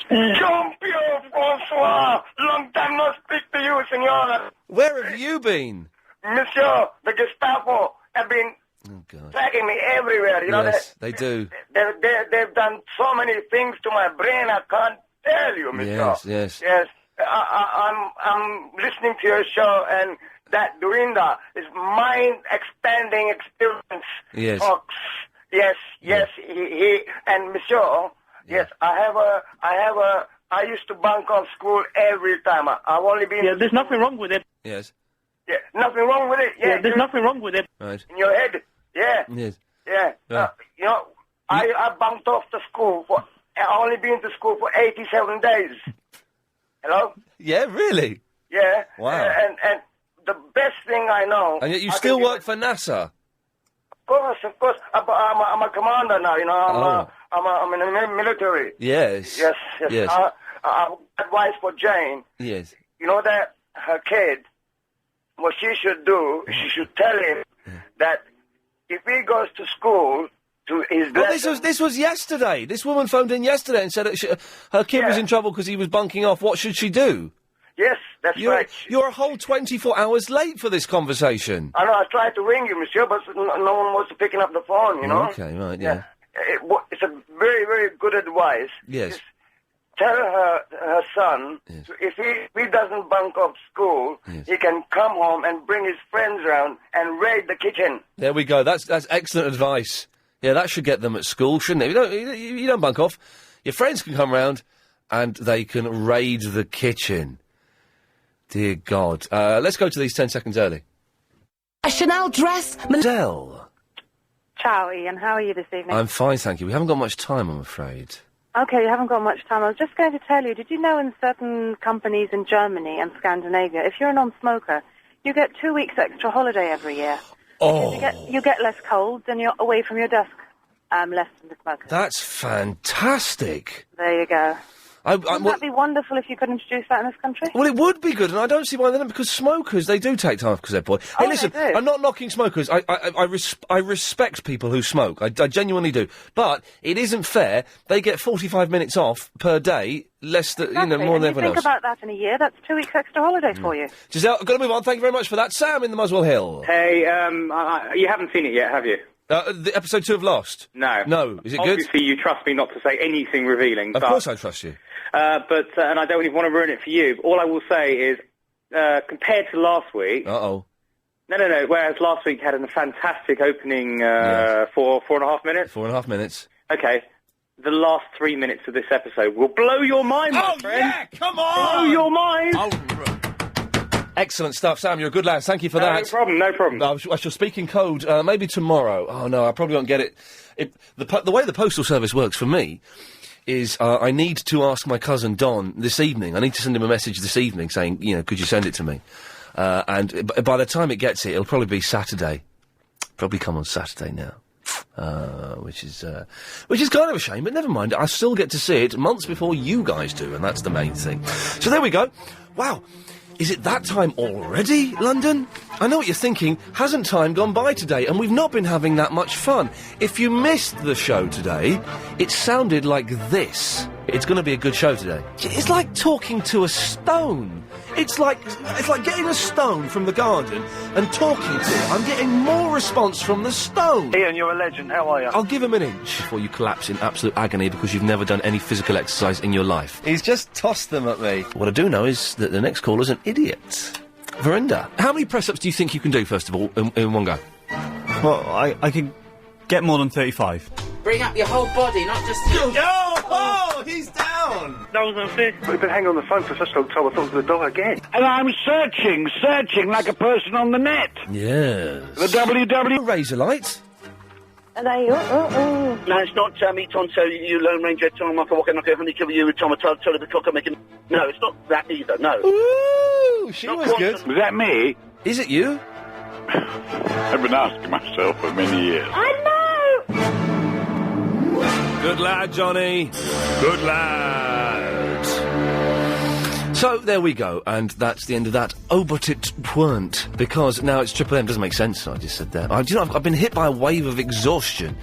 Jean-Pierre Francois, long time no speak to you, senor. Where have you been? Monsieur, the Gestapo have been Oh, God. Tracking me everywhere, you know. Yes, they do. They've done so many things to my brain, I can't tell you, Mr. Yes. Yes. I'm listening to your show, and that Dorinda is mind-expanding experience. Yes. Folks. Yes, he and Monsieur. Yes, I used to bunk off school every time. I've only been. Yeah, there's nothing wrong with it. Yes. Yeah, nothing wrong with it. Yeah, there's nothing wrong with it. Right. In your head. Yeah. Yes. Yeah. Yeah. You know, I bunked off the school I only been to school for 87 days. Hello? Yeah, really? Yeah. Wow. And the best thing I know. And yet you still work for NASA? Of course. I'm a commander now, you know. I'm in the military. Yes. Yes. Yes. Advice for Jane. Yes. You know that her kid, what she should do, she should tell him that if he goes to school, to his Well, this was yesterday. This woman phoned in yesterday and said that her kid was in trouble because he was bunking off. What should she do? Yes, that's right. You're a whole 24 hours late for this conversation. I know, I tried to ring you, monsieur, but no one was picking up the phone, you know? Okay, right, yeah. It's a very, very good advice. Yes. Tell her son, if he doesn't bunk off school, he can come home and bring his friends around and raid the kitchen. There we go. That's excellent advice. Yeah, that should get them at school, shouldn't it? You don't bunk off. Your friends can come round and they can raid the kitchen. Dear God. Let's go to these 10 seconds early. A Chanel dress. Adele. Ciao, Ian. How are you this evening? I'm fine, thank you. We haven't got much time, I'm afraid. Okay, you haven't got much time. I was just going to tell you, did you know in certain companies in Germany and Scandinavia, if you're a non-smoker, you get 2 weeks extra holiday every year. Oh. You get less colds and you're away from your desk less than the smokers. That's fantastic. There you go. Wouldn't well, that be wonderful if you could introduce that in this country? Well, it would be good, and I don't see why they don't, because smokers, they do take time off because they're bored. Hey, listen, they do. I'm not knocking smokers. I respect people who smoke. I genuinely do. But it isn't fair. They get 45 minutes off per day, less than, Exactly. more than and you everyone think else. about that in a year, that's 2 weeks extra holiday for you. Giselle, I've got to move on. Thank you very much for that. Sam in the Muswell Hill. Hey, you haven't seen it yet, have you? The episode 2 of Lost? No. No. Is it good? Obviously, you trust me not to say anything revealing. Of course I trust you. And I don't even want to ruin it for you. All I will say is, compared to last week... Uh-oh. No. Whereas last week had a fantastic opening for 4.5 minutes. 4.5 minutes. Okay. The last 3 minutes of this episode will blow your mind, my friend. Yeah, come on! Blow your mind! Excellent stuff, Sam. You're a good lad. Thank you for that. No problem. I shall speak in code maybe tomorrow. Oh, no, I probably won't get it. The way the postal service works for me is I need to ask my cousin Don this evening. I need to send him a message this evening saying, could you send it to me? And by the time it gets here, it'll probably be Saturday. Probably come on Saturday now. Which is kind of a shame, but never mind. I still get to see it months before you guys do, and that's the main thing. So there we go. Wow. Is it that time already, London? I know what you're thinking. Hasn't time gone by today? And we've not been having that much fun. If you missed the show today, it sounded like this. It's going to be a good show today. It's like talking to a stone. It's like getting a stone from the garden and talking to it. I'm getting more response from the stone. Ian, you're a legend. How are you? I'll give him an inch before you collapse in absolute agony because you've never done any physical exercise in your life. He's just tossed them at me. What I do know is that the next caller's an idiot. Verinda, how many press-ups do you think you can do, first of all, in one go? Well, I can get more than 35. Bring up your whole body, not just... Oh, he's down! That was unfair. We've been hanging on the phone for such a long time, I thought it was the dog again. And I'm searching like a person on the net. Yes. The WW... Razorlight. No, it's not me, Tonto, you Lone Ranger, Tom, I can walk in like a honey kill you, Tom, Tell the clock I'm making... No, it's not that either, no. Ooh, she Not was quantum. good. Was that me? Is it you? I've been asking myself for many years. Good lad, Johnny. Good lad. So, there we go, and that's the end of that. Oh, but it weren't, because now it's Triple M. Doesn't make sense, I just said that. I've been hit by a wave of exhaustion.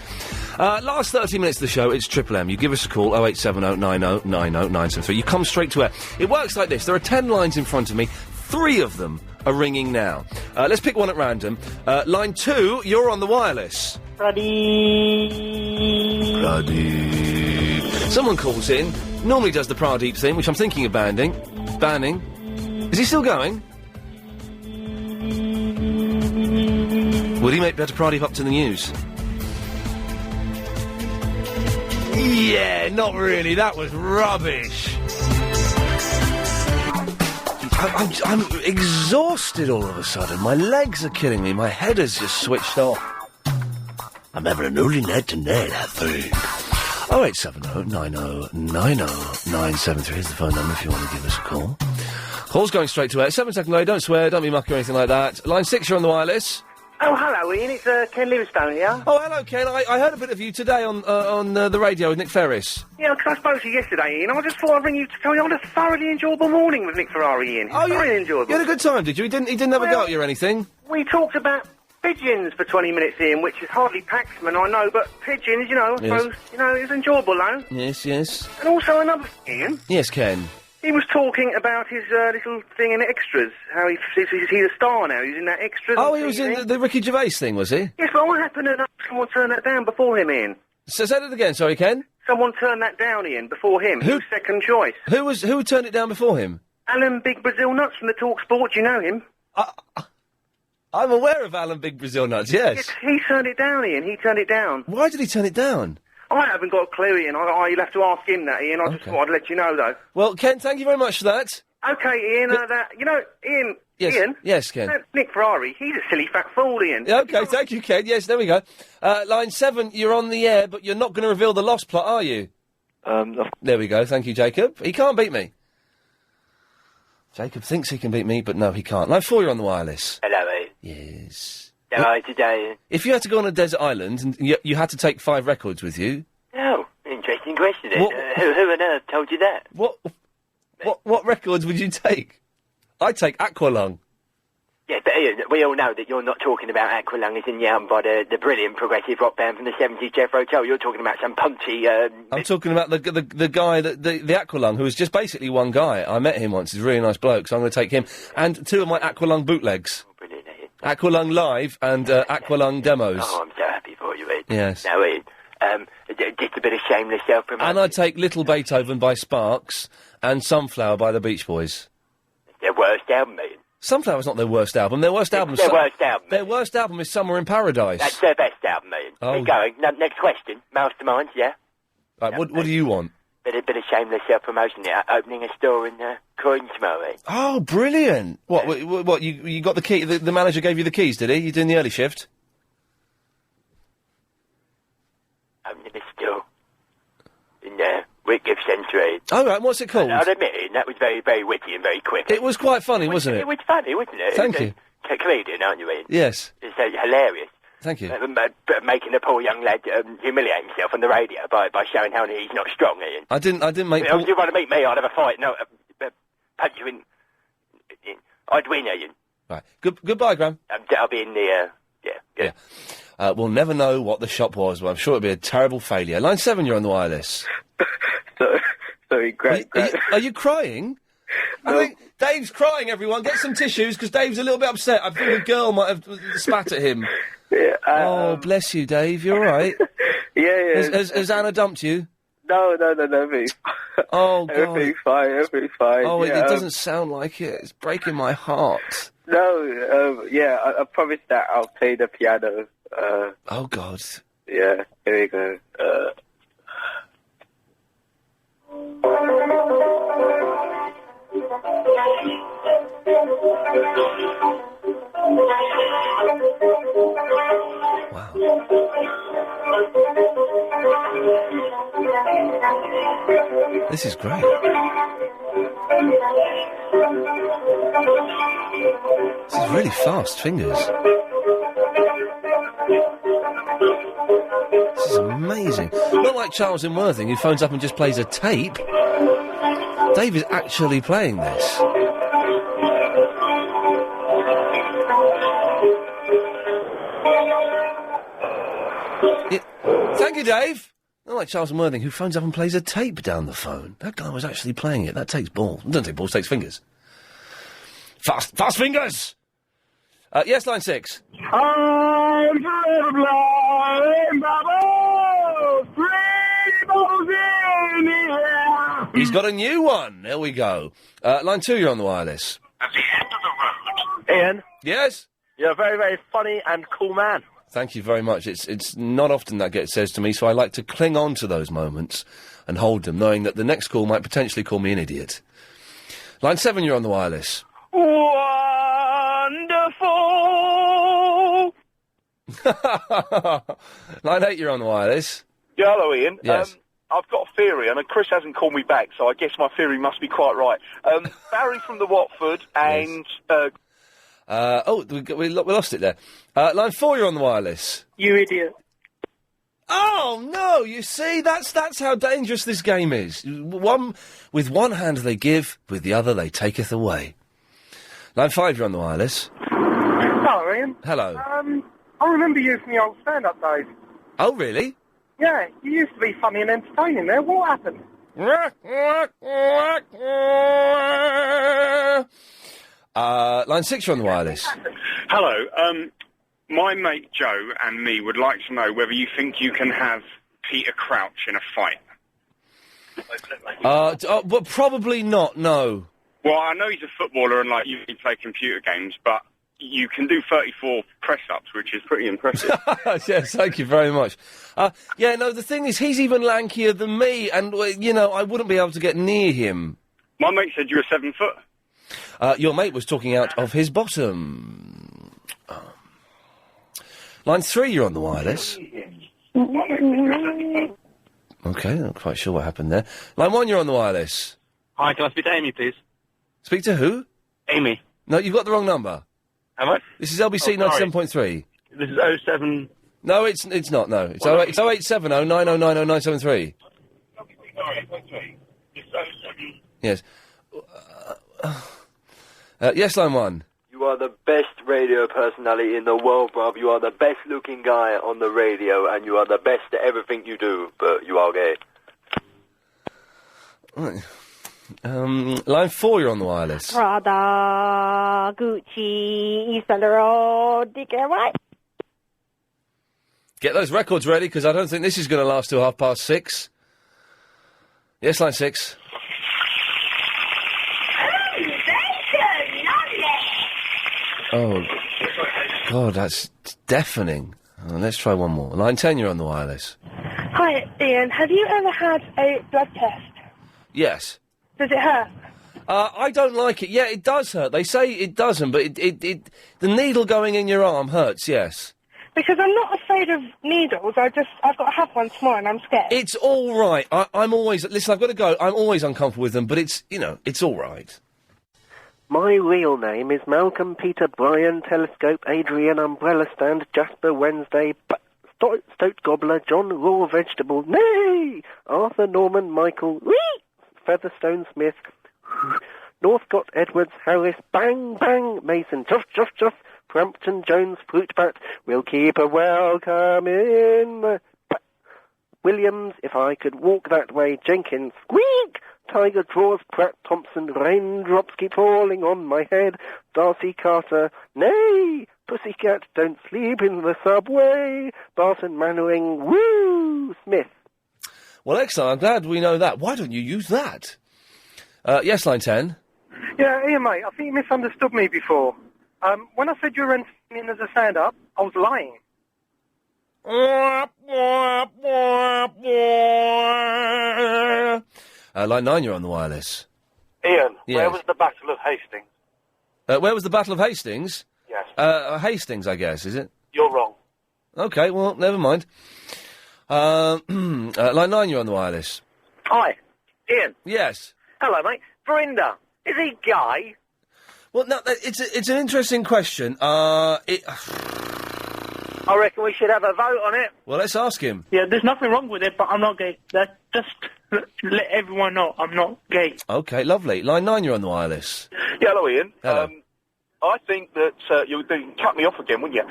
Last 30 minutes of the show, it's Triple M. You give us a call, 0870 90 90 973. You come straight to air. It works like this. There are 10 lines in front of me, 3 of them are ringing now. Let's pick one at random. Line 2, you're on the wireless. Pradeep. Someone calls in, normally does the Pradeep thing, which I'm thinking of banning. Is he still going? Will he make better Pradeep up to the news? Yeah, not really. That was rubbish. I'm exhausted all of a sudden. My legs are killing me. My head has just switched off. I'm having an early night tonight, I think. 0870 90 90 973 is the phone number if you want to give us a call. Call's going straight to air. 7 second delay. Don't swear. Don't be mucky or anything like that. Line 6, you're on the wireless. Oh, hello, Ian. It's Ken Livingstone here. Oh, hello, Ken. I heard a bit of you today on the radio with Nick Ferris. Yeah, because I spoke to you yesterday, Ian. I just thought I'd ring you to tell you I had a thoroughly enjoyable morning with Nick Ferrari, Ian. Very enjoyable. You had a good time, did you? He didn't have a go at you or anything? We talked about pigeons for 20 minutes, Ian, which is hardly Paxman, I know, but pigeons, you know, I Yes. suppose, you know, it's enjoyable, though. Yes, yes. And also another thing, Ian. Yes, Ken. He was talking about his little thing in extras, how he's a star now, he's in that extras. Oh, on he was TV. in the Ricky Gervais thing, was he? Yes, but what happened to someone turned that down before him, Ian? So say that again, sorry, Ken. Someone turned that down, Ian, before him. He was second choice. Who turned it down before him? Alan Big Brazil Nuts from the Talk Sport, do you know him? I'm aware of Alan Big Brazil Nuts, yes. He turned it down, Ian, he turned it down. Why did he turn it down? I haven't got a clue, Ian. You'll have to ask him that, Ian. I just thought I'd let you know, though. Well, Ken, thank you very much for that. Okay, Ian, Ian... Yes, Ian? yes, Ken. Nick Ferrari, he's a silly fat fool, Ian. Okay, thank you, Ken. Yes, there we go. Line 7, you're on the air, but you're not going to reveal the lost plot, are you? There we go. Thank you, Jacob. He can't beat me. Jacob thinks he can beat me, but no, he can't. Line 4, you're on the wireless. Hello, mate. Yes. How are you today? If you had to go on a desert island and you had to take 5 records with you... Oh, interesting question. Who on earth told you that? What records would you take? I'd take Aqualung. Yeah, but Ian, we all know that you're not talking about Aqualung as in the album by the brilliant progressive rock band from the 70s, Jethro Tull. You're talking about some punchy... I'm talking about the guy, the Aqualung, who was just basically one guy. I met him once. He's a really nice bloke, so I'm going to take him. And 2 of my Aqualung bootlegs. Brilliant, Ian. Aqualung Live and Aqualung Demos. Oh, I'm so happy for you, Ian. Yes. Now, Ian, just a bit of shameless self-promotion. And I'd take Little Beethoven by Sparks and Sunflower by the Beach Boys. Their worst album, Ian. Sunflower's not their worst album. Their worst album. Their worst album. Their worst album is Summer in Paradise. That's their best album, Ian. Oh. Keep going. Next question. Mastermind, yeah? Right, what do you want? Bit of shameless self-promotion, yeah. Opening a store in Croydon tomorrow, Ian. Oh, brilliant! What? You got the key? The manager gave you the keys, did he? You doing the early shift? Opening a store in Whitgift Centre, Ian. Oh, right, what's it called? I'll admit, Ian, that was very, very witty and very quick. It was quite funny, wasn't it? It was funny, wasn't it? Thank you. Comedian, aren't you, Ian? Yes. It's hilarious. Thank you. Making a poor young lad humiliate himself on the radio by showing how he's not strong, Ian. I didn't make. If you want to meet me, I'd have a fight. No, punch you in. I'd win, Ian. Right. Goodbye, Graham. I'll be in the. Yeah. We'll never know what the shop was, but I'm sure it'll be a terrible failure. Line 7, you're on the wireless. Sorry, Greg. Are you crying? No. I think Dave's crying, everyone. Get some tissues, because Dave's a little bit upset. I think a girl might have spat at him. Yeah, oh, bless you, Dave. You all right? Yeah. Has Anna dumped you? No. Oh, God. Everything's fine. Oh, yeah, it doesn't sound like it. It's breaking my heart. No, I promise that I'll play the piano. Oh, God. Yeah, here we go. This is great. This is really fast fingers. This is amazing. Not like Charles in Worthing, who phones up and just plays a tape. Dave is actually playing this. Thank you, Dave. Not like Charles in Worthing, who phones up and plays a tape down the phone. That guy was actually playing it. That takes balls. It doesn't take balls, it takes fingers. Fast fingers! Yes, line 6. I'm forever blind, bubbles, pretty bubbles in the air. He's got a new one. There we go. Line 2, you're on the wireless. At the end of the road. Ian, Yes? you're a very, very funny and cool man. Thank you very much. It's not often that gets said to me, so I like to cling on to those moments and hold them, knowing that the next call might potentially call me an idiot. Line 7, you're on the wireless. Wonderful! Line 8, you're on the wireless. Yeah, hello, Ian. Yes. I've got a theory, and Chris hasn't called me back, so I guess my theory must be quite right. Barry from the Watford and... we lost it there. Line 4, you're on the wireless. You idiot. Oh, no, you see, that's how dangerous this game is. With one hand they give, with the other they taketh away. Line 5, you're on the wireless. Hello, Ian. Hello. I remember you from the old stand-up days. Oh, really? Yeah, you used to be funny and entertaining there. What happened? Line 6, you're on the wireless. Hello, my mate Joe and me would like to know whether you think you can have Peter Crouch in a fight. But probably not, no. Well, I know he's a footballer and, like, you play computer games, but you can do 34 press-ups, which is pretty impressive. Yes, thank you very much. The thing is, he's even lankier than me, and, I wouldn't be able to get near him. My mate said you were 7 foot. Your mate was talking out of his bottom. Line 3, you're on the wireless. Okay, not quite sure what happened there. Line 1, you're on the wireless. Hi, can I speak to Amy, please? Speak to who? Amy. No, you've got the wrong number. Am I? This is LBC 97.3. This is 07... No, it's not, no. It's 0870 9090 973. Yes. Yes, line 1. You are the best radio personality in the world, bruv. You are the best looking guy on the radio, and you are the best at everything you do, but you are gay. Right. Line 4, you're on the wireless. Prada, Gucci, Yves Saint Laurent, DKY. Get those records ready, because I don't think this is going to last till 6:30. Yes, line 6. Oh, God, that's deafening. Let's try one more. Line 10, you're on the wireless. Hi, Ian. Have you ever had a blood test? Yes. Does it hurt? I don't like it. Yeah, it does hurt. They say it doesn't, but the needle going in your arm hurts, yes. Because I'm not afraid of needles. I've got to have one tomorrow and I'm scared. It's all right. I'm always... Listen, I've got to go. I'm always uncomfortable with them, but it's all right. My real name is Malcolm Peter Bryan, Telescope, Adrian, Umbrella Stand, Jasper Wednesday, Stoat Gobbler, John Raw Vegetable, Nay! Arthur Norman Michael, Whee! Featherstone Smith, Northcott Edwards Harris, Bang Bang Mason, Chuff Chuff Chuff, Frampton Jones Fruit Bat, we'll keep a welcome in. Williams, if I could walk that way, Jenkins, Squeak! Tiger Draws, Pratt Thompson, raindrops keep falling on my head, Darcy Carter, Nay! Pussycat, don't sleep in the subway, Barton Mannering, Woo! Smith. Well, excellent. I'm glad we know that. Why don't you use that? Yes, line 10. Yeah, Ian, mate, I think you misunderstood me before. When I said you were entertaining as a stand-up, I was lying. Line 9, you're on the wireless. Ian, Yes. where was the Battle of Hastings? Where was the Battle of Hastings? Yes. Hastings, I guess, is it? You're wrong. Okay, well, never mind. Line 9, you're on the wireless. Hi, Ian. Yes. Hello, mate. Verinda, is he gay? Well, no, it's an interesting question. I reckon we should have a vote on it. Well, let's ask him. Yeah, there's nothing wrong with it, but I'm not gay. Just let everyone know I'm not gay. Okay, lovely. Line 9, you're on the wireless. Yeah, hello, Ian. Hello. I think that you'd cut me off again, wouldn't you?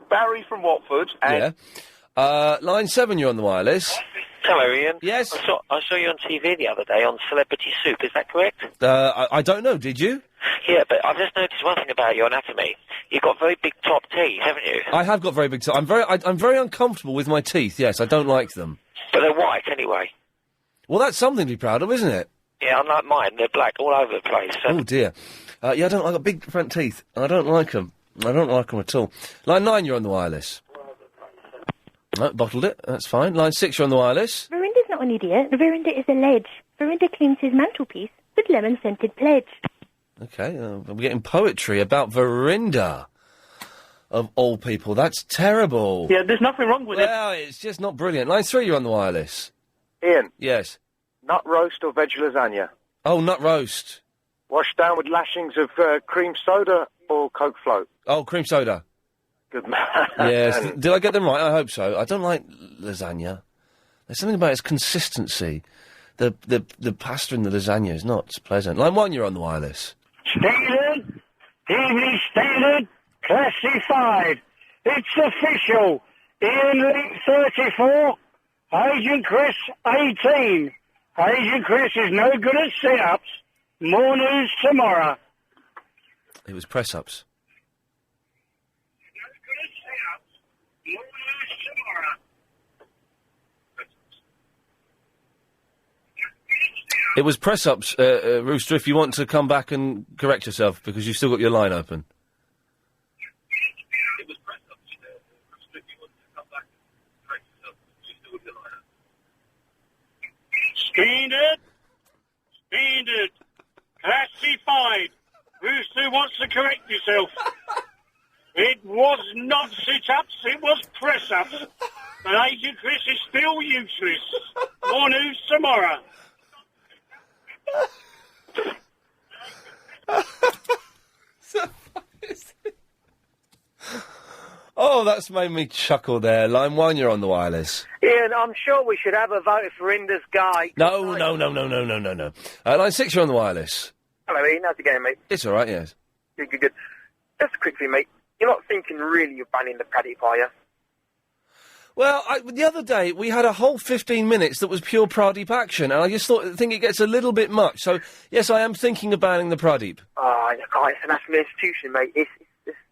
Barry from Watford and... Yeah. Line 7, you're on the wireless. Hello, Ian. Yes? I saw you on TV the other day on Celebrity Soup, is that correct? I don't know, did you? Yeah, but I've just noticed one thing about your anatomy. You've got very big top teeth, haven't you? I have got very big teeth. I'm very uncomfortable with my teeth, yes, I don't like them. But they're white anyway. Well, that's something to be proud of, isn't it? Yeah, unlike mine, they're black all over the place. So. Oh, dear. Yeah, I've got big front teeth, and I don't like them. I don't like them at all. Line 9, you're on the wireless. No, bottled it, that's fine. Line 6, you're on the wireless. Verinda's not an idiot. Verinda is a ledge. Verinda cleans his mantelpiece with lemon-scented pledge. Okay, we're getting poetry about Verinda. Of all people, that's terrible. Yeah, there's nothing wrong with it. Well, it's just not brilliant. Line 3, you're on the wireless. Ian. Yes. Nut roast or veg lasagna? Oh, nut roast. Washed down with lashings of cream soda or Coke float? Oh, cream soda. Good man. Yes. Did I get them right? I hope so. I don't like lasagna. There's something about its consistency. The pasta in the lasagna is not pleasant. Line 1, you're on the wireless. Standard, Evening Standard, classified. It's official. Ian Link 34, Agent Chris 18. Agent Chris is no good at sit-ups. More news tomorrow. It was press-ups. It was press-ups, Rooster, if you want to come back and correct yourself, because you've still got your line open. It was press-ups, Rooster, if you want to come back and correct yourself, you still got your line up. Standard, classified. Rooster wants to correct yourself. It was not sit-ups, it was press-ups. And Agent Chris is still useless. More news tomorrow. Oh, that's made me chuckle there. Line 1, you're on the wireless. Ian, I'm sure we should have a vote for Rinda's guy. No. Line 6, you're on the wireless. Hello, Ian. How's it going, mate? It's all right, yes. Good. Just quickly, mate. You're not thinking really of banning the paddy, are you? Well, the other day, we had a whole 15 minutes that was pure Pradeep action, and I just think it gets a little bit much. So, yes, I am thinking of banning the Pradeep. Oh, it's a national institution, mate. It's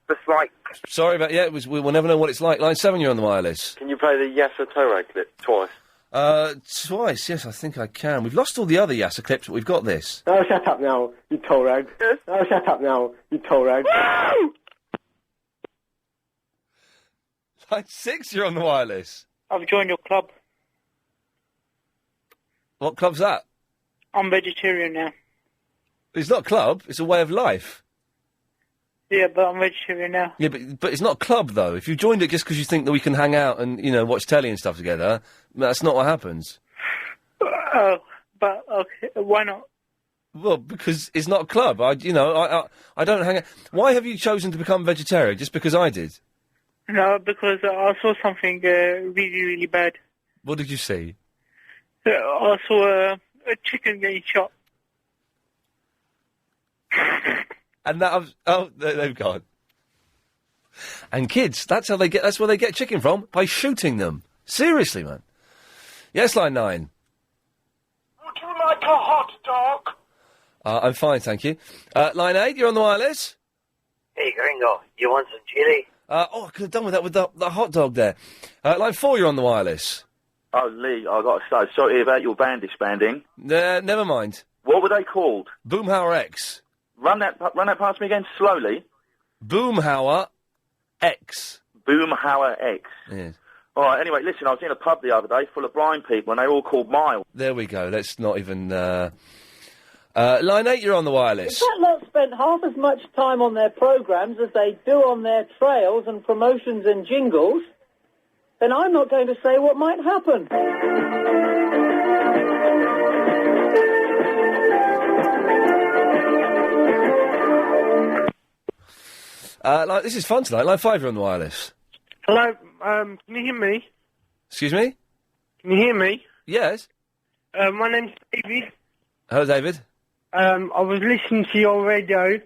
just like... Sorry about... Yeah, we'll never know what it's like. Line 7, you're on the wireless. Can you play the Yasser Torag clip twice? Twice, yes, I think I can. We've lost all the other Yasser clips, but we've got this. Oh, shut up now, you Torag. Oh, shut up now, you Torag. Line 6, you're on the wireless. I've joined your club. What club's that? I'm vegetarian now. It's not a club, it's a way of life. Yeah, but I'm vegetarian now. Yeah, but it's not a club, though. If you joined it just because you think that we can hang out and, watch telly and stuff together, that's not what happens. Oh, but, okay, why not? Well, because it's not a club. I don't hang out. Why have you chosen to become vegetarian? Just because I did? No, because I saw something really, really bad. What did you see? I saw a chicken getting shot. And they've gone. And kids, that's where they get chicken from, by shooting them. Seriously, man. Yes, line 9. Would you like a hot dog? I'm fine, thank you. Line 8, you're on the wireless. Hey, Gringo, you want some chili? I could have done with that with the hot dog there. Line 4, you're on the wireless. Oh, Lee, I've got to say, sorry about your band disbanding. Never mind. What were they called? Boomhauer X. Run that past me again slowly. Boomhauer X. Boomhauer X. Yes. All right, anyway, listen, I was in a pub the other day full of blind people, and they all called Miles. There we go. Let's not even... Line 8, you're on the wireless. If that lot spent half as much time on their programmes as they do on their trails and promotions and jingles, then I'm not going to say what might happen. This is fun tonight. Line 5, you're on the wireless. Hello, can you hear me? Excuse me? Can you hear me? Yes. My name's David. Hello, David. I was listening to your radio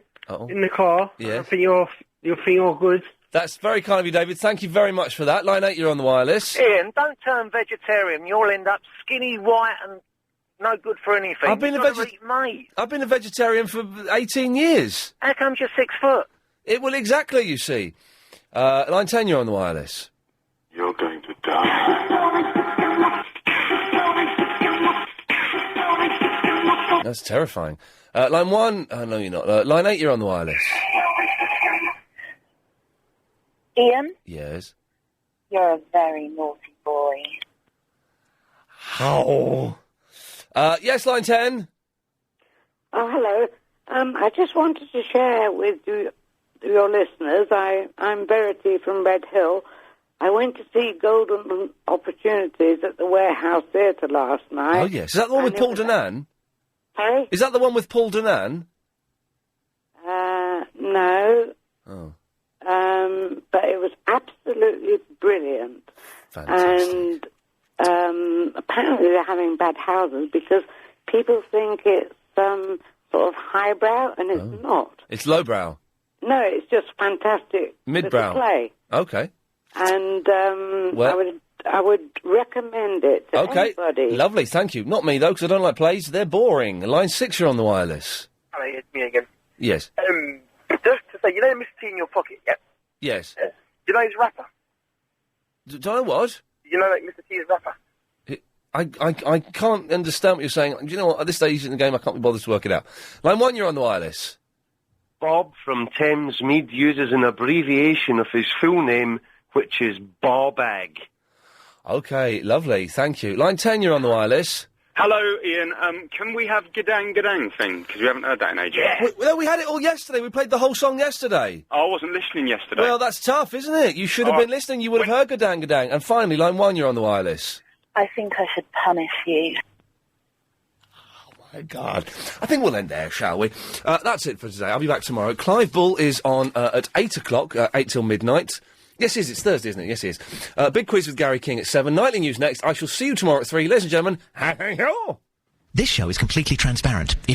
in the car. Yes. I think you're good. That's very kind of you, David. Thank you very much for that. Line 8, you're on the wireless. Ian, don't turn vegetarian. You'll end up skinny, white and no good for anything. I've been You've gotta eat meat. I've been a vegetarian for 18 years. How come you're 6 foot? Well, exactly, you see. Line 10, you're on the wireless. You're going to die. That's terrifying. Line 1, oh, no, you're not. Line 8, you're on the wireless. Ian, Yes. you're a very naughty boy. Oh. Yes, line 10. Oh, hello. I just wanted to share with your listeners. I'm Verity from Red Hill. I went to see Golden Opportunities at the Warehouse Theatre last night. Oh, yes. Is that the one with Paul Danan? Sorry? Is that the one with Paul Danan? No. Oh. But it was absolutely brilliant. Fantastic. And apparently they're having bad houses because people think it's sort of highbrow, and it's not. It's lowbrow. No, it's just fantastic. Midbrow. Little play. Okay. And Well- I would recommend it to Okay. anybody. Lovely, thank you. Not me, though, because I don't like plays. They're boring. Line 6, you're on the wireless. Hello, it's me again. Yes. Just to say, you know Mr. T in your pocket, yeah? Yes. Do you know he's a rapper? Do I know what? You know that Mr. T is a rapper? I can't understand what you're saying. Do you know what? At this stage in the game, I can't be bothered to work it out. Line 1, you're on the wireless. Bob from Thames Mead uses an abbreviation of his full name, which is Bobag. Okay, lovely, thank you. Line 10, you're on the wireless. Hello, Ian. Can we have Gadang Gadang thing? Because we haven't heard that in ages. We had it all yesterday. We played the whole song yesterday. I wasn't listening yesterday. Well, that's tough, isn't it? You should have been listening. You would have heard Gadang Gadang. And finally, line 1, you're on the wireless. I think I should punish you. My God. I think we'll end there, shall we? That's it for today. I'll be back tomorrow. Clive Bull is on at 8 o'clock, 8 till midnight. Yes, it is. It's Thursday, isn't it? Yes, it is. Big quiz with Gary King at 7. Nightly news next. I shall see you tomorrow at 3. Ladies and gentlemen, This show is completely transparent. If